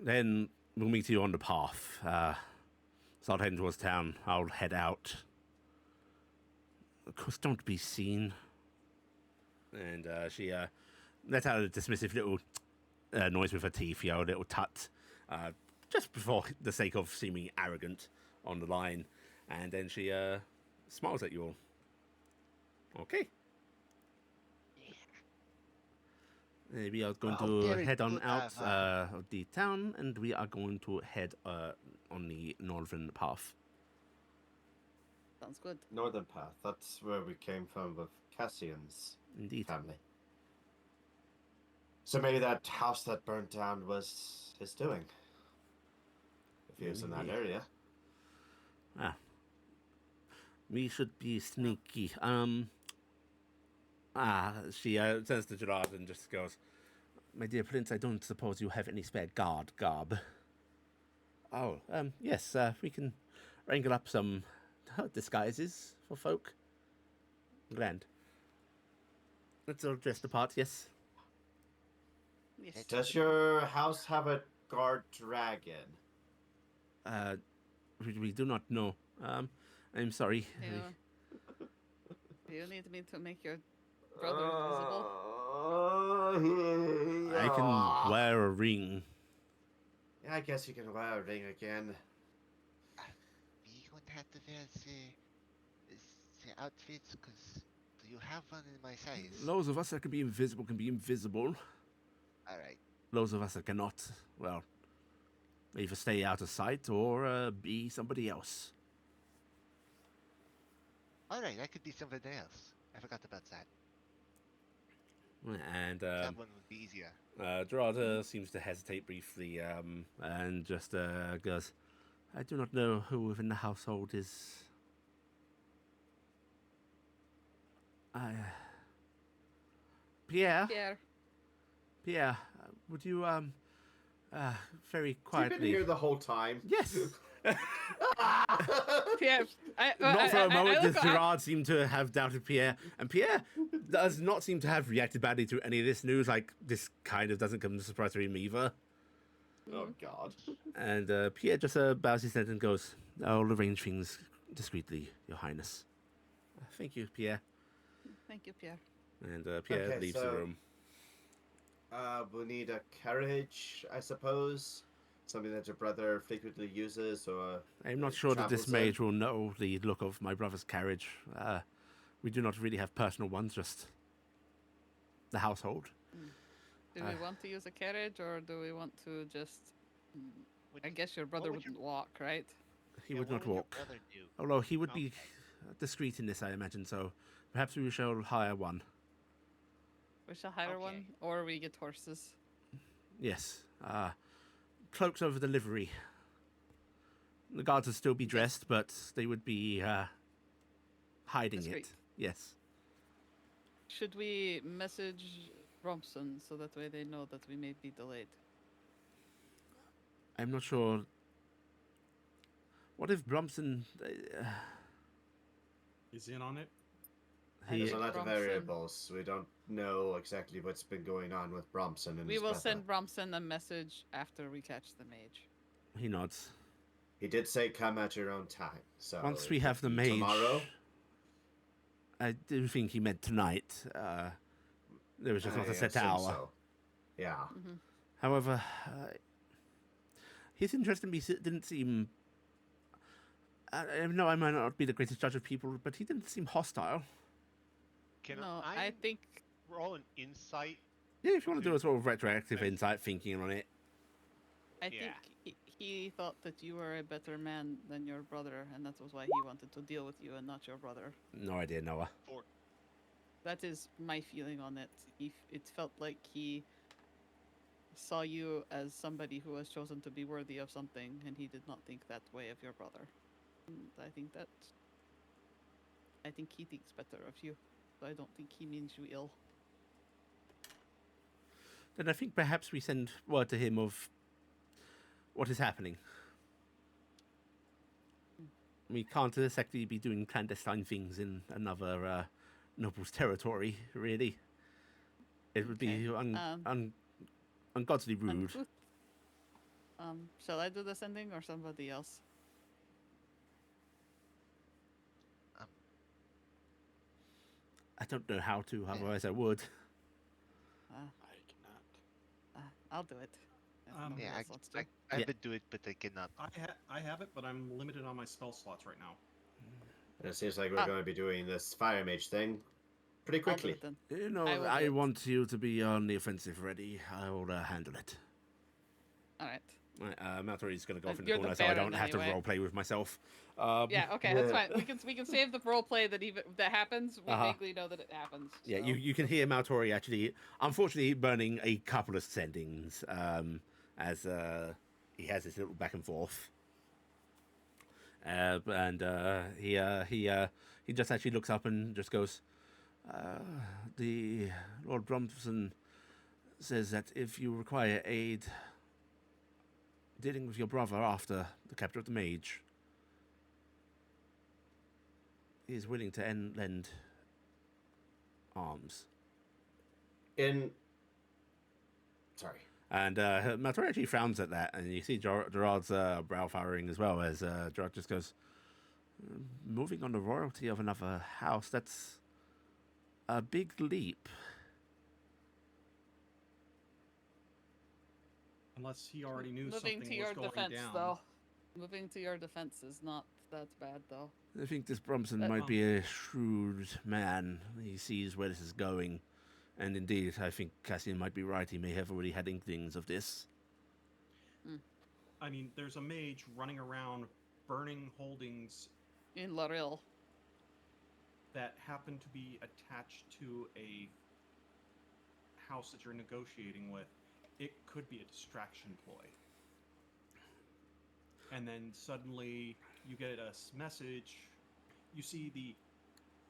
"Then we'll meet you on the path. Start heading towards town. I'll head out. Of course, don't be seen." And she let out a dismissive little noise with her teeth, a little tut, just for the sake of seeming arrogant on the line. And then she smiles at you all. Okay. We are going to very head on good, out of the town, and we are going to head on the northern path. Sounds good. Northern Path. That's where we came from with Cassian's Indeed. family. So maybe that house that burnt down was his doing. If he was in that Maybe. area. We should be sneaky. She turns to Gerard and just goes, "My dear Prince, I don't suppose you have any spare guard garb." "Oh, yes, we can wrangle up some disguises for folk." "Grand. Let's all dress the part, yes?" Yes. Does your house have a guard dragon? We do not know. I'm sorry. Do you need me to make your brother invisible? I can wear a ring. Yeah, I guess you can wear a ring again. We gonna have to wear the outfits, cause do you have one in my size? Those of us that can be invisible. Alright. Those of us that cannot, well, either stay out of sight or be somebody else. Alright, I could be somebody else. I forgot about that. And That one would be easier. Gerard seems to hesitate briefly and just goes, "I do not know who within the household is... Pierre? Pierre, would you, very You've been quietly... here the whole time. Yes! Pierre, Not for a moment does look- Gerard seem to have doubted Pierre, and Pierre does not seem to have reacted badly to any of this news. Like, this kind of doesn't come as a surprise to him either. Oh God. And Pierre just bows his head and goes, "I'll arrange things discreetly, Your Highness." "Thank you, Pierre." Thank you, Pierre. And Pierre Okay, leaves the so- room. We'll need a carriage, I suppose. Something that your brother frequently uses, or... I'm not sure that this travels in. mage will know the look of my brother's carriage. We do not really have personal ones, just the household. Do we want to use a carriage, or do we want to just... Would- I guess your brother would wouldn't walk, right? He yeah, would what not your walk. brother do? Although he would be Okay. discreet in this, I imagine, so perhaps we shall hire one. We shall hire one, Okay. or we get horses. Yes. Cloaks over the livery. The guards would still be dressed, but they would be hiding Discreet. it. Yes. Should we message Robson so that way they know that we may be delayed? I'm not sure. What if Bromson... Is in on it. he, There's a lot of Bromson. variables. We don't know exactly what's been going on with Bromson and We his will brother. send Bromson a message after we catch the mage. he nods. He did say come at your own time. So Once we it have the could be mage, tomorrow. I do think he meant tonight. There was just not I a set assume hour. so. Yeah. Mm-hmm. However, his interest in me didn't seem. I know I might not be the greatest judge of people, but he didn't seem hostile. Can No, I I think roll an insight? Yeah, if you want to do a sort of retroactive Thanks. insight thinking on it. I Yeah. think he thought that you were a better man than your brother, and that was why he wanted to deal with you and not your brother. No idea, Noah. That is my feeling on it. It felt like he saw you as somebody who was chosen to be worthy of something, and he did not think that way of your brother. And I think he thinks better of you. So I don't think he means you ill. Then I think perhaps we send word to him of what is happening. We can't exactly be doing clandestine things in another noble's territory, really. It would be ungodly rude. Uncouth. Shall I do the sending or somebody else? I don't know how to, otherwise I would. Uh, I cannot. I'll do it. if nobody Yeah, else wants to. I Yeah. would do it, but I cannot. I have it, but I'm limited on my spell slots right now. And it seems like we're Ah. going to be doing this fire mage thing pretty I'll do quickly. it then. You know, I will do I it. want you to be on the offensive ready. I will handle it. All right. Right, Maltori's going to go off in the You're the corner so I Baron don't have to anyway. roleplay with myself. Yeah. Okay. That's fine. We can save the role play that that happens. We Uh-huh. vaguely know that it happens. Yeah, so. you can hear Maltori actually, unfortunately, burning a couple of sendings as he has this little back and forth. He just actually looks up and just goes, the Lord Bromson says that if you require aid dealing with your brother after the capture of the mage, he is willing to lend arms. Sorry. And Maltori actually frowns at that, and you see Gerard's brow furrowing as well as Gerard just goes, moving on the royalty of another house, that's a big leap. Unless he already knew Moving something to was your going defense, down. though. Moving to your defense is not that bad, though. I think this Bromson That- might be a shrewd man. He sees where this is going. And indeed, I think Cassian might be right. He may have already had inklings of this. I mean, there's a mage running around burning holdings In Loril. that happen to be attached to a house that you're negotiating with. It could be a distraction ploy. And then suddenly you get a message. You see the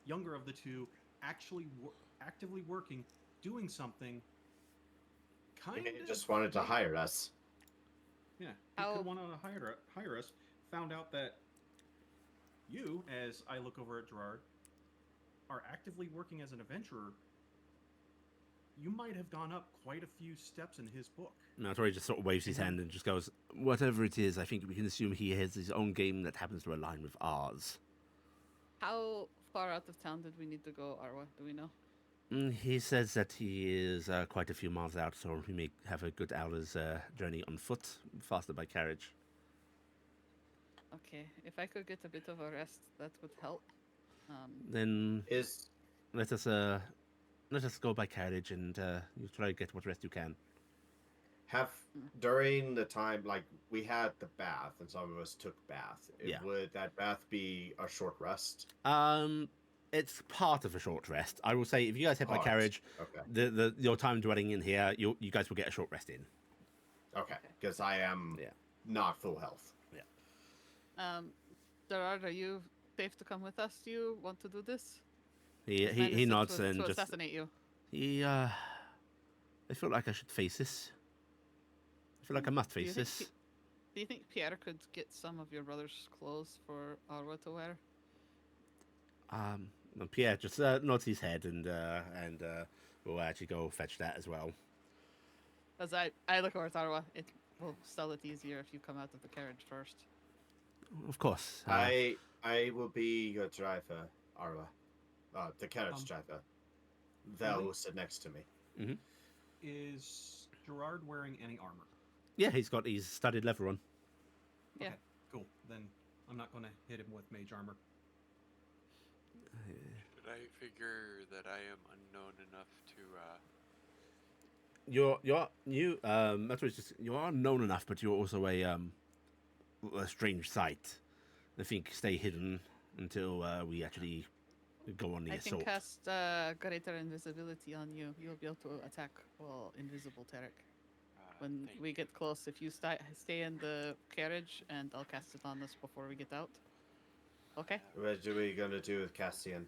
younger of the two actually actively working, doing something. Kind He of just wanted to hire us. Yeah, he How- could want to hire us. Found out that you, as I look over at Gerard, are actively working as an adventurer. You might have gone up quite a few steps in his book. Maltori just sort of waves his hand and just goes, whatever it is, I think we can assume he has his own game that happens to align with ours. How far out of town did we need to go, Arwa? Do we know? He says that he is quite a few miles out, so we may have a good hour's journey on foot, faster by carriage. Okay. If I could get a bit of a rest, that would help. Then Is let us go by carriage and you try to get what rest you can. have during the time like we had the bath and some of us took bath. Yeah. Would that bath be a short rest? It's part of a short rest. I will say, if you guys head by Part. carriage, Okay. your time dwelling in here, you guys will get a short rest in. Okay. Because I am Yeah. not full health. Gerard, are you safe to come with us? Do you want to do this? He Managed nods to and just assassinate you. I feel like I should face this. I feel like I must Do you face think this. Do you think Pierre could get some of your brother's clothes for Arwa to wear? And Pierre just nods his head and will actually go fetch that as well. As I look over at Arwa, it will sell it easier if you come out of the carriage first. Of course. I will be your driver, Arla. The carriage Um, driver. Vel Yuli? will sit next to me. Is Gerard wearing any armor? Yeah, he's got his studded leather on. Yeah. Okay, cool. Then I'm not going to hit him with mage armor. Should I figure that I am unknown enough to? That's what it's just. You are known enough, but you're also a strange sight. I think stay hidden until we actually go on the I assault. can cast greater invisibility on you. You'll be able to attack while invisible, Taryc. When thank we you. get close, if you stay in the carriage, and I'll cast it on us before we get out. Okay. What are we gonna do with Cassian?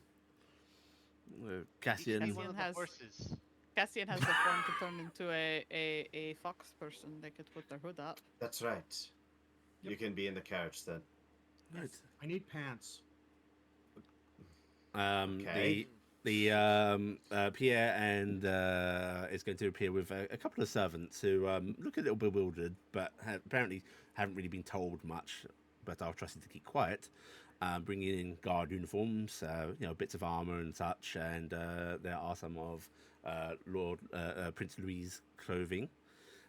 Cassian. He's one of the has- horses. Cassian has the form to turn into a fox person. They could put their hood up. That's right. Yep. You can be in the carriage then. Right. I need pants. Okay. The Pierre and is going to appear with a couple of servants who look a little bewildered, but apparently haven't really been told much. But I'll trust you to keep quiet. Bringing in guard uniforms, bits of armor and such, and there are some of Prince Louis' clothing,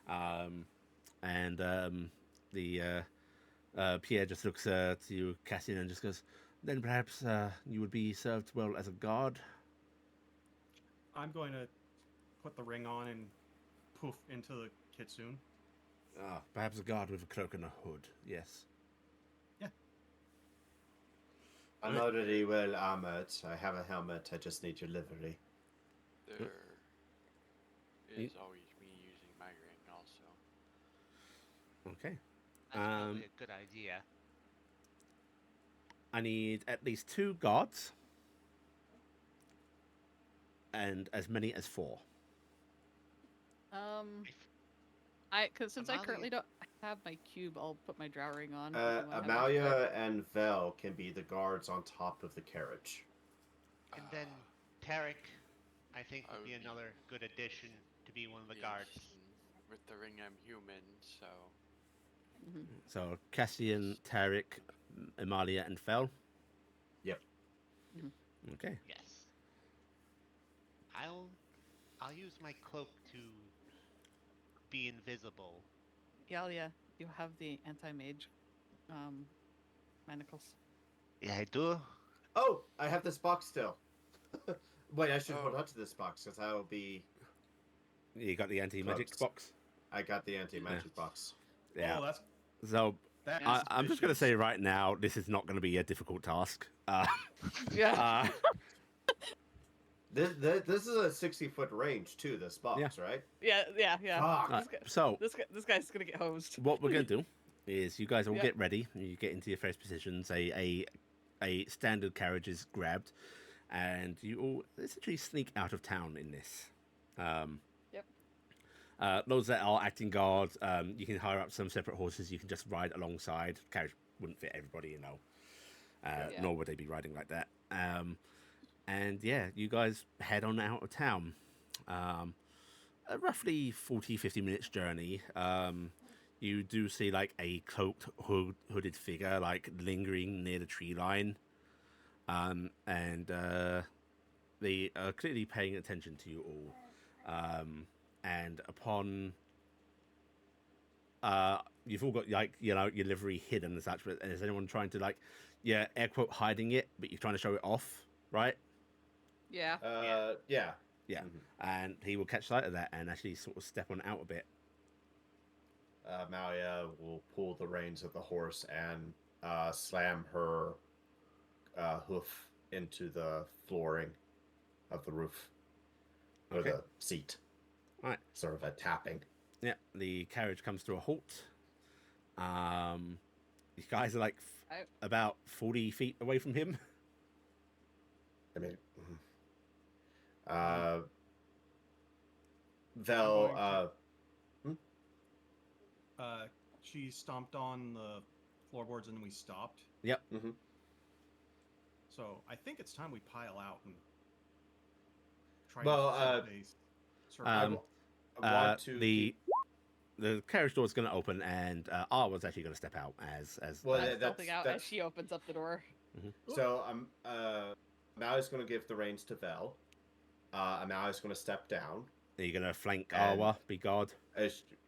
and the Pierre just looks to you, Cassian, and just goes, "Then perhaps you would be served well as a guard." I'm going to put the ring on and poof into the kitsune. Perhaps a guard with a cloak and a hood. Yes. I'm already well armored. I have a helmet. I just need your livery. There is always me using my ring, also. Okay. That's probably a good idea. I need at least 2 guards and as many as 4. Cause since I currently don't have my cube, I'll put my drow ring on. if you wanna have Emalia and Vel can be the guards on top of the carriage. And then Taryc, I think, I would be would be- another good addition to be one of the Yes, guards. and with the ring, I'm human, so. Mhm. So Cassian, Taryc, Emalia, and Fel. Yep. Okay. Yes. I'll use my cloak to be invisible. Iala, you have the anti-mage manacles. Yeah, I do. Oh, I have this box still. Wait, I should hold Oh. on to this box because I will be. You got the anti-magic Cloaks. box. I got the anti-magic box. Yeah. Oh, that's So that. Yeah. is I'm just going to suspicious. say right now, this is not going to be a difficult task. Yeah. This is a 60-foot range too. This box, right? Yeah. Fuck. Right, so This guy's gonna get hosed. what we're going to do is you guys all Yeah. get ready. You get into your first positions. A standard carriage is grabbed, and you all essentially sneak out of town in this. Yep. Those that are acting guard, you can hire up some separate horses. You can just ride alongside. Carriage wouldn't fit everybody, Yeah. nor would they be riding like that. And yeah, you guys head on out of town. A roughly 40-50 minutes journey. You do see like a cloaked, hooded figure like lingering near the tree line. And they are clearly paying attention to you all. And upon you've all got like your livery hidden and such, but is anyone trying to like air quote hiding it, but you're trying to show it off, right? Yeah. Yeah. Yeah. Mhm. And he will catch sight of that and actually sort of step on out a bit. Malia will pull the reins of the horse and slam her hoof into the flooring of the roof or Okay. the seat. Right. Sort of a tapping. Yeah, the carriage comes to a halt. These guys are like about 40 feet away from him. I mean, Vel. She stomped on the floorboards and we stopped. Yep. Mhm. So I think it's time we pile out and try Well, to set a I want want to. the carriage door is going to open, and Arwa's actually going to step out as Well, I'm that's stealthing out as she opens up the door. so Amalia's going to give the reins to Vel. Amalia's going to step down. Are you going to flank And- Arwa, be guard?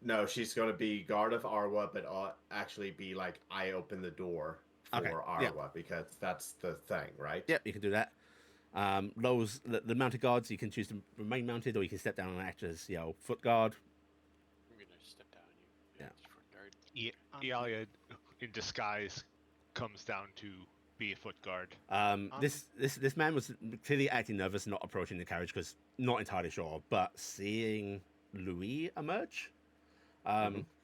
No, she's going to be guard of Arwa, but actually be like, I open the door for Okay, Arwa, yeah. because that's the thing, right? Yep, you can do that. Those the mounted guards, you can choose to remain mounted, or you can step down and act as foot guard. I'm gonna step down. Yeah. Foot guard. Iala in disguise comes down to be a foot guard. This man was clearly acting nervous, not approaching the carriage because not entirely sure. But seeing Louis emerge,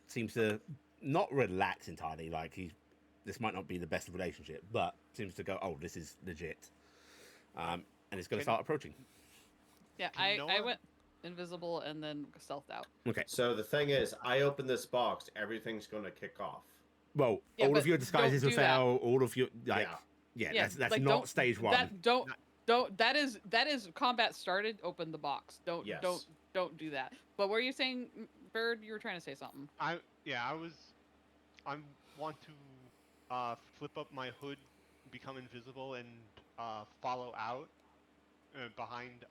seems to not relax entirely. Like this might not be the best relationship, but seems to go, oh, this is legit, and it's going to start approaching. Yeah, I went invisible and then stealthed out. Okay. So the thing is, I open this box, everything's going to kick off. Well, Yeah, all but of your disguises don't will do that. fail. All of your that's like, not don't- stage one. That that is combat started. Open the box. Don't do that. But were you saying, Bird? You were trying to say something. I want to flip up my hood, become invisible, and follow out behind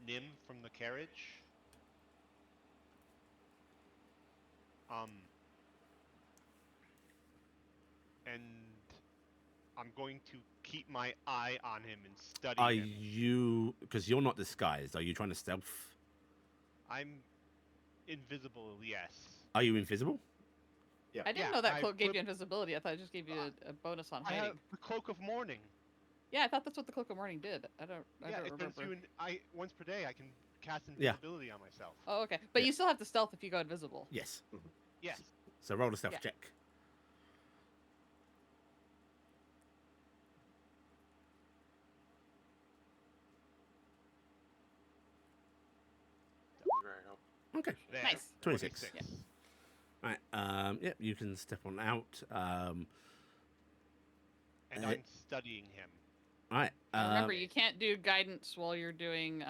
Nim from the carriage. And I'm going to keep my eye on him and study Are him. you, because you're not disguised, are you trying to stealth? I'm invisible, yes. Are you invisible? Yeah. I didn't Yeah, know that I cloak gave put- you invisibility. I thought it just gave you a bonus on I hiding. have the cloak of mourning. Yeah, I thought that's what the cloak of morning did. I don't It remember. turns you once per day I can cast Yeah. invisibility on myself. Oh, okay. But Yeah. you still have to stealth if you go invisible. Yes. Yes. So roll a stealth Yeah. check. Very helpful. Okay. There. Nice. 26. Yeah. Right. Yep. You can step on out. And Uh, I'm studying him. Right. Remember, you can't do guidance while you're doing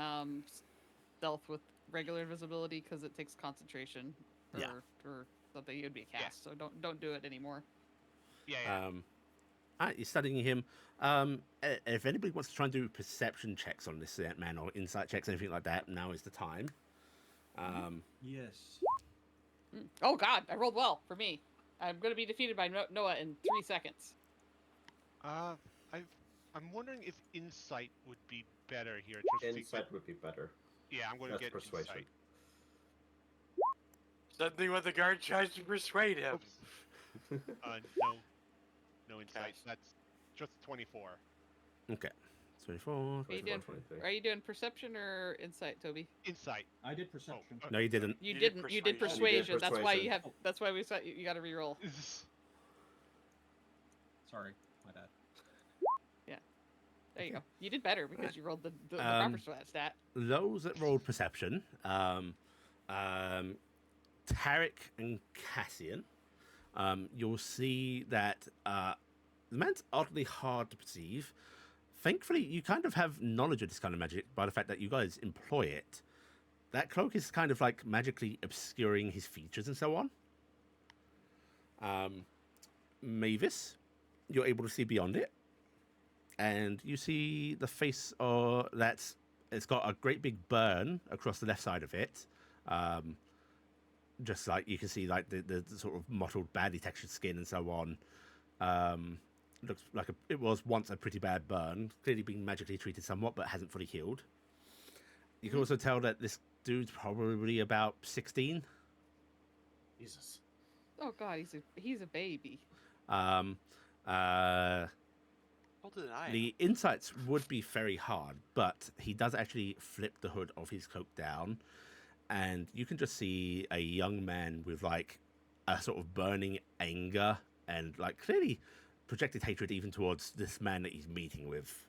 stealth with regular invisibility because it takes concentration Yeah. for something. You'd be a Yeah. cast, so don't do it anymore. Yeah. Alright, you're studying him. If anybody wants to try and do perception checks on this man or insight checks, anything like that, now is the time. Yes. Oh God, I rolled well for me. I'm going to be defeated by Noah in 3 seconds. I'm wondering if insight would be better here. Just Insight would be better. Yeah, I'm going to That's get persuasion. insight. Something when the guard tries to persuade him. No insight. Pass. That's just 24. Okay. 24. Are you doing? 23. Are you doing perception or insight, Toby? Insight. I did perception. No, you didn't. You You did didn't. You did persuasion. persuasion. That's why you persuasion. have. That's why we said you got to reroll. Sorry, my bad. There you go. You did better because you rolled the Um, proper stat. Those that rolled perception, Taryc and Cassian, you'll see that the man's oddly hard to perceive. Thankfully, you kind of have knowledge of this kind of magic by the fact that you guys employ it. That cloak is kind of like magically obscuring his features and so on. Mavis, you're able to see beyond it. And you see the face it's got a great big burn across the left side of it. Just like you can see like the sort of mottled, badly textured skin and so on. Looks like it was once a pretty bad burn, clearly being magically treated somewhat, but hasn't fully healed. You can also tell that this dude's probably about 16. Jesus. Oh God, he's a baby. Older than I am. The insights would be very hard, but he does actually flip the hood of his cloak down, and you can just see a young man with like a sort of burning anger and like clearly projected hatred even towards this man that he's meeting with.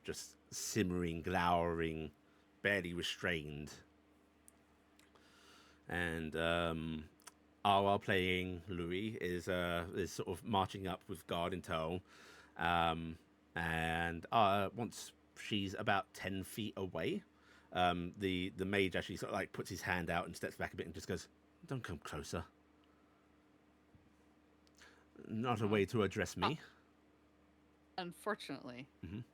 Just simmering, glowering, barely restrained. And Arwa playing Louis is sort of marching up with guard in tow. And once she's about 10 feet away, The mage actually sort of like puts his hand out and steps back a bit and just goes, "Don't come closer. Not a way to address me." Unfortunately, Mhm.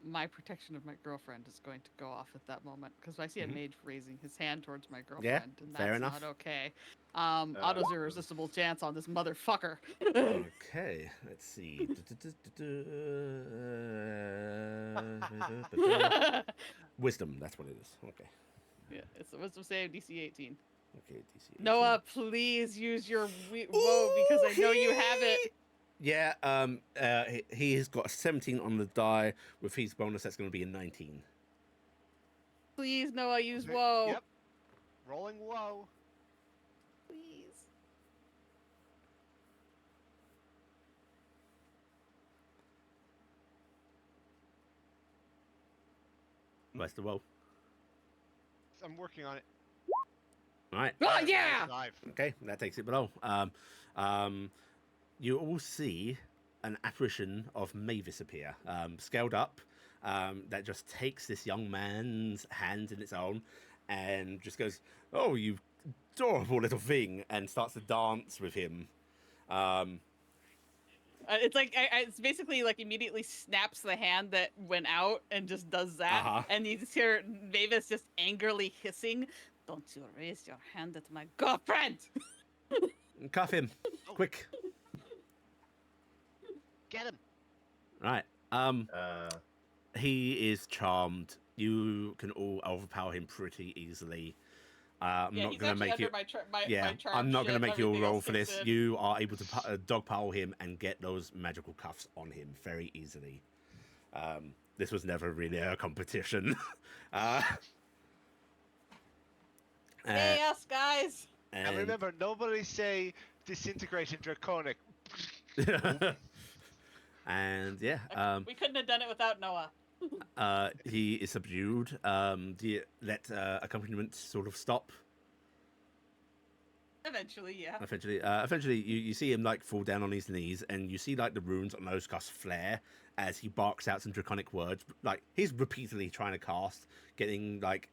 my protection of my girlfriend is going to go off at that moment because I see a mage raising his hand towards my girlfriend, and fair that's enough. not okay. Otto's irresistible chance on this motherfucker. Okay, let's see. Wisdom, that's what it is. Okay. Yeah, it's the wisdom save, DC 18. Okay, DC. 18. Noah, please use your woe because I know you have it. Yeah, he has got a 17 on the die. With his bonus, that's going to be a 19. Please, Noah, use Okay, woe. Yep. Rolling woe. Please. Where's the roll? I'm working on it. All right. Oh, yeah! 5. Okay, that takes it below. You all see an apparition of Mavis appear, scaled up, that just takes this young man's hand in its own and just goes, "Oh, you adorable little thing," and starts to dance with him. It's like it's basically like immediately snaps the hand that went out and just does that, Uh-huh. and you just hear Mavis just angrily hissing, "Don't you raise your hand at my girlfriend!" Cuff him, quick! Get him. Right. He is charmed. You can all overpower him pretty easily. I'm Yeah, not he's going to actually make you. under my Yeah, charm I'm not going to shit, make you a everything roll else for kicks this. in. You are able to dogpile him and get those magical cuffs on him very easily. This was never really a competition. Hey, us guys! And remember, nobody say disintegrate and draconic. and yeah, We couldn't have done it without Noah. he is subdued. Do you let accompaniment sort of stop? Eventually, yeah. Eventually, you see him like fall down on his knees, and you see like the runes on those cuffs flare as he barks out some draconic words. Like he's repeatedly trying to cast, getting like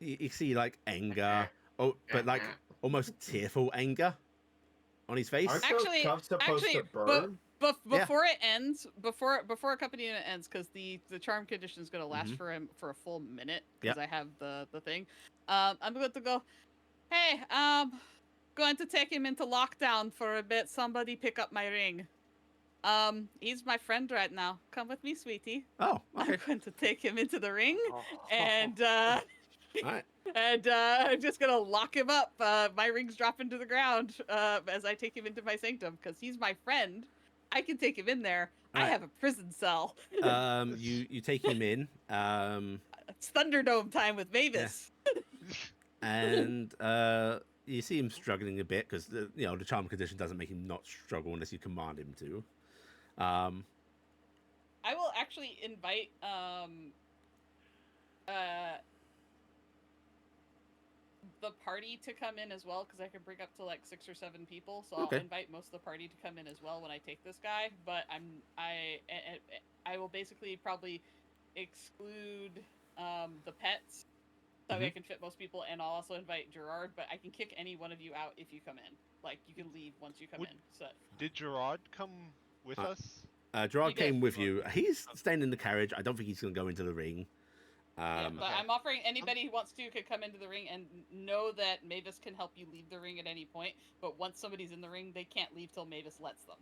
you see like anger, but like almost tearful anger on his face. Aren't Actually- those cuffs supposed actually, to burn? Before it ends, before accompaniment ends, because the charm condition is going to last Mhm. for him for a full minute, because Yep. I have the thing. I'm going to go, "Hey, going to take him into lockdown for a bit. Somebody pick up my ring. He's my friend right now. Come with me, sweetie. Oh, okay. I'm going to take him into the ring, and All right. I'm just gonna lock him up. My rings drop into the ground as I take him into my sanctum, because he's my friend. I can take him in there. I Alright. have a prison cell. You take him in, It's Thunderdome time with Mavis. and you see him struggling a bit because the charm condition doesn't make him not struggle unless you command him to. I will actually invite the party to come in as well, because I can bring up to like 6 or 7 people. So Okay. I'll invite most of the party to come in as well when I take this guy. But I will basically probably exclude the pets so I Mhm. can fit most people, and I'll also invite Gerard. But I can kick any one of you out if you come in. Like you can leave once you come Would- in. So Did Gerard come with us? Gerard You did. came with you. He's staying in the carriage. I don't think he's going to go into the ring. yeah, but Okay. I'm offering anybody who wants to could come into the ring, and know that Mavis can help you leave the ring at any point. But once somebody's in the ring, they can't leave till Mavis lets them.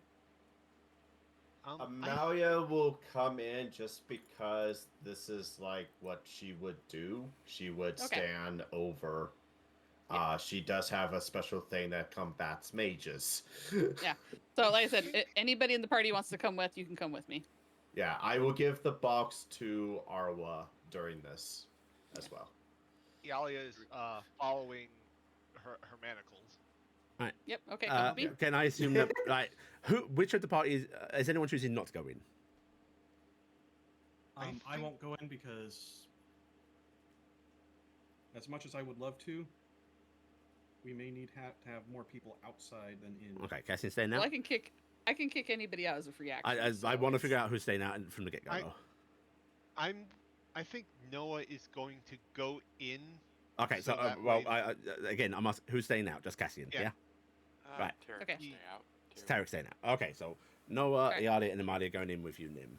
Emalia will come in just because this is like what she would do. She would Okay. stand over. Yeah. She does have a special thing that combats mages. Yeah. So, like I said, anybody in the party wants to come with, you can come with me. Yeah, I will give the box to Arwa during this as well. Iala is following her manacles. Yep. Okay. Come with me. Can I assume that which of the parties is anyone choosing not to go in? I I think- won't go in because, as much as I would love to, we may need to have more people outside than in. Okay, Cassian staying now. Well, I can kick anybody out as a free action. I so want to it's- figure out who's staying out from the get go. I'm I think Noah is going to go in. Okay, so, So that well, way- again, I'm asking, who's staying out? Just Cassian, yeah? Yeah. Right. Taryc Okay. can stay out. It's too. Taryc staying out. Okay, so Noah, Alright. Iala, and Emalia going in with you, Nim.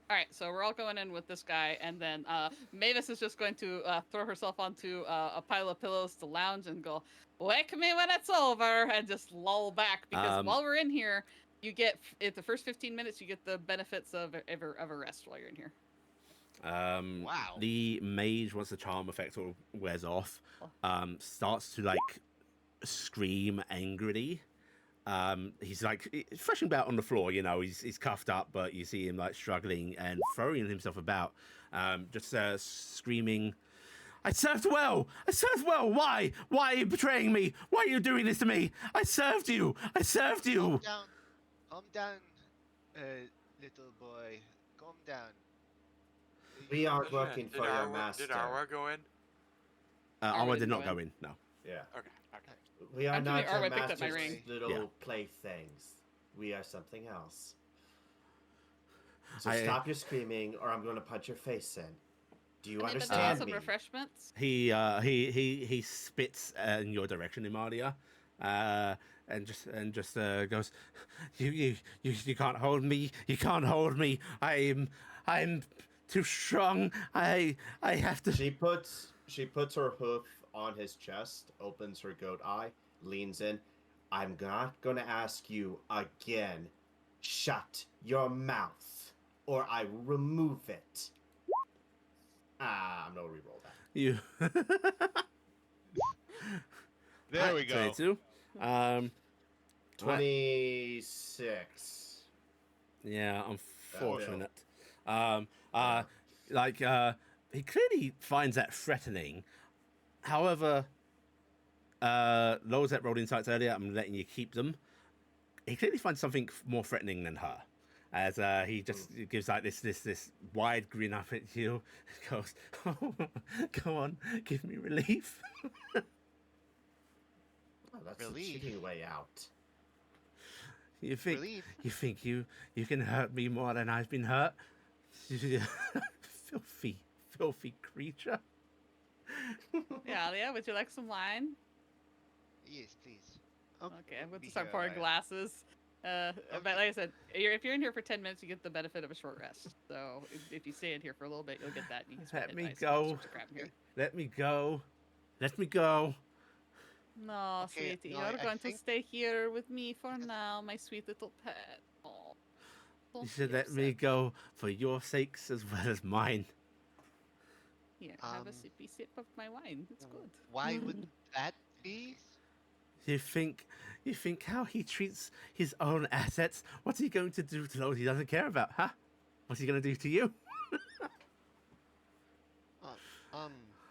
All right, so we're all going in with this guy, and then Mavis is just going to throw herself onto a pile of pillows to lounge and go, "Wake me when it's over," and just lull back. Because while we're in here, you get at the first 15 minutes, you get the benefits of a rest while you're in here. Wow. The mage, once the charm effect sort of wears off, starts to like scream angrily. He's like thrashing about on the floor, you know, he's cuffed up, but you see him like struggling and throwing himself about, just screaming, I served well! I served well! Why? Why are you betraying me? Why are you doing this to me? I served you! I served you! Calm down, little boy. Calm down. We You- aren't working Did for your Arwa- master. Did Arwa go in? Arwa did didn't not go go in. in, no. Yeah. Okay. Okay. We are I'm not assuming your Arwen picked up my master's ring. little Yeah. playthings. We are something else. So I- stop your screaming, or I'm going to punch your face in. Do you Anybody want understand some me? refreshments? He spits in your direction, Emalia, and just goes, you can't hold me. You can't hold me. I'm too strong. I have to. She puts her hoof on his chest, opens her goat eye, leans in. I'm not going to ask you again. Shut your mouth, or I will remove it. I'm going to re-roll that. You. There we go. 22. 26. Yeah, unfortunate. He clearly finds that threatening. However, those that rolled insights earlier, I'm letting you keep them. He clearly finds something more threatening than her. As he just gives like this wide grin up at you, goes, oh, "Go on, give me relief." Oh, that's Relief. a cheeky way out. You think Relief. you can hurt me more than I've been hurt? filthy creature. Yeah, would you like some wine? Yes, please. Okay, I'm going Be to start here, pouring alright. glasses. But like I said, if you're in here for 10 minutes, you get the benefit of a short rest. So if you stay in here for a little bit, you'll get that. And you can spend Let it me nice and all go. sorts of crap in here. Let me go. Let me go. No, Okay, sweetie, no, you're I going think- to stay here with me for now, my sweet little pet. Oh, You don't should be let me upset. go for your sakes as well as mine. Here, have a Um, sippy sip of my wine. It's good. Why would that be? You think how he treats his own assets? What's he going to do to those he doesn't care about, huh? What's he going to do to you?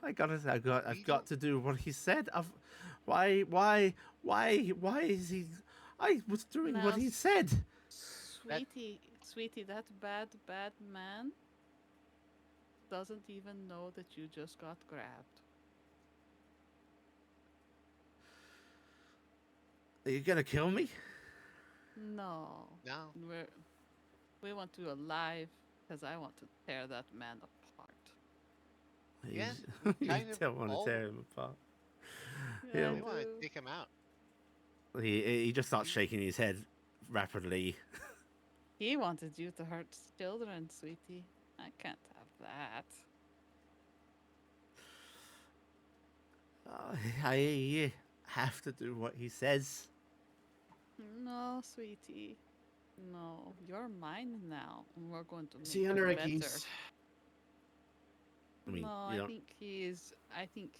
I've got to do what he said. Why is he? I was doing what he said. Sweetie, that bad man doesn't even know that you just got grabbed. Are you gonna kill me? No. No. We want you alive because I want to tear that man apart. Yeah, You kind of don't want to all- tear him apart. Yeah, We want to do. take him out. He just starts shaking his head rapidly. He wanted you to hurt children, sweetie. I can't have that. I have to do what he says. No, sweetie. No, you're mine now, and we're going to make See, you under a better. geese. I mean, No, you I know, think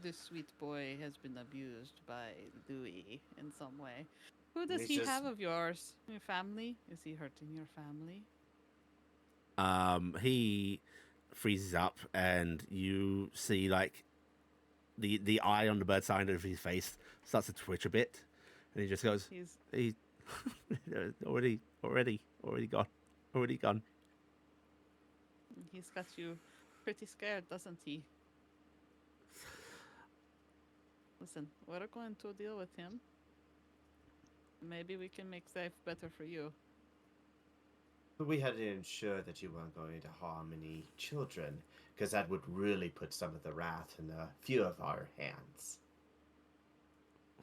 this sweet boy has been abused by Louis in some way. Who does He's he just- have of yours? Your family? Is he hurting your family? he freezes up, and you see like the eye on the bird side of his face starts to twitch a bit, and he just goes, He's "He already gone." he's got you pretty scared, doesn't he? Listen, we're going to deal with him. Maybe we can make life better for you. We had to ensure that you weren't going to harm any children, because that would really put some of the wrath in a few of our hands.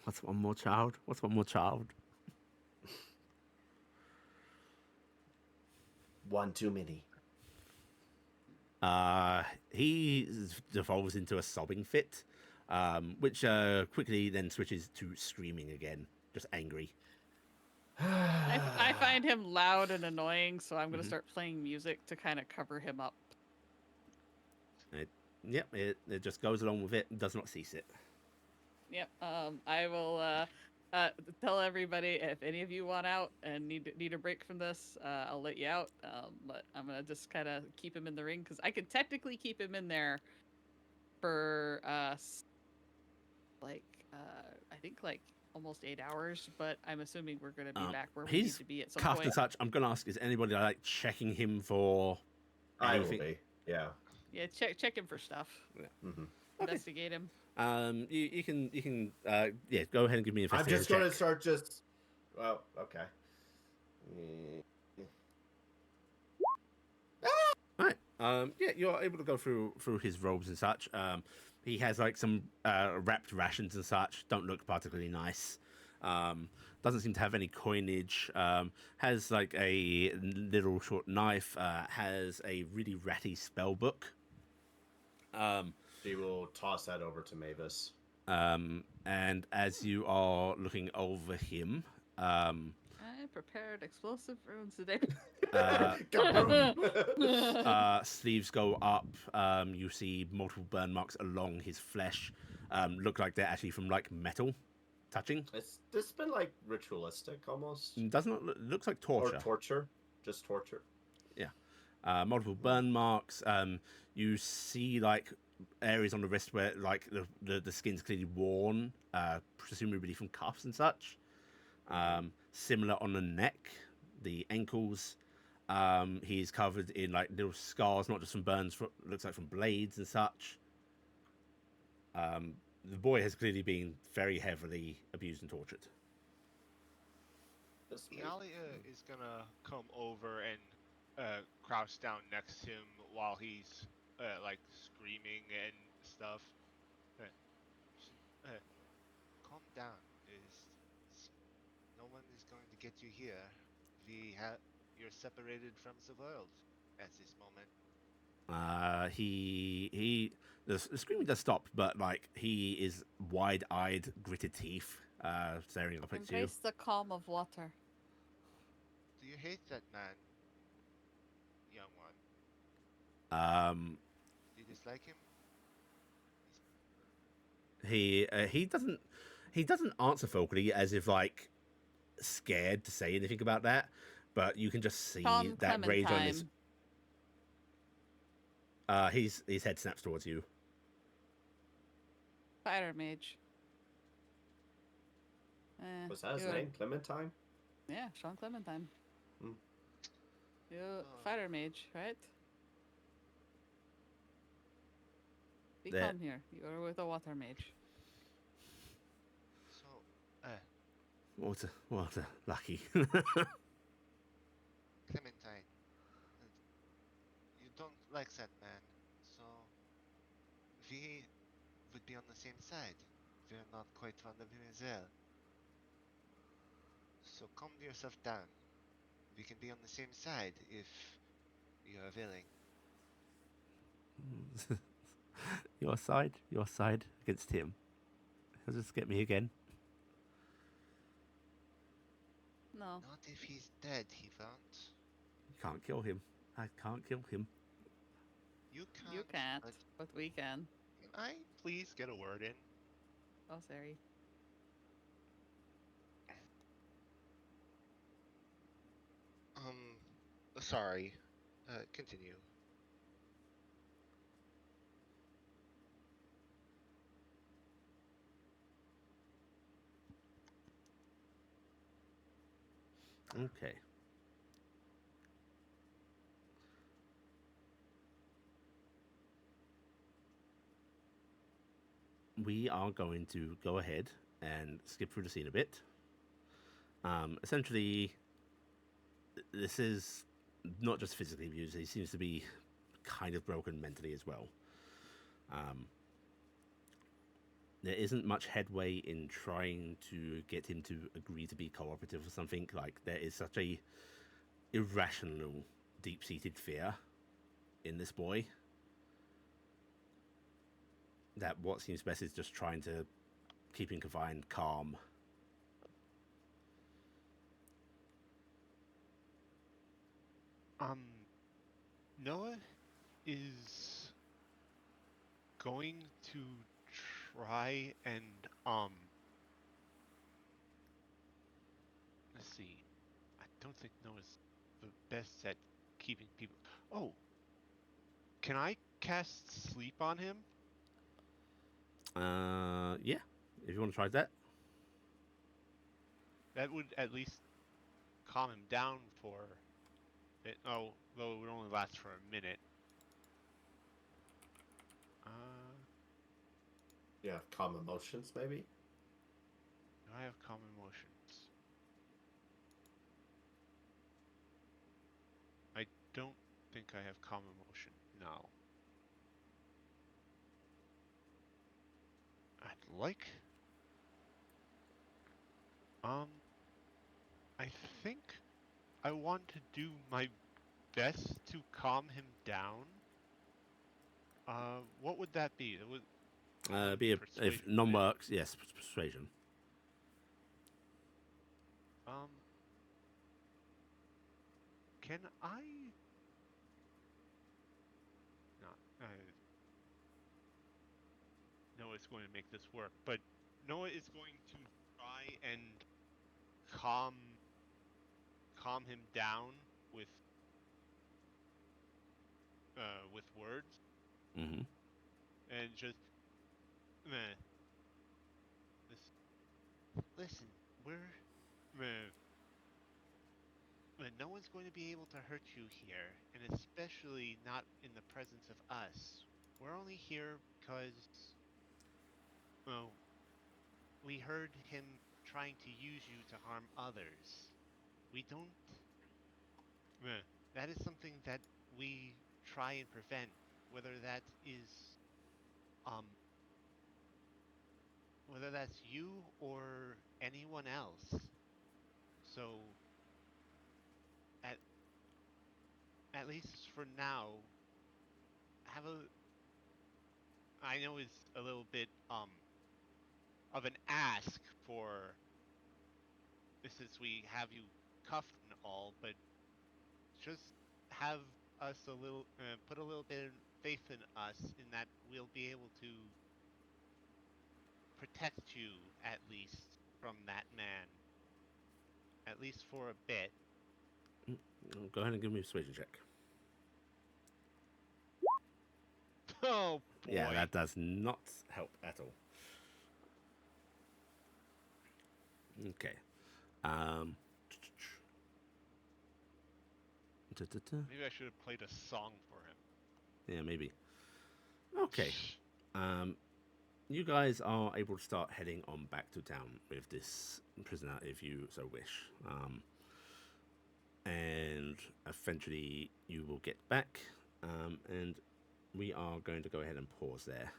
What's one more child? What's one more child? One too many. He devolves into a sobbing fit, which quickly then switches to screaming again, just angry. I find him loud and annoying, so I'm going to Mhm. start playing music to kind of cover him up. Yep, it just goes along with it and does not cease it. Yep. I will tell everybody if any of you want out and need a break from this, I'll let you out. But I'm gonna just kind of keep him in the ring because I could technically keep him in there for I think like almost 8 hours. But I'm assuming we're gonna be back where we need He's to be at some cuffed point. and such. I'm gonna ask: is anybody like checking him for I will anything? be. Yeah. Yeah, check him for stuff. Mm-hmm. Investigate him. You can yeah, go ahead and give me an I'm investigation just going to check. start just. Well, okay. Right. Yeah, you're able to go through his robes and such. He has like some wrapped rations and such. Don't look particularly nice. Doesn't seem to have any coinage. Has like a little short knife. Has a really ratty spell book. She will toss that over to Mavis. And as you are looking over him, I prepared explosive runes today. sleeves go up. You see multiple burn marks along his flesh. Look like they're actually from like metal touching. It's this been like ritualistic almost, Does not looks like torture. or torture, just torture. Multiple burn marks. You see like areas on the wrist where like the skin's clearly worn, presumably from cuffs and such. Similar on the neck, the ankles. He's covered in like little scars, not just from burns, looks like from blades and such. The boy has clearly been very heavily abused and tortured. Emalia is gonna come over and crouch down next to him while he's like screaming and stuff. Calm down. No one is going to get you here. You're separated from the world at this moment. The screaming does stop, but like he is wide-eyed, gritted teeth, staring up at you. Embrace the calm of water. Do you hate that man, young one? Do you dislike him? He doesn't answer vocally as if like scared to say anything about that, but you can just see Tom that rage on his. Clementine. His head snaps towards you. Fire mage. Was that his you're- name? Clementine? Yeah, Sean Clementine. Hmm. You fire mage, right? Be That- calm here. You're with a water mage. So, What a lucky. Clementine, you don't like that man, so we would be on the same side. We're not quite fond of him as well. So calm yourself down. We can be on the same side if you are willing. Your side against him. He'll just get me again. No. Not if he's dead, he won't. You can't kill him. I can't kill him. You can't. You can't, But but we can. can I please get a word in? Oh, sorry. Sorry. Continue. Okay. We are going to go ahead and skip through the scene a bit. Essentially, this is not just physically abused. He seems to be kind of broken mentally as well. There isn't much headway in trying to get him to agree to be cooperative or something. Like, there is such a irrational, deep-seated fear in this boy that what seems best is just trying to keep him confined, calm. Noah is going to try and let's see. I don't think Noah's the best at keeping people. Oh, can I cast sleep on him? Yeah, if you want to try that. That would at least calm him down for it. Oh, though it would only last for a minute. Yeah, calm emotions, maybe? Do I have calm emotions? I don't think I have calm emotion. No. I'd like. I think I want to do my best to calm him down. What would that be? It would Be a, if persuasion, none right? works, yes, persuasion. Can I? No, Noah's going to make this work, but Noah is going to try and calm him down with words, Mm-hmm. and just listen. No one's going to be able to hurt you here, and especially not in the presence of us. We're only here because, well, we heard him trying to use you to harm others. We don't. That is something that we try and prevent, whether that is, whether that's you or anyone else. So, at least for now, have a. I know it's a little bit of an ask for since we have you cuffed and all, but just have us a little put a little bit of faith in us in that we'll be able to protect you at least from that man, at least for a bit. Go ahead and give me a persuasion check. Oh boy. Yeah, that does not help at all. Okay. Maybe I should have played a song for him. Yeah, maybe. Okay. You guys are able to start heading on back to town with this prisoner if you so wish. And eventually you will get back. And we are going to go ahead and pause there.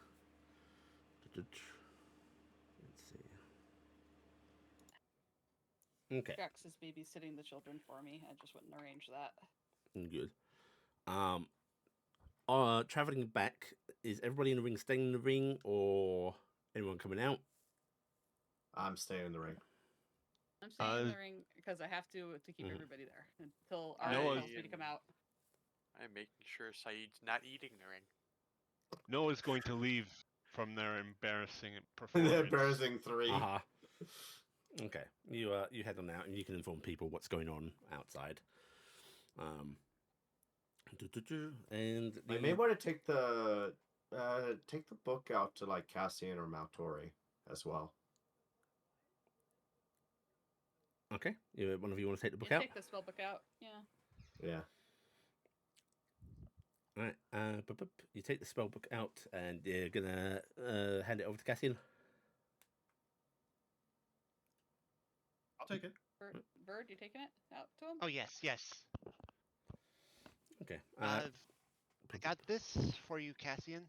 Let's see. Okay. Jax is babysitting the children for me. I just wouldn't arrange that. Good. Traveling back, is everybody in the ring staying in the ring or anyone coming out? I'm staying in the ring. I'm staying in the ring because I have to keep everybody there until Archie Noah's- tells me to come out. I'm making sure Saeed's not eating the ring. Noah's going to leave from their embarrassing performance. The embarrassing 3. Uh-huh. Okay. You head on out and you can inform people what's going on outside. And You may want to take the book out to like Cassian or Maltori as well. Okay. One of you want to take the book Yeah, out? take the spell book out. Yeah. Yeah. All right. You take the spell book out and you're gonna hand it over to Cassian. I'll take it. Bird, you taking it out to him? Oh yes, yes. Okay. I got this for you, Cassian.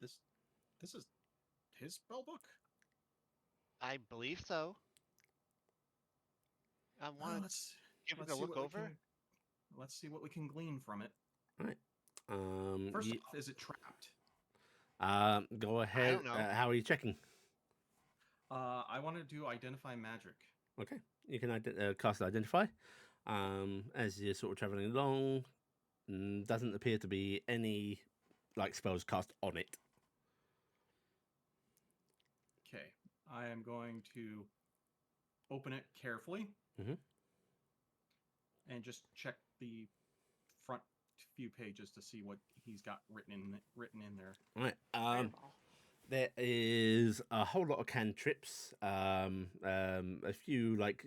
This is his spell book. I believe so. I Well, want to let's give it let's a see look what we over. can let's see what we can glean from it. All right. First off, is it trapped? Go ahead. don't know. How are you checking? I want to do identify magic. Okay, you can cast identify. As you're sort of traveling along, doesn't appear to be any like spells cast on it. Okay, I am going to open it carefully Mhm. and just check the front few pages to see what he's got written in there. All right. Fireball. There is a whole lot of cantrips. A few like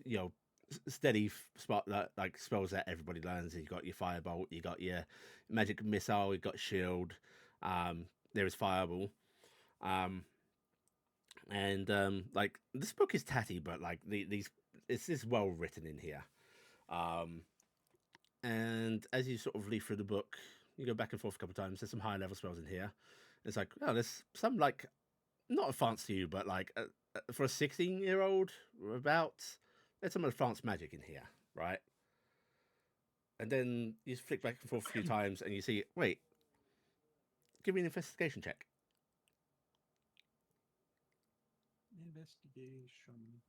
steady spot like spells that everybody learns. You got your firebolt, you got your magic missile, you got shield. There is fireball. And like this book is tatty, but like these it's this well written in here. And as you sort of leaf through the book, you go back and forth a couple of times. There's some higher level spells in here. It's like, oh, there's some like not advanced to you, but like for a 16-year-old, about there's some advanced magic in here, right? And then you flick back and forth a few times, and you see, wait, give me an investigation check. Investigation.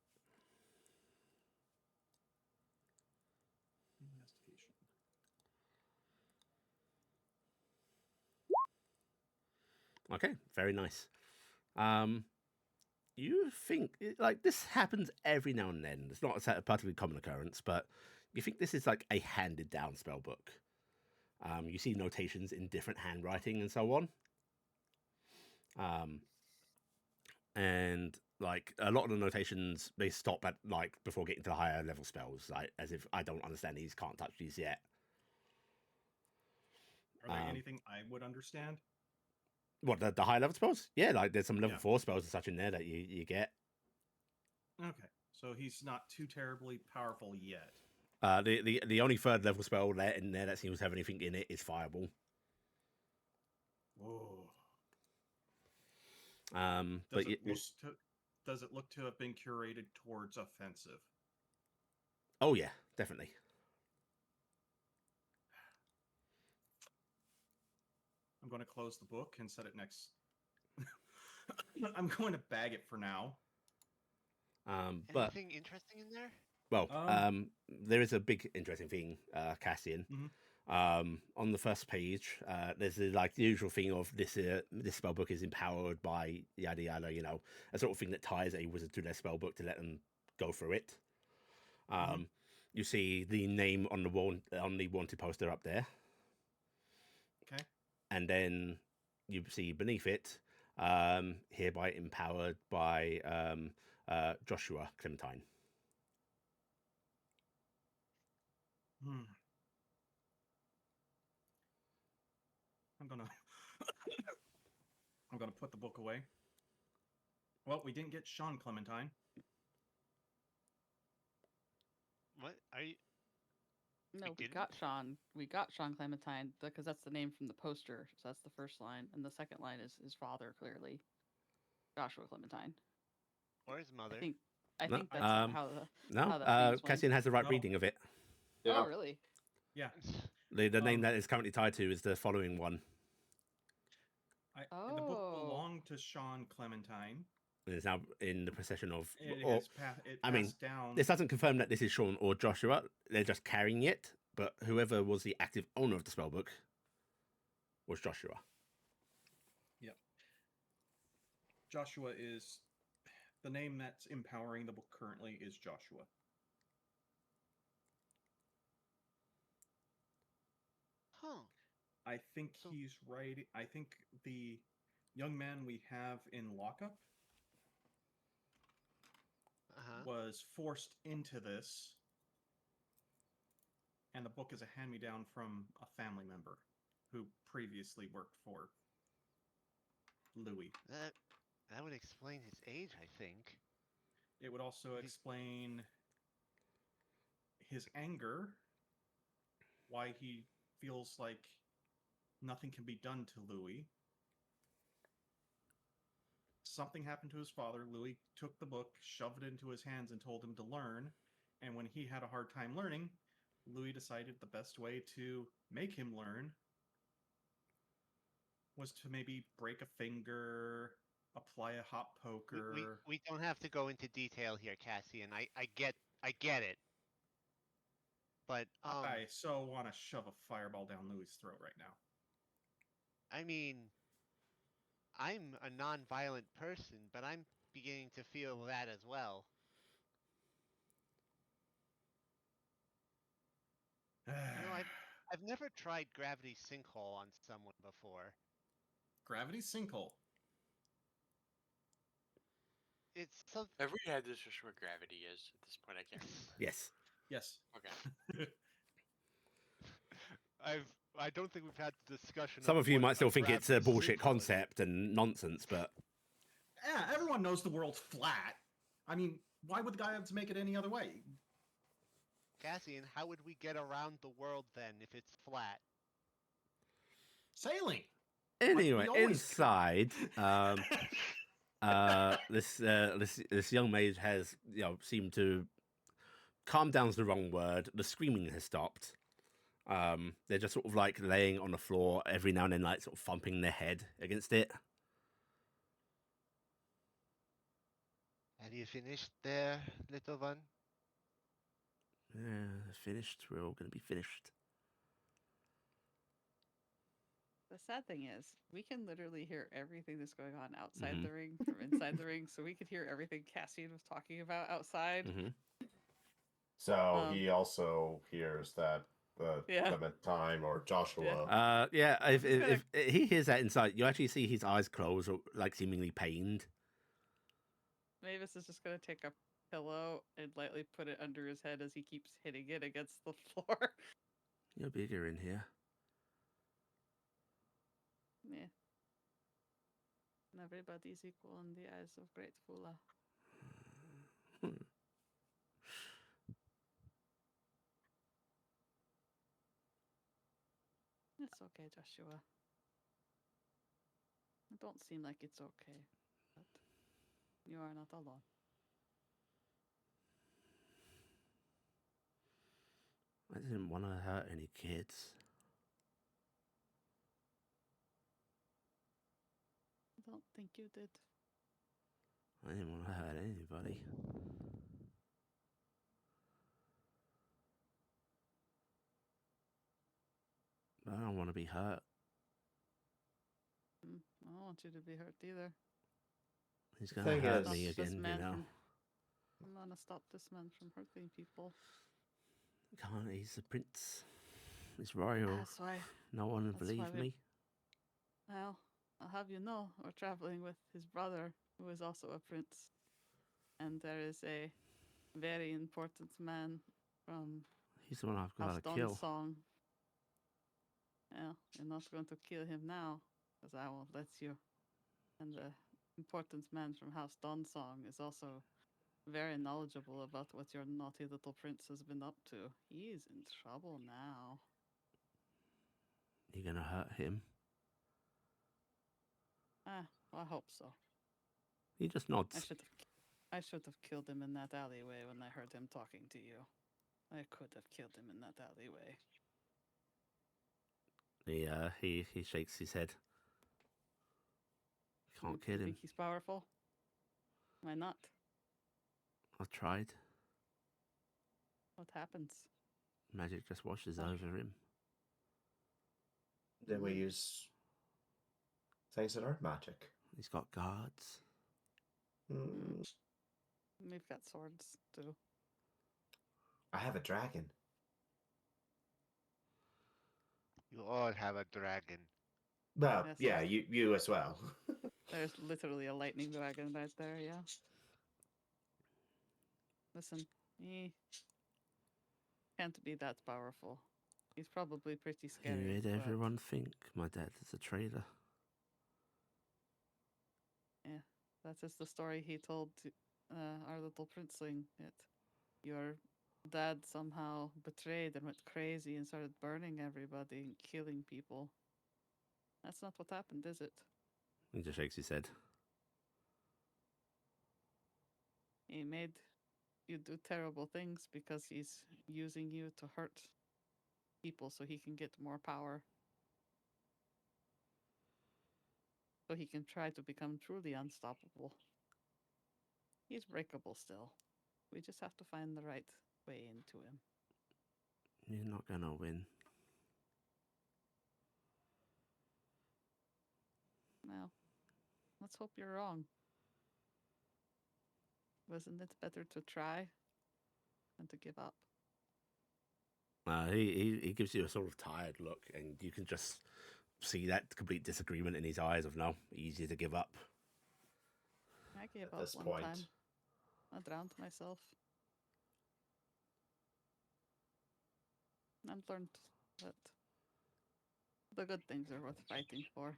Okay, very nice. You think like this happens every now and then. It's not a particularly common occurrence, but you think this is like a handed down spell book. You see notations in different handwriting and so on. And like a lot of the notations, they stop at like before getting to the higher level spells, like as if I don't understand these, can't touch these yet. Are there anything I would understand? What the high level spells? Yeah, like there's some level Yeah. 4 spells and such in there that you get. Okay, so he's not too terribly powerful yet. The only third level spell there in there that seems to have anything in it is fireball. Whoa. But Does it look to have been curated towards offensive? Oh yeah, definitely. I'm going to close the book and set it next. I'm going to bag it for now. But Anything interesting in there? well, there is a big interesting thing, Cassian. On the first page, there's the like the usual thing of this spell book is empowered by yada yada, a sort of thing that ties a wizard to their spell book to let them go through it. You see the name on the wanted poster up there. Okay. And then you see beneath it, hereby empowered by Joshua Clementine. I'm gonna put the book away. Well, we didn't get Sean Clementine. What are you? No, we didn't? got Sean. We got Sean Clementine because that's the name from the poster. So that's the first line, and the second line is his father, clearly, Joshua Clementine. Or his mother? I No, think that's how No, that name's Cassian has the right No. reading of it. Oh, really? Yeah. The name that is currently tied to is the following one. The book belonged to Sean Clementine. And it's now in the possession of. It I mean, passed down. this doesn't confirm that this is Sean or Joshua. They're just carrying it. But whoever was the active owner of the spellbook was Joshua. Yep. Joshua is the name that's empowering the book currently is Joshua. Huh. I think he's right. I think the young man we have in lockup was forced into this, and the book is a hand-me-down from a family member who previously worked for Louis. That would explain his age, I think. It would also explain his anger why he feels like nothing can be done to Louis. Something happened to his father. Louis took the book, shoved it into his hands, and told him to learn. And when he had a hard time learning, Louis decided the best way to make him learn was to maybe break a finger, apply a hot poker. We don't have to go into detail here, Cassian. I get it. But I so want to shove a fireball down Louis' throat right now. I mean, I'm a non-violent person, but I'm beginning to feel that as well. You know, I've never tried gravity sinkhole on someone before. Gravity sinkhole. It's so Have we had this just where gravity is at this point? I can't remember. Yes. Yes. Okay. I don't think we've had the discussion. Some of you what might still think it's a gravity bullshit sinkhole is. concept and nonsense, but Yeah, everyone knows the world's flat. I mean, why would the guy have to make it any other way? Cassian, how would we get around the world then if it's flat? Sailing. anyway, we always inside, this young mage has seemed to calm down's the wrong word. The screaming has stopped. They're just sort of like laying on the floor every now and then, like sort of thumping their head against it. Have you finished there, little one? Yeah, finished. We're all going to be finished. The sad thing is, we can literally hear everything that's going on outside Mhm. the ring from inside the ring, so we could hear everything Cassian was talking about outside. Mhm. So he also hears that the Yeah. Clementine or Joshua. If he hears that inside, you actually see his eyes close, or like seemingly pained. Mavis is just gonna take a pillow and lightly put it under his head as he keeps hitting it against the floor. You're bigger in here. Yeah. And everybody's equal in the eyes of Great Fula. It's okay, Joshua. It don't seem like it's okay, but you are not alone. I didn't want to hurt any kids. I don't think you did. I didn't want to hurt anybody. But I don't want to be hurt. I don't want you to be hurt either. He's The gonna thing hurt is- me Stop this again, you man know. I'm gonna stop this man from hurting people. Can't. He's a prince. He's royal. That's why. No one will that's why believe we- me. Well, I'll have you know, we're traveling with his brother, who is also a prince. And there is a very important man from He's the one I've got House to kill. Song. Well, you're not going to kill him now, because I won't let you. And the important man from House Song is also very knowledgeable about what your naughty little prince has been up to. He's in trouble now. You're gonna hurt him. I hope so. He just nods. I should have killed him in that alleyway when I heard him talking to you. I could have killed him in that alleyway. He shakes his head. Can't kill You him. think he's powerful? Why not? I've tried. What happens? Magic just washes over him. Then we use things that aren't magic. He's got guards. Hmm. We've got swords too. I have a dragon. You all have a dragon. Well, Yes, yeah, yes. you as well. There's literally a lightning dragon right there, yeah. Listen, he can't be that powerful. He's probably pretty He scary. made but everyone think my dad is a traitor. That is the story he told to, our little princeling. That your Dad somehow betrayed and went crazy and started burning everybody and killing people. That's not what happened, is it? He just shakes his head. He made you do terrible things because he's using you to hurt people so he can get more power. So he can try to become truly unstoppable. He's breakable still. We just have to find the right way into him. You're not gonna win. Well, let's hope you're wrong. Wasn't it better to try than to give up? He gives you a sort of tired look, and you can just see that complete disagreement in his eyes of no, easy to give up. I gave At up this one point. time. I drowned myself. I've learned that the good things are worth fighting for.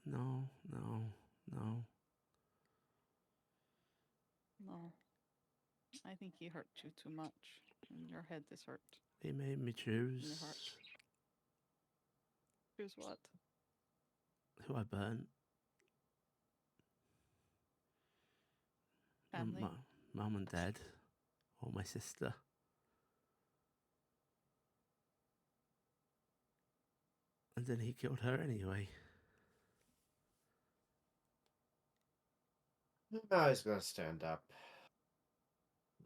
No. No. I think he hurt you too much. And your head is hurt. He made me In your choose heart. Choose what? who I burnt. Family? Mum and Dad, or my sister. And then he killed her anyway. No, he's gonna stand up.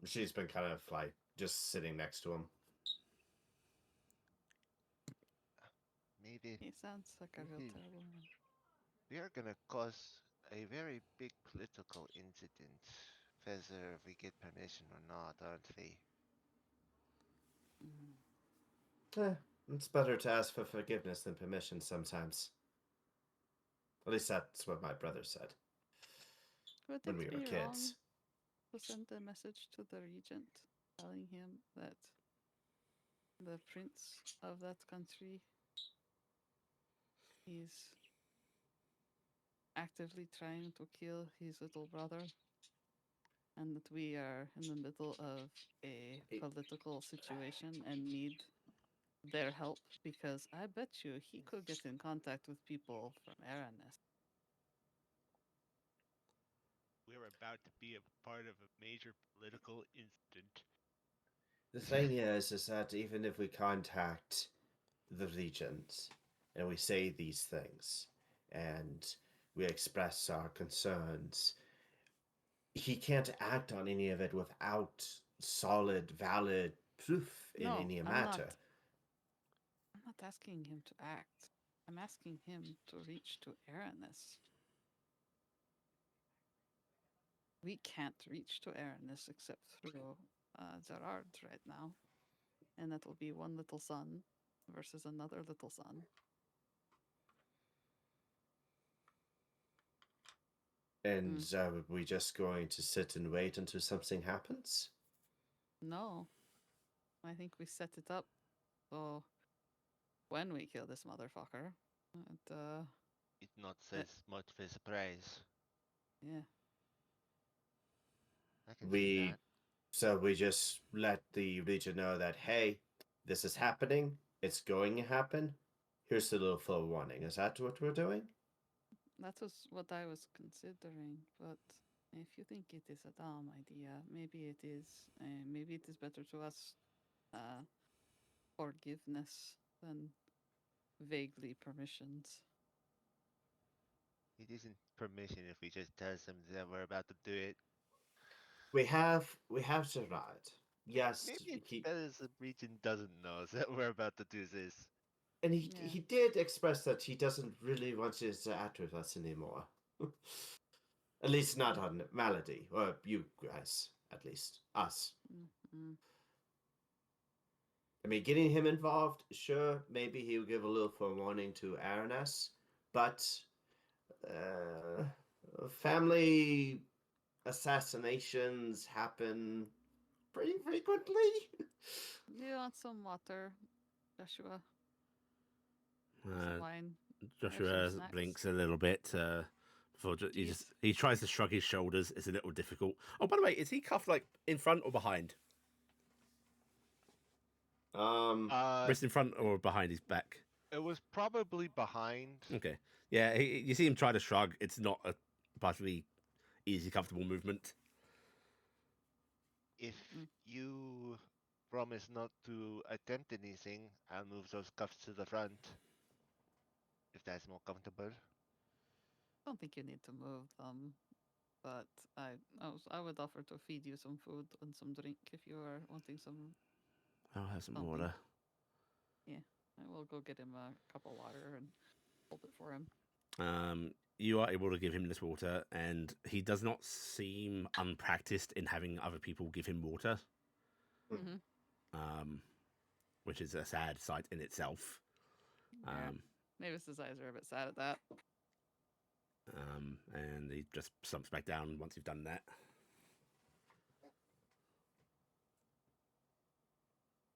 She's been kind of like just sitting next to him. Maybe He sounds like a real Mhm. terrible man. we are gonna cause a very big political incident, whether we get permission or not, aren't we? It's better to ask for forgiveness than permission sometimes. At least that's what my brother said Would when it we were be wrong kids. to send a message to the regent telling him that the prince of that country is actively trying to kill his little brother and that we are in the middle of a political situation and need their help? Because I bet you he could get in contact with people from Aranis. We're about to be a part of a major political incident. The thing is that even if we contact the regent and we say these things and we express our concerns, he can't act on any of it without solid, valid proof in No, any I'm matter. I'm not asking him to act. I'm asking him to reach to Aranis. We can't reach to Aranis except through Gerard right now. And that will be one little son versus another little son. And are we just going to sit and wait until something happens? No. I think we set it up so when we kill this motherfucker, It's not That- as much of a surprise. yeah. I can see that. So we just let the region know that, hey, this is happening. It's going to happen. Here's the little forewarning. Is that what we're doing? That was what I was considering, but if you think it is a dumb idea, maybe it is. Maybe it is better to us forgiveness than vaguely permissions. It isn't permission if we just tell them that we're about to do it. We have Gerard. Yes, Maybe it's better the region doesn't know that we're about to do this. and he Yeah. he did express that he doesn't really want to interact with us anymore. At least not on Malady, or you guys, at least us. Mm-hmm. I mean, getting him involved, sure, maybe he'll give a little forewarning to Aranis, but family assassinations happen pretty frequently. Do you want some water, Joshua? Some wine? Joshua snacks? blinks a little bit, He tries to shrug his shoulders. It's a little difficult. Oh, by the way, is he cuffed like in front or behind? Wrist in front or behind his back? It was probably behind. Okay. Yeah, you see him try to shrug. It's not a particularly easy, comfortable movement. If you promise not to attempt anything, I'll move those cuffs to the front. If that's more comfortable. I don't think you need to move them, but I would offer to feed you some food and some drink if you are wanting some. I'll have some Something. water. Yeah, I will go get him a cup of water and hold it for him. You are able to give him this water, and he does not seem unpracticed in having other people give him water. Mm-hmm. Which is a sad sight in itself. Yeah. Mavis's eyes are a bit sad at that. And he just slumps back down once you've done that.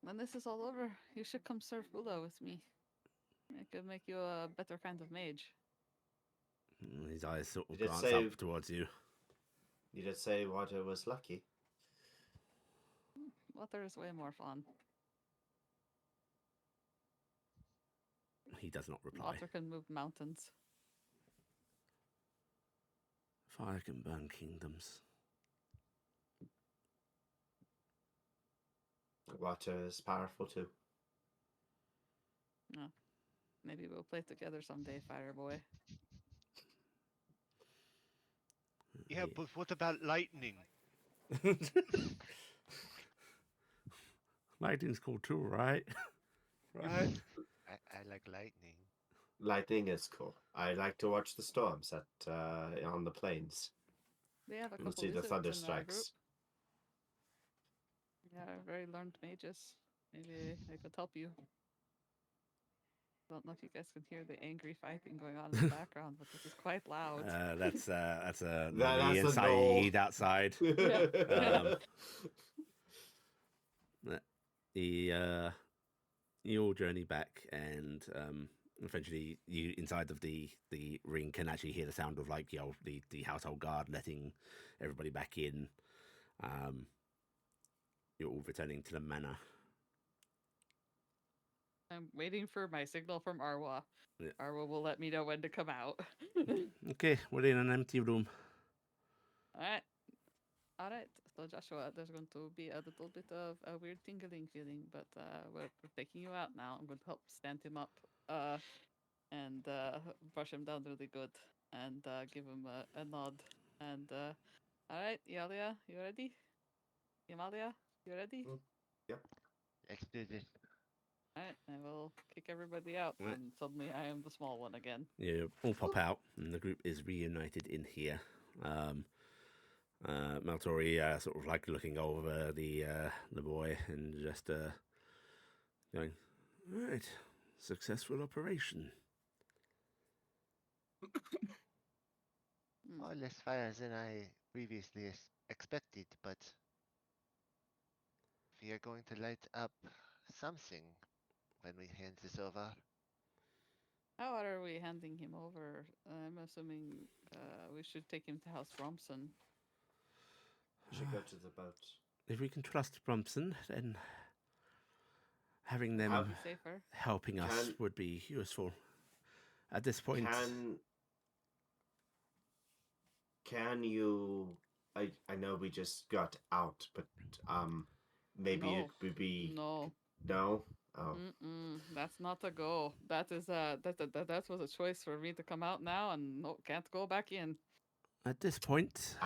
When this is all over, you should come serve Ula with me. I could make you a better kind of mage. His eyes sort of You did glance say- up towards you. You did say water was lucky. Water is way more fun. He does not reply. Water can move mountains. Fire can burn kingdoms. Water is powerful too. No. Maybe we'll play together someday, Fire Boy. Yeah, but what about lightning? Lightning's cool too, right? Right? I like lightning. Lightning is cool. I like to watch the storms at on the plains. We have a And couple see the wizards thunder in our group. strikes. Yeah, very learned mages. Maybe I could help you. Don't know if you guys can hear the angry fighting going on in the background, but this is quite loud. That's a That's Nani a and no. Saeed outside. You all journey back, and eventually you inside of the ring can actually hear the sound of like the household guard letting everybody back in. You're all returning to the manor. I'm waiting for my signal from Arwa. Yeah. Arwa will let me know when to come out. Okay, we're in an empty room. Alright. Alright. So Joshua, there's going to be a little bit of a weird tingling feeling, but we're taking you out now. I'm going to help stand him up and brush him down really good and give him a nod. And alright, Iala, you ready? Emalia, you ready? Yep. Let's do this. Alright, I will kick everybody out, Right. and suddenly I am the small one again. You all pop out, and the group is reunited in here. Maltori sort of like looking over the boy and just going, right, successful operation. Oh, less fires than I previously expected, but we are going to light up something when we hand this over. How are we handing him over? I'm assuming we should take him to House Bromson. We should go to the boat. If we can trust Bromson, then having them How- Be safer. helping us Can- would be useful. At this point, Can you? I know we just got out, but maybe No. it would be No. no. Oh, That's not a go. That is that was a choice for me to come out now, and no, can't go back in. at this point,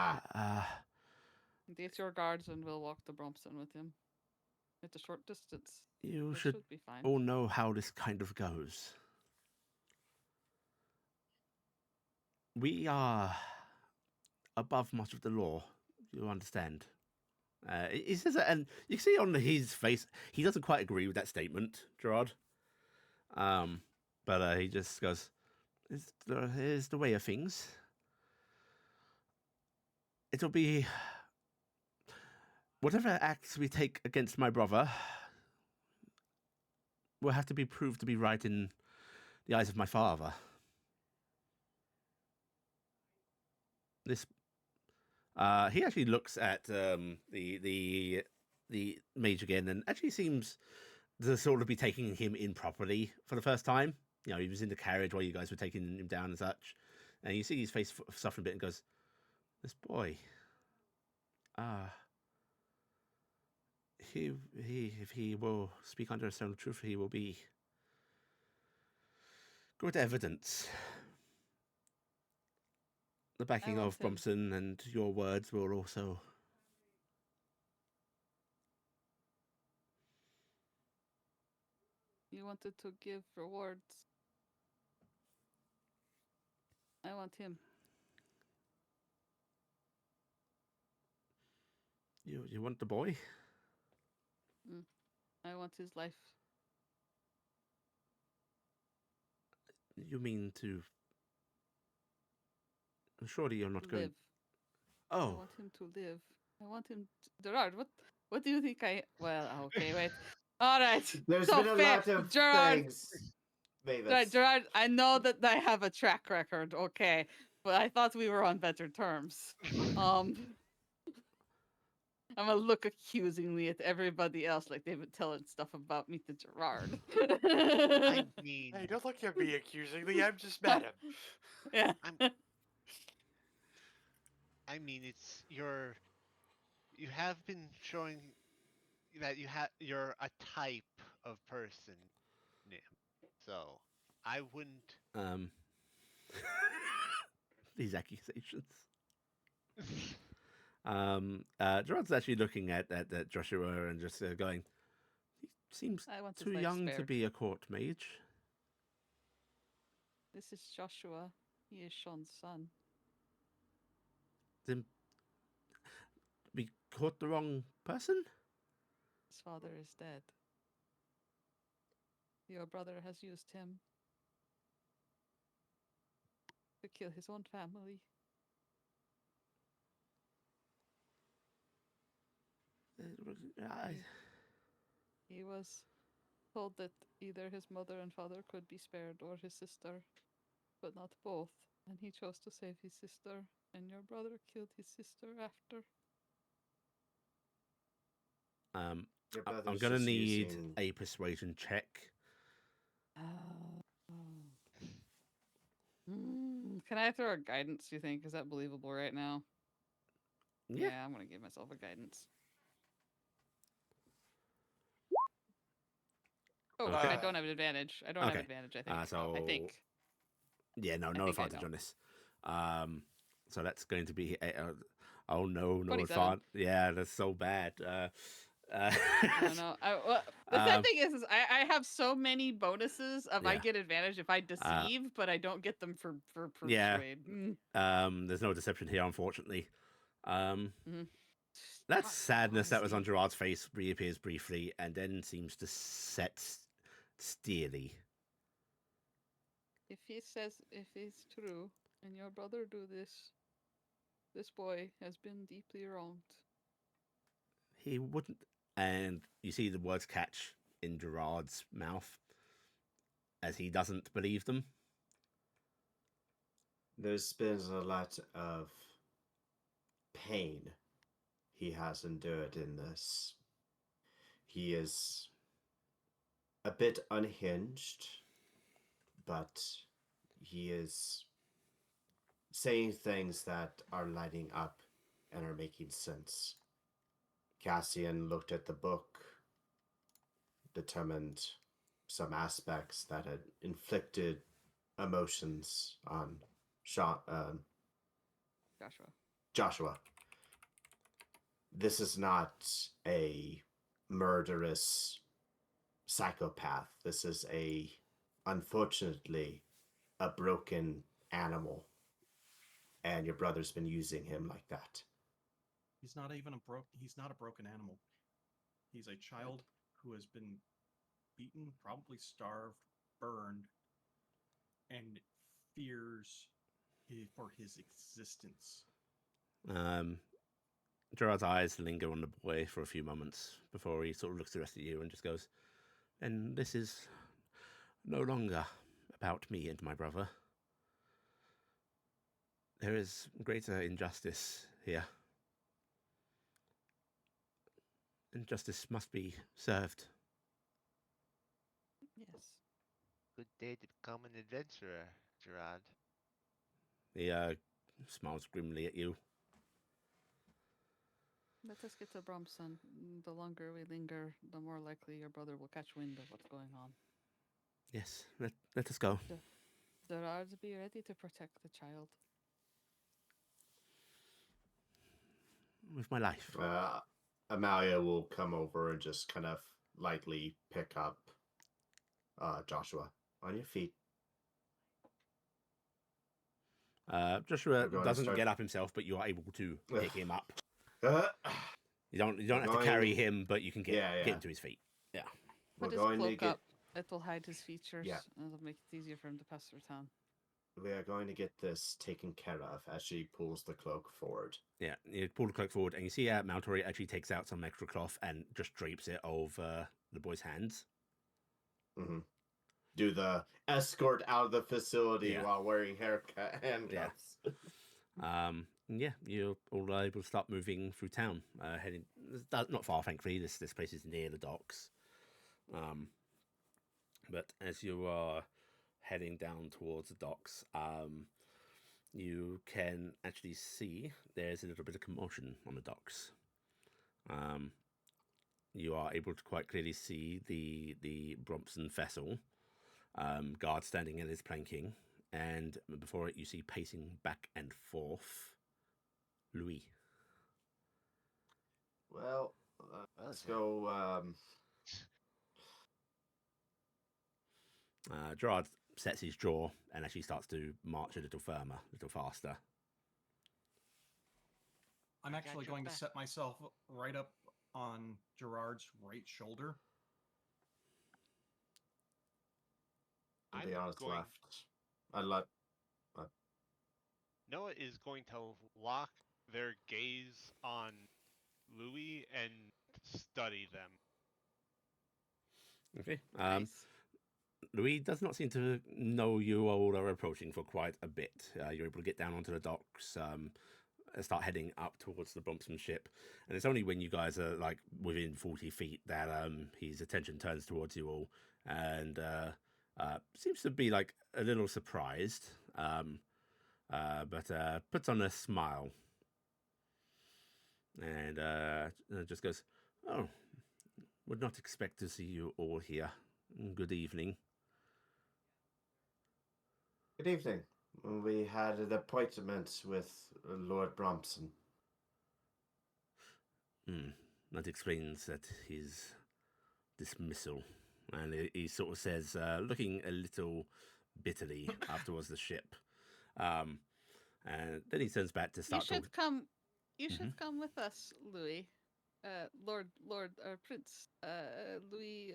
Date your guards, and we'll walk to Bromson with him. It's a short distance. you It should be fine. all know how this kind of goes. We are above much of the law. You understand? He says that, and you can see on his face, he doesn't quite agree with that statement, Gerard. But he just goes, here's the way of things. It'll be whatever acts we take against my brother will have to be proved to be right in the eyes of my father. this he actually looks at the mage again, and actually seems to sort of be taking him in properly for the first time. You know, he was in the carriage while you guys were taking him down and such, and you see his face soften a bit and goes, "This boy, he if he will speak under a stone of truth, he will be good evidence. The backing want of him. Bromson and your words will also." You wanted to give rewards. I want him. You want the boy? I want his life. You mean to? Surely you're not To going. live. I Oh, want him to live. I want him. Gerard, what do you think I? Well, okay, wait. All right. There's so been a fair. lot of Gerard, things, Mavis. Right, Gerard, I know that I have a track record, okay, but I thought we were on better terms. I'm gonna look accusingly at everybody else like they've been telling stuff about me to Gerard. I mean, Hey, don't look at me accusingly. I'm just mad at him. Yeah. I mean, it's you have been showing that you're a type of person, Nim. So I wouldn't. these accusations. Gerard's actually looking at Joshua and just going, he seems I want his too life young to spared. be a court mage. This is Joshua. He is Sean's son. Then we caught the wrong person? His father is dead. Your brother has used him to kill his own family. He was told that either his mother and father could be spared or his sister, but not both. And he chose to save his sister, and your brother killed his sister after. Your I'm brother's gonna just need using- a persuasion check. Can I throw a guidance, do you think? Is that believable right now? Yeah. Yeah, I'm going to give myself a guidance. Oh, Okay. I don't have an advantage. I don't have Okay. advantage, I think. I So think. yeah, no think I advantage know. on this. So that's going to be oh no 27. advantage. Yeah, that's so bad. I don't know. The sad thing is I have so many bonuses of I Yeah. get advantage if I deceive, but I don't get them for Yeah. persuade. There's no deception here, unfortunately. Mhm. That God, sadness that was on honesty. Gerard's face reappears briefly and then seems to set steely. If it's true, and your brother do this boy has been deeply wronged. He wouldn't. And you see the words catch in Gerard's mouth as he doesn't believe them. There's been a lot of pain he has endured in this. He is a bit unhinged, but he is saying things that are lighting up and are making sense. Cassian looked at the book, determined some aspects that had inflicted emotions on Joshua. This is not a murderous psychopath. This is unfortunately, a broken animal. And your brother's been using him like that. He's not a broken animal. He's a child who has been beaten, probably starved, burned, and fears for his existence. Gerard's eyes linger on the boy for a few moments before he sort of looks at the rest of you and just goes, "And this is no longer about me and my brother. There is greater injustice here. And justice must be served. Yes. Good day to become an adventurer, Gerard. He smiles grimly at you. Let us get to Bromson. The longer we linger, the more likely your brother will catch wind of what's going on. Yes, let us go. Gerard, be ready to protect the child. With my life. Emalia will come over and just kind of lightly pick up Joshua. On your feet. Joshua We're going to doesn't start- get up himself, but you are able to pick him up. Uh, You don't have to going- carry him, but you can get Yeah. him to his feet. Yeah. We're Put his going to cloak get. up. It will hide his features. Yeah. And it'll make it easier for him to pass through town. We are going to get this taken care of as she pulls the cloak forward. Yeah, you pull the cloak forward, and you see Maltori actually takes out some extra cloth and just drapes it over the boy's hands. Mm-hmm. Do the escort out of the facility Yeah. while wearing handcuffs. Yeah, you're all able to start moving through town, heading not far, thankfully. This place is near the docks. But as you are heading down towards the docks, you can actually see there's a little bit of commotion on the docks. You are able to quite clearly see the Bromson vessel, guard standing at his planking, and before it you see pacing back and forth Louis. Well, let's go. Gerard sets his jaw and actually starts to march a little firmer, a little faster. I'm I got actually your going to back. set myself right up on Gerard's right shoulder. To be I'm honest, going- left. I left. Noah is going to lock their gaze on Louis and study them. Okay. Nice. Louis does not seem to know you all are approaching for quite a bit. You're able to get down onto the docks, start heading up towards the Bromson ship, and it's only when you guys are like within 40 feet that his attention turns towards you all, and seems to be like a little surprised, but puts on a smile and just goes, "Oh, would not expect to see you all here. Good evening." Good evening. We had an appointment with Lord Bromson. That explains that his dismissal. And he sort of says, looking a little bitterly up towards the ship. And then he turns back to You start should talking. come. You should come with us, Louis. Prince. Louis.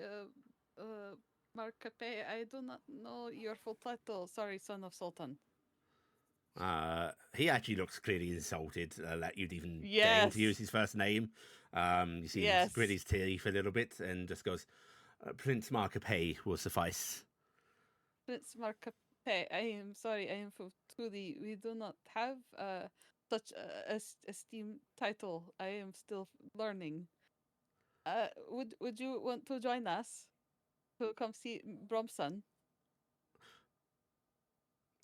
Marcape. I do not know your full title. Sorry, son of Sultan. He actually looks clearly insulted that you'd even deign Yes. to use his first name. You see him Yes. grit his teeth a little bit and just goes, Prince Marcape will suffice. Prince Marcape. I am sorry. I am from Tuli. We do not have such a esteemed title. I am still learning. Would you want to join us to come see Bromson?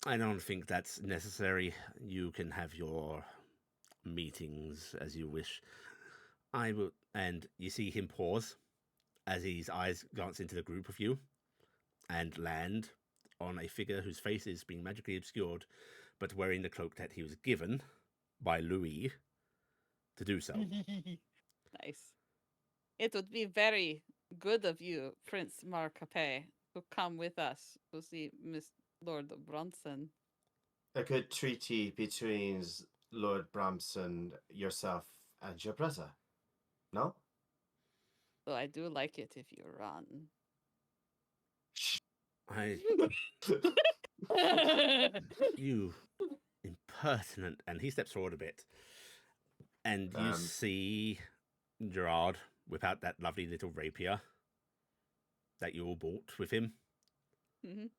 I don't think that's necessary. You can have your meetings as you wish. I will, and you see him pause as his eyes glance into the group of you and land on a figure whose face is being magically obscured, but wearing the cloak that he was given by Louis to do so. Nice. It would be very good of you, Prince Marcape, to come with us to see Miss Lord Bronson. A good treaty between Lord Bromson, yourself, and your brother. No? So I do like it if you run. I, you impertinent. And he steps forward a bit. And you see Gerard whip out that lovely little rapier that you all bought with him. Mhm.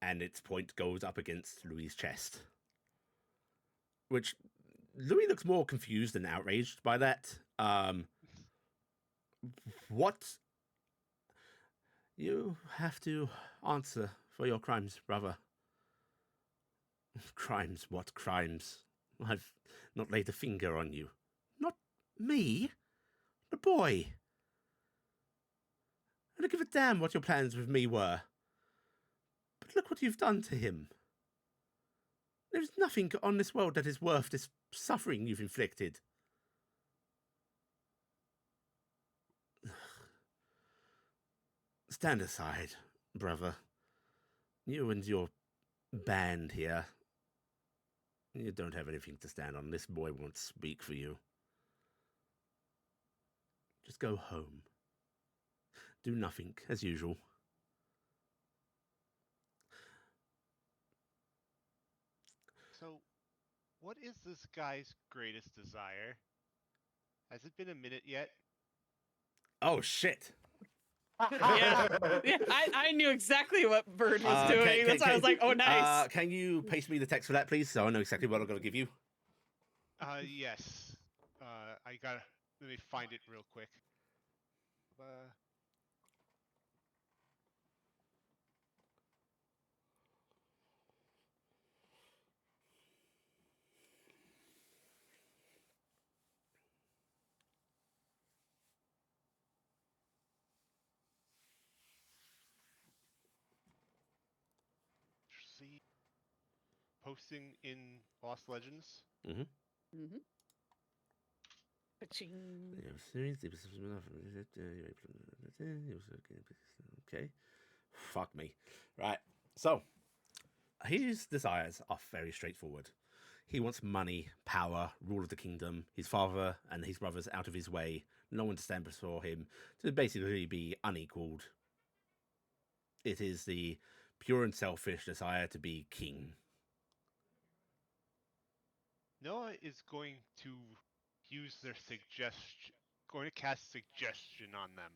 And its point goes up against Louis' chest. which Louis looks more confused and outraged by that. What? You have to answer for your crimes, brother. Crimes? What crimes? I've not laid a finger on you. Not me. The boy. I don't give a damn what your plans with me were. But look what you've done to him. There's nothing on this world that is worth this suffering you've inflicted. Stand aside, brother. You and your band here. You don't have anything to stand on. This boy won't speak for you. Just go home. Do nothing, as usual. So, what is this guy's greatest desire? Has it been a minute yet? Oh, shit. Yeah, I knew exactly what Bird was doing. That's why I was like, oh, nice. Can you paste me the text for that, please, so I know exactly what I'm going to give you? Yes. Let me find it real quick. See, posting in Lost Legends. Mm-hmm. Mm-hmm. Ka-ching. Okay. Fuck me. Right. So, his desires are very straightforward. He wants money, power, rule of the kingdom, his father and his brothers out of his way, no one to stand before him, to basically be unequaled. It is the pure and selfish desire to be king. Noah is going to use their suggestion, going to cast suggestion on them.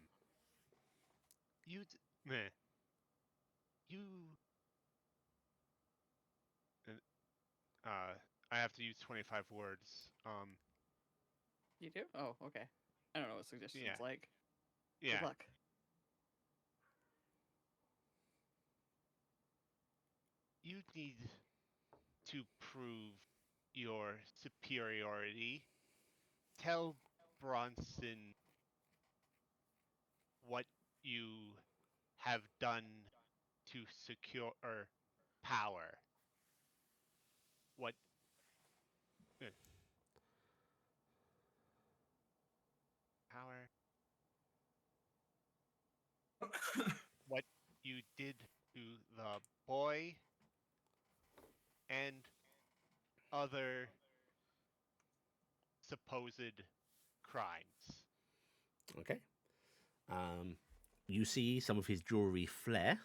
I have to use 25 words. You do? Oh, okay. I don't know what suggestions Yeah. like. Yeah. Good luck. You need to prove your superiority. Tell Bronson what you have done to secure power. What power? What you did to the boy and other supposed crimes. Okay. You see some of his jewelry flare.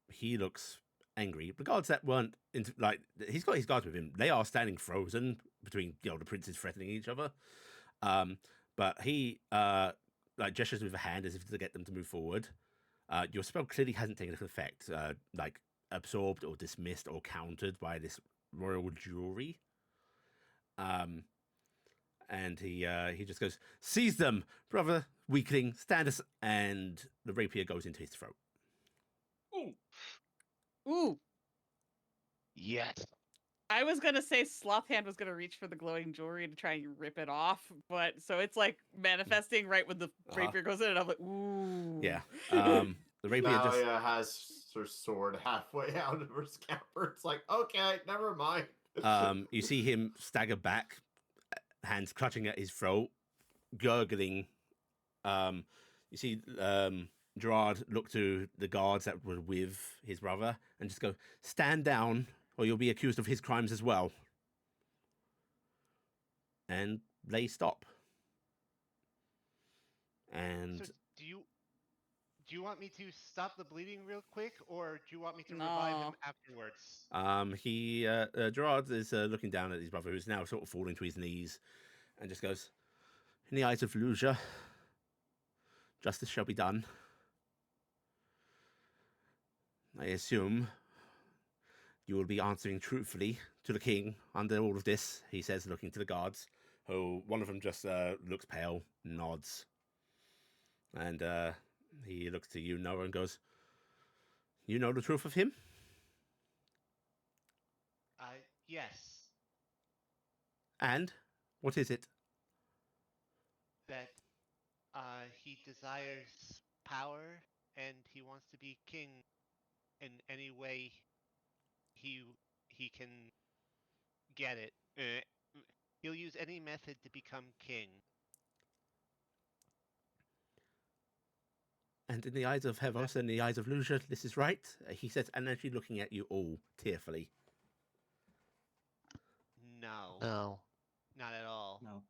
He looks angry. The guards that weren't he's got his guards with him. They are standing frozen between the princes threatening each other. But he gestures with a hand as if to get them to move forward. Your spell clearly hasn't taken effect, absorbed or dismissed or countered by this royal jewelry. And he just goes, "Seize them, brother, weakling, stand us," and the rapier goes into his throat. Ooh. Yes. I was gonna say Slothhand was gonna reach for the glowing jewelry to try and rip it off, but so it's like manifesting right when the rapier goes in, and I'm like, ooh. Yeah. The rapier just Talia has her sword halfway out of her scabbard. It's like, okay, never mind. you see him stagger back, hands clutching at his throat, gurgling. You see Gerard look to the guards that were with his brother and just go, "Stand down, or you'll be accused of his crimes as well." And they stop. And So do you want me to stop the bleeding real quick, or do you want me to revive him afterwards? Gerard is looking down at his brother, who's now sort of falling to his knees, and just goes, "In the eyes of Luja, justice shall be done. I assume You will be answering truthfully to the king under all of this, he says, looking to the guards, who one of them just looks pale, nods. And he looks to you, Noah, and goes, you know the truth of him? Yes, And what is it? that he desires power and he wants to be king in any way he can get it. He'll use any method to become king. And in the eyes of Hevos and the eyes of Lucia, this is right, he says, and actually looking at you all tearfully. No, No. not at all. No.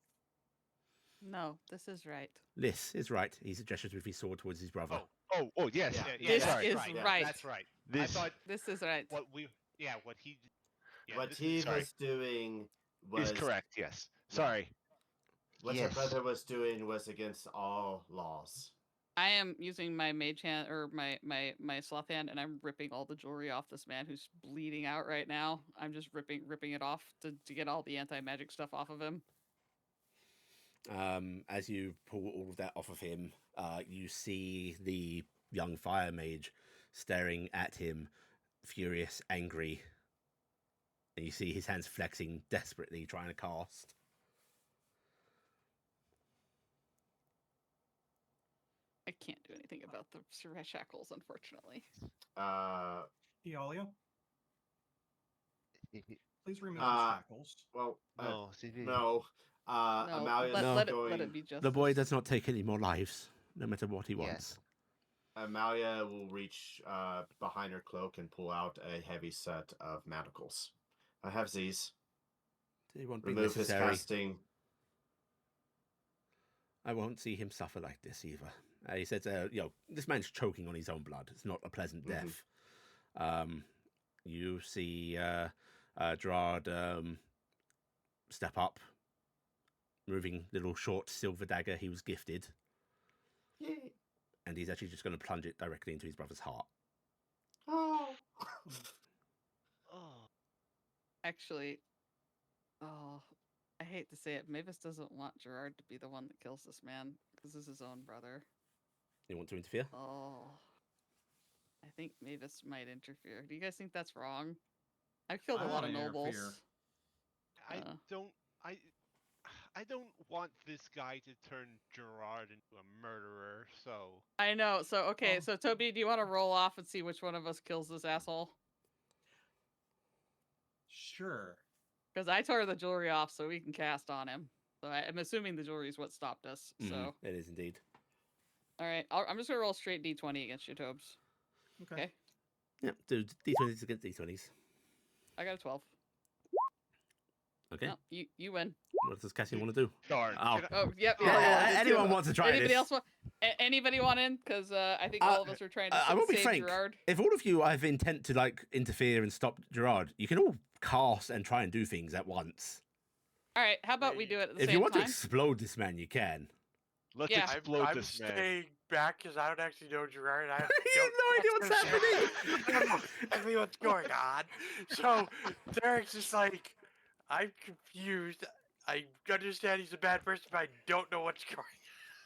No, this is right. This is right. He gestures with his sword towards his brother. Oh, yes. Yeah. This sorry. is right. right. That's right. I This. thought This is right. what he. Yeah, What this he is, sorry. was doing was Is correct. Yes. Yeah. Sorry. What your Yes. brother was doing was against all laws. I am using my mage hand or my sloth hand, and I'm ripping all the jewelry off this man who's bleeding out right now. I'm just ripping it off to get all the anti-magic stuff off of him. As you pull all of that off of him, you see the young fire mage staring at him, furious, angry. And you see his hands flexing desperately, trying to cast. I can't do anything about the shackles, unfortunately. Iala, please remove the Uh, shackles. Well, No. CV. no. No, Amalia's let going. it be justice. The boy does not take any more lives, no matter what he wants. Emalia will reach behind her cloak and pull out a heavy set of manacles. I have these. It won't be Remove his necessary. casting. I won't see him suffer like this either. He says, this man's choking on his own blood. It's not a pleasant death. You see Gerard step up, moving little short silver dagger he was gifted. Yay. And he's actually just going to plunge it directly into his brother's heart. Oh. Oh, Actually, I hate to say it, Mavis doesn't want Gerard to be the one that kills this man because it's his own brother. You want to interfere? Oh, I think Mavis might interfere. Do you guys think that's wrong? I've killed I a lot of wanna nobles. interfere. I don't want this guy to turn Gerard into a murderer. So I know. So okay, Oh. so Toby, do you want to roll off and see which one of us kills this asshole? Sure. Because I tore the jewelry off so we can cast on him. So I'm assuming the jewelry is what stopped us. So It is indeed. all right, I'm just gonna roll straight D20 against you, Tobes. Okay. Okay. Yep, do D20s against D20s. I got a 12. Okay. No, you win. What does Cassian want to do? Darn. Oh. Oh, yep. Well, anyone wants to try Anybody this? else want? Anybody want in? Because I think all of us are trying to I will be save frank. Gerard. If all of you have intent to interfere and stop Gerard, you can all cast and try and do things at once. All right, how about we do it at the If same you want time? to explode this man, you can. Let's Yeah. explode I'm this man. staying back because I don't actually know Gerard. I You have no idea what's happening. I don't know exactly what's going on. So Taryc's just like, I'm confused. I understand he's a bad person, but I don't know what's going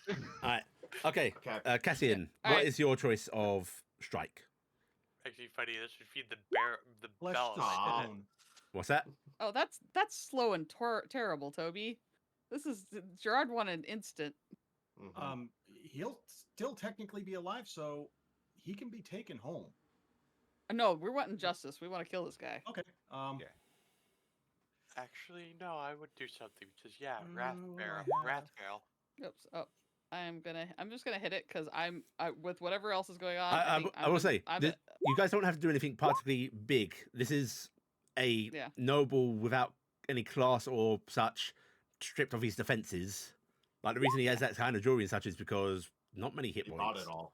on. All right. Okay. Okay. Cassian, All what is right. your choice of strike? Actually, funny, this would feed the Flesh bell. to Aw. stone. What's that? Oh, that's slow and terrible, Toby. This is Gerard won an instant. Mhm. He'll still technically be alive, so he can be taken home. No, we're wanting justice. We want to kill this guy. Okay. Yeah. Actually, no, I would do something because yeah, what do I have? Rathbale. Oops. Oh, I'm just gonna hit it because with whatever else is going on. I will say, you guys don't have to do anything particularly big. This is a Yeah. noble without any class or such, stripped of his defenses. Like the reason he has that kind of jewelry and such is because not many hit He points. bought it all.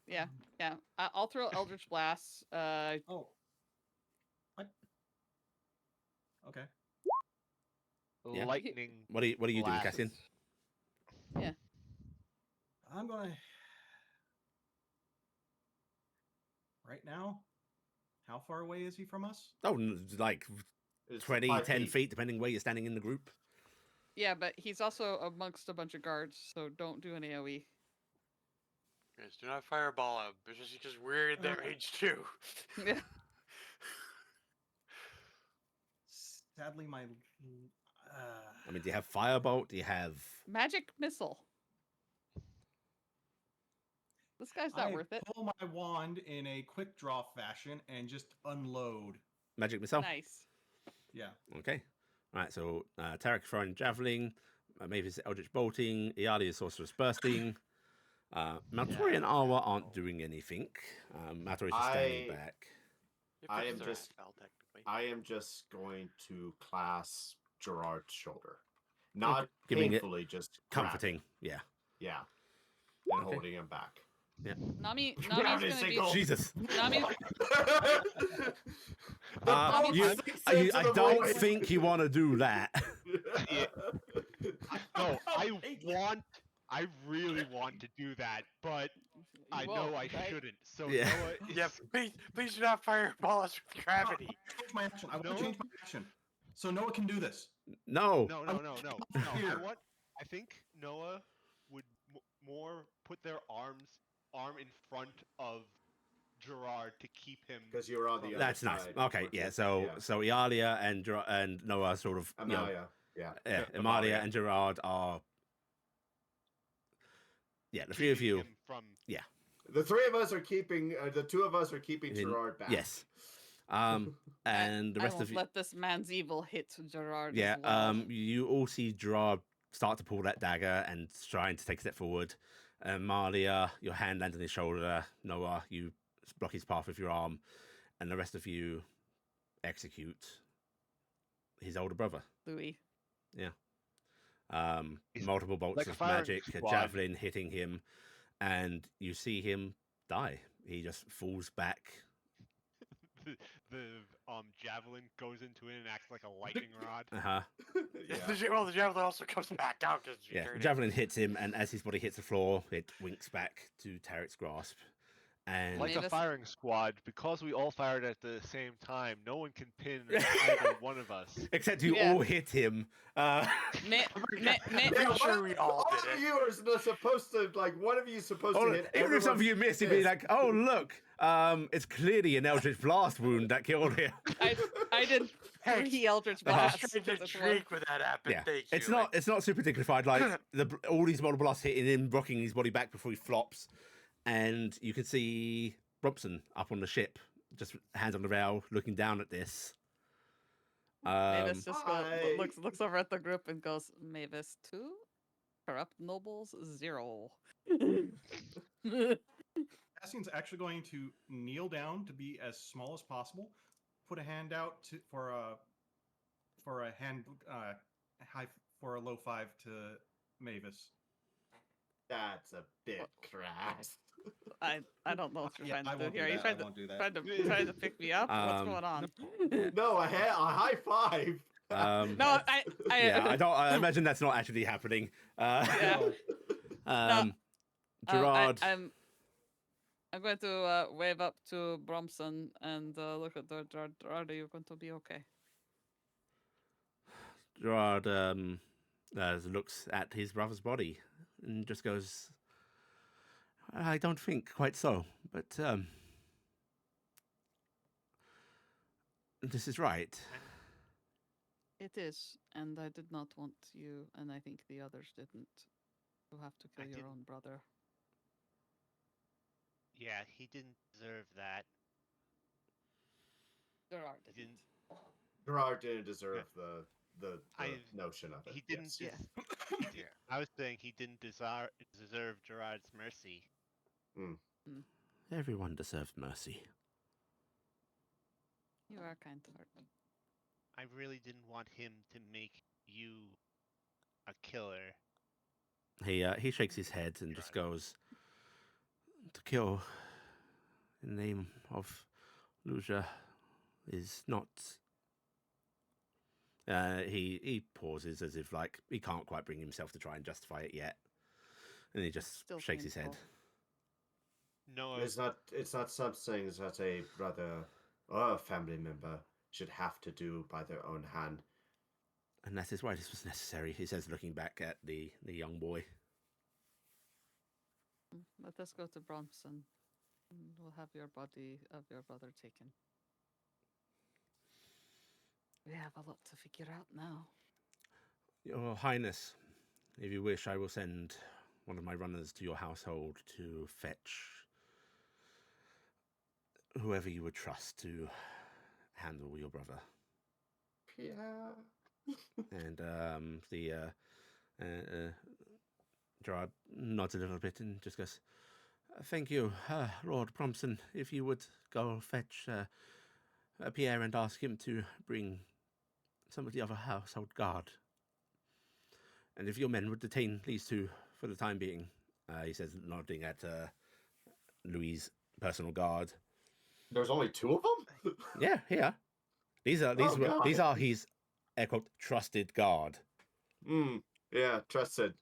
Yeah. Yeah. I'll throw Eldritch Blast. Oh. What? Okay. Yeah. Lightning. What are you doing, blast. Cassian? I'm gonna right now How far away is he from us? Oh, like It's 20, 5 10 feet. feet, depending where you're standing in the group. Yeah, but he's also amongst a bunch of guards, so don't do an AoE. Guys, do not fireball him. It's just because we're in their range too. Yeah. Sadly, my. I mean, do you have firebolt? Do you have? Magic missile. This guy's not I worth it. pull my wand in a quick draw fashion and just unload. Magic missile? Nice. Yeah. Okay. All right, so Taryc throwing javelin, Mavis Eldritch bolting, Iala Sorcerer's bursting. Maltori and Awa aren't doing anything. Maltori's just standing back. I If am it's just- spell, technically. I am just going to clasp Gerard's shoulder. Not Giving it painfully, just grabbing. Comforting, yeah. Yeah. And Okay. holding him back. Nami's Grab his gonna be. single- Jesus. Nami's, I don't think you want to do that. No, I really want to do that, but I know won't, I right? shouldn't. So Yeah. Noah is, Yeah, please do not fireball us with gravity. Change my action. I want No. to change my action. So Noah can do this. No. no. Here. I think Noah would more put their arm in front of Gerard to keep him. Because you were on the other That's nice. side. Okay, yeah. So Iala and Noah sort of Emalia. Yeah. yeah, Yeah, Emalia Emalia. and Gerard are the three of keeping you. him from. The three of us are keeping. The two of us are keeping In- Gerard back. Yes. And the I rest won't of you. let this man's evil hit Gerard. Yeah. as well. You all see Gerard start to pull that dagger and trying to take a step forward. Emalia, your hand lands on his shoulder. Noah, you block his path with your arm, and the rest of you execute his older brother. Louis. He's Multiple bolts like a of firing magic, a squad. javelin hitting him, and you see him die. He just falls back. The javelin goes into it and acts like a lightning rod. Uh-huh. Yeah. Well, the javelin also comes back down because Yeah, the javelin hits him, and as his body hits the floor, it winks back to Taryc's grasp. And Like a Mavis- firing squad, because we all fired at the same time, no one can pin either one of us. except you Yeah. all hit him. I'm sure we all All did of it. you are supposed to one of you is supposed to hit. Even if some of you everyone's missed, you'd be fist. like, "Oh, look, it's clearly an Eldritch Blast wound that killed him." I did Hey, 3 Eldritch I was Blasts. trying to this one. drink when that happened. Yeah, Thank it's you. not super dignified. Like all these model blasts hitting him, rocking his body back before he flops, and you can see Robson up on the ship, just hands on the rail, looking down at this. Mavis just Hi. looks over at the group and goes, Mavis 2, corrupt nobles 0. Cassian's actually going to kneel down to be as small as possible. Put a hand out for a hand high for a low 5 to Mavis. That's a bit crass. I don't know what you're Yeah, I trying to won't do here. Are you that. I trying to won't do that. trying to pick me up? What's Um, going on? No, a high five. No, I I imagine that's not actually happening. Yeah. Gerard. I'm going to wave up to Bromson and look at Gerard. Gerard, are you going to be okay? Gerard looks at his brother's body and just goes, "I don't think quite so, but this is right." It is, and I did not want you, and I think the others didn't, to have to kill I your didn't- own brother. Yeah, he didn't deserve that. Gerard He didn't. didn't. Gerard didn't deserve the I- notion of it. He didn't. yes. Yeah. I was saying he didn't deserve Gerard's mercy. Everyone deserves mercy. You are kind heart. I really didn't want him to make you a killer. He shakes his head and just goes, "To kill in the name of Luja is not." He pauses as if like he can't quite bring himself to try and justify it yet, and he just Still shakes his head. painful. Noah, It's not something that a brother or a family member should have to do by their own hand. And that is why this was necessary, he says, looking back at the young boy. Let us go to Bronson. We'll have your body of your brother taken. We have a lot to figure out now. Your Highness, if you wish, I will send one of my runners to your household to fetch whoever you would trust to handle your brother. Yeah. And Gerard nods a little bit and just goes, "Thank you, Lord Bromson. If you would go fetch Pierre and ask him to bring some of the other household guard. And if your men would detain these two for the time being," he says, nodding at Louis' personal guard. There's only 2 of them? Yeah, here. These are his, air quote, trusted guard. Yeah, trusted.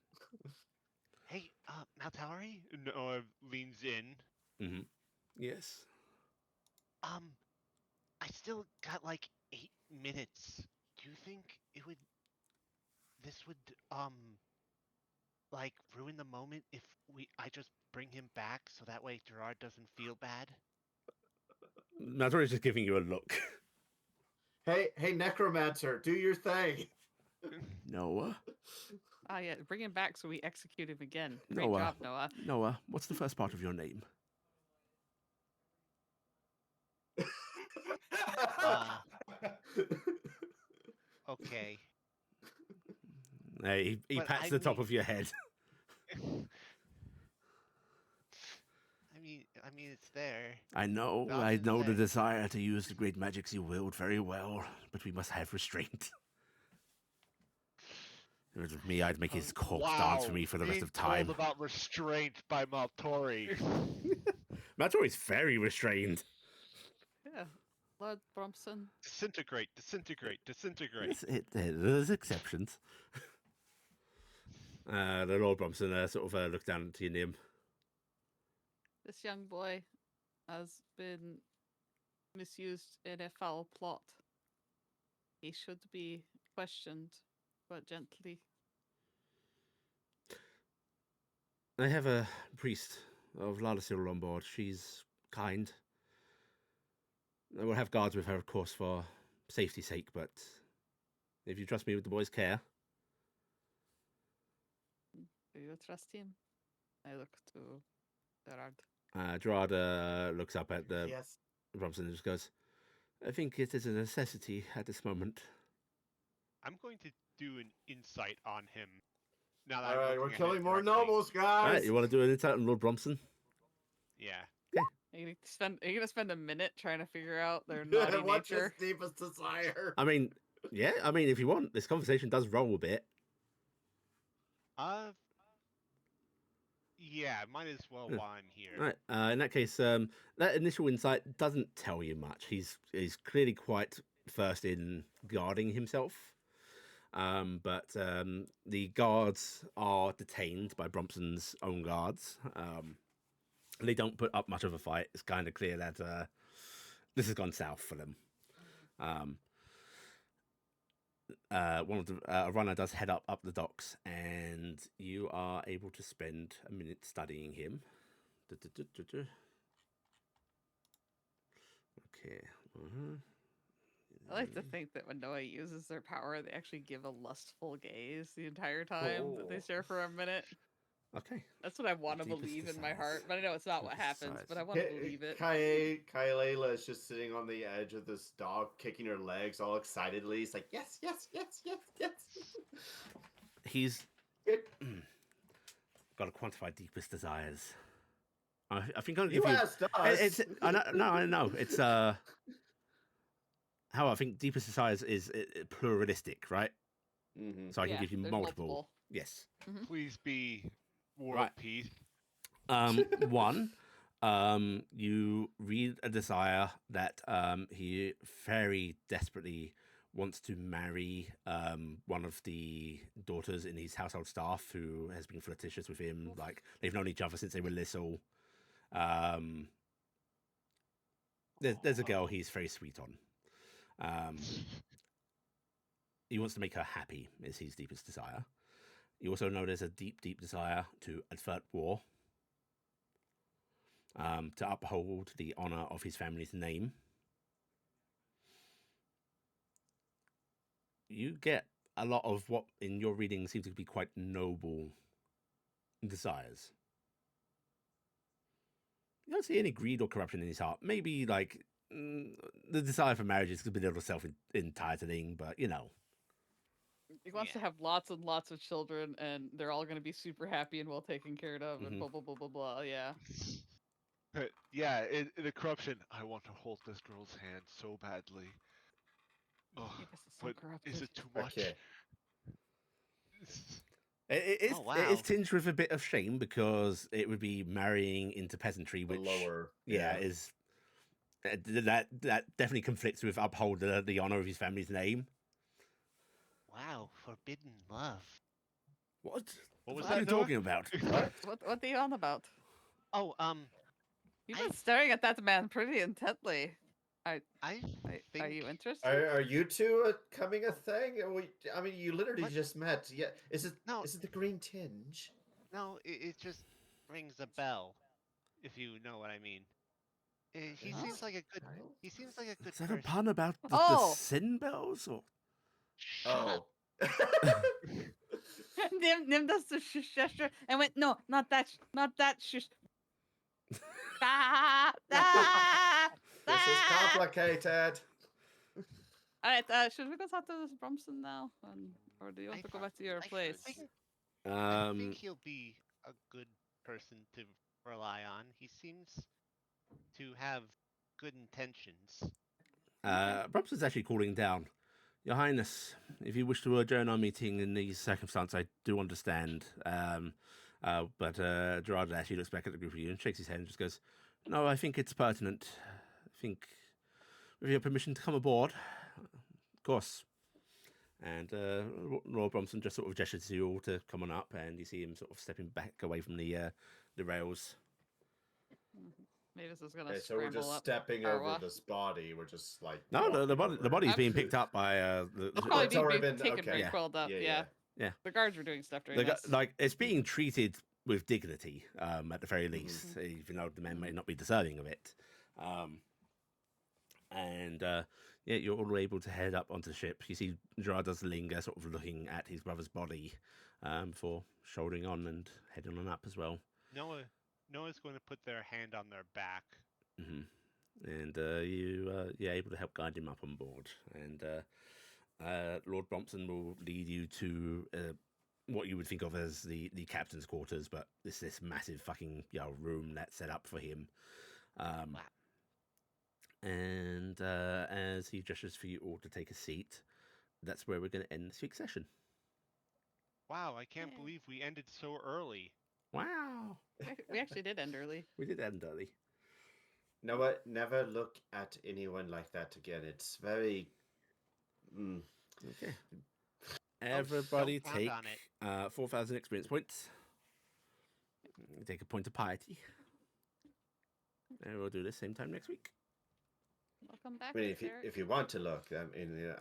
Hey, Maltori? Noah leans in. Mm-hmm. Yes. I still got like 8 minutes. Do you think this would, like, ruin the moment if I just bring him back so that way Gerard doesn't feel bad? Maltori's just giving you a look. Hey, necromancer, do your thing. Noah? Ah, yeah, bring him back so we execute him again. Great Noah. job, Noah. Noah, what's the first part of your name? Okay. He But pats I the top mean- of your head. I mean, it's there. I know Nothing the said. desire to use the great magics you wield very well, but we must have restraint. If it was with me, I'd make his corpse dance for me for the rest of time. Told about restraint by Maltori. Maltori's very restrained. Yeah, Lord Bromson. Disintegrate. There's exceptions. The Lord Bromson sort of looks down to you, Nim. This young boy has been misused in a foul plot. He should be questioned, but gently. I have a priest of Lalasil on board. She's kind. I will have guards with her, of course, for safety's sake, but if you trust me with the boy's care. Do you trust him? I look to Gerard. Gerard looks up at the Yes. Bromson and just goes, "I think it is a necessity at this moment." I'm going to do an insight on him. Now that All I'm right, looking we're at him killing more directly. nobles, guys. Alright, you want to do an insight on Lord Bromson? Yeah. Are you gonna spend a minute trying to figure out their naughty What's nature? his deepest desire? I mean, yeah, if you want, this conversation does roll a bit. Yeah, might as well while I'm here. Right. In that case, that initial insight doesn't tell you much. He's clearly quite versed in guarding himself. But the guards are detained by Bromson's own guards. They don't put up much of a fight. It's kind of clear that this has gone south for them. One of the a runner does head up the docks, and you are able to spend a minute studying him. Okay. I like to think that when Noah uses their power, they actually give a lustful gaze the entire time that they stare for a minute. Okay. That's what I want to Deepest believe in my desires. heart, but I know it's not what Deepest happens. desires. But I want to believe it. Kailela is just sitting on the edge of this dog, kicking her legs all excitedly. He's like, yes, yes, yes, yes, yes. He's got to quantify deepest desires. I think I'll give You you. asked us. It's I know. It's how I think deepest desires is pluralistic, right? Mm-hmm. So I can Yeah, give you there's multiple. Yes. Please be world Right. peace. One, you read a desire that he very desperately wants to marry one of the daughters in his household staff who has been flirtatious with him. Like they've known each other since they were little. there's a girl he's very sweet on. He wants to make her happy, is his deepest desire. You also know there's a deep, deep desire to avert war, to uphold the honor of his family's name. You get a lot of what in your reading seems to be quite noble desires. You don't see any greed or corruption in his heart. Maybe like the desire for marriage is a bit of a self-entitling, but you know. He wants to have lots and lots of children, and they're all going to be super happy and well taken care of, and blah blah blah blah blah. Yeah. Yeah, the corruption. I want to hold this girl's hand so badly. Oh, Mavis is so but corrupted. is it too much? Okay. It Oh, is wow. tinged with a bit of shame because it would be marrying into peasantry, The which lower. is that definitely conflicts with uphold the honor of his family's name. Wow, forbidden love. What? What was What are you that, Noah? talking about? What are you on about? Oh, You've I- been staring at that man pretty intently. I think. Are you interested? Are you two coming a thing? I mean, you literally What? just met. Yeah. Is it? No. Is it the green tinge? No, it just rings a bell, if you know what I mean. He Huh? seems like a good. He seems like a good Is that person. a pun about the Oh! sin bells? Or Shut up. Oh. Nim does the shush gesture and went, no, not that, not that shush. Ah, ah, This is ah. complicated. All right, should we go talk to this Bromson now, or do you want to go back to your I place? think he'll be a good person to rely on. He seems to have good intentions. Brobson's actually cooling down. Your Highness, if you wish to adjourn our meeting in these circumstances, I do understand. But Gerard actually looks back at the group of you and shakes his head and just goes, "No, I think it's pertinent. I think, with your permission to come aboard, of course." And Lord Bromson just sort of gestures to you all to come on up, and you see him sort of stepping back away from the rails. Mavis is gonna Okay, so we're scramble just up. stepping Car over wash. this body. We're just like No, the walking over body's it. being picked up by the It's probably it's already being been- taken, okay. very Yeah. crawled up. Yeah. Yeah. The guards were doing stuff during this. like it's being treated with dignity, at the very least, even though the men may not be deserving of it. Yeah, you're all able to head up onto the ship. You see Gerard does linger, sort of looking at his brother's body, before shouldering on and heading on up as well. Noah's going to put their hand on their back. And you're able to help guide him up on board. And Lord Brompton will lead you to what you would think of as the captain's quarters, but it's this massive fucking room that's set up for him. And as he gestures for you all to take a seat, that's where we're going to end this week's session. Wow, I can't believe we ended so early. Wow. We actually did end early. We did end early. Noah, never look at anyone like that again. It's very. Okay. Everybody don't count take on it. 4,000 experience points. Take a point of piety. And we'll do this same time next week. Welcome back. I mean, Taryc. if you want to look, I mean,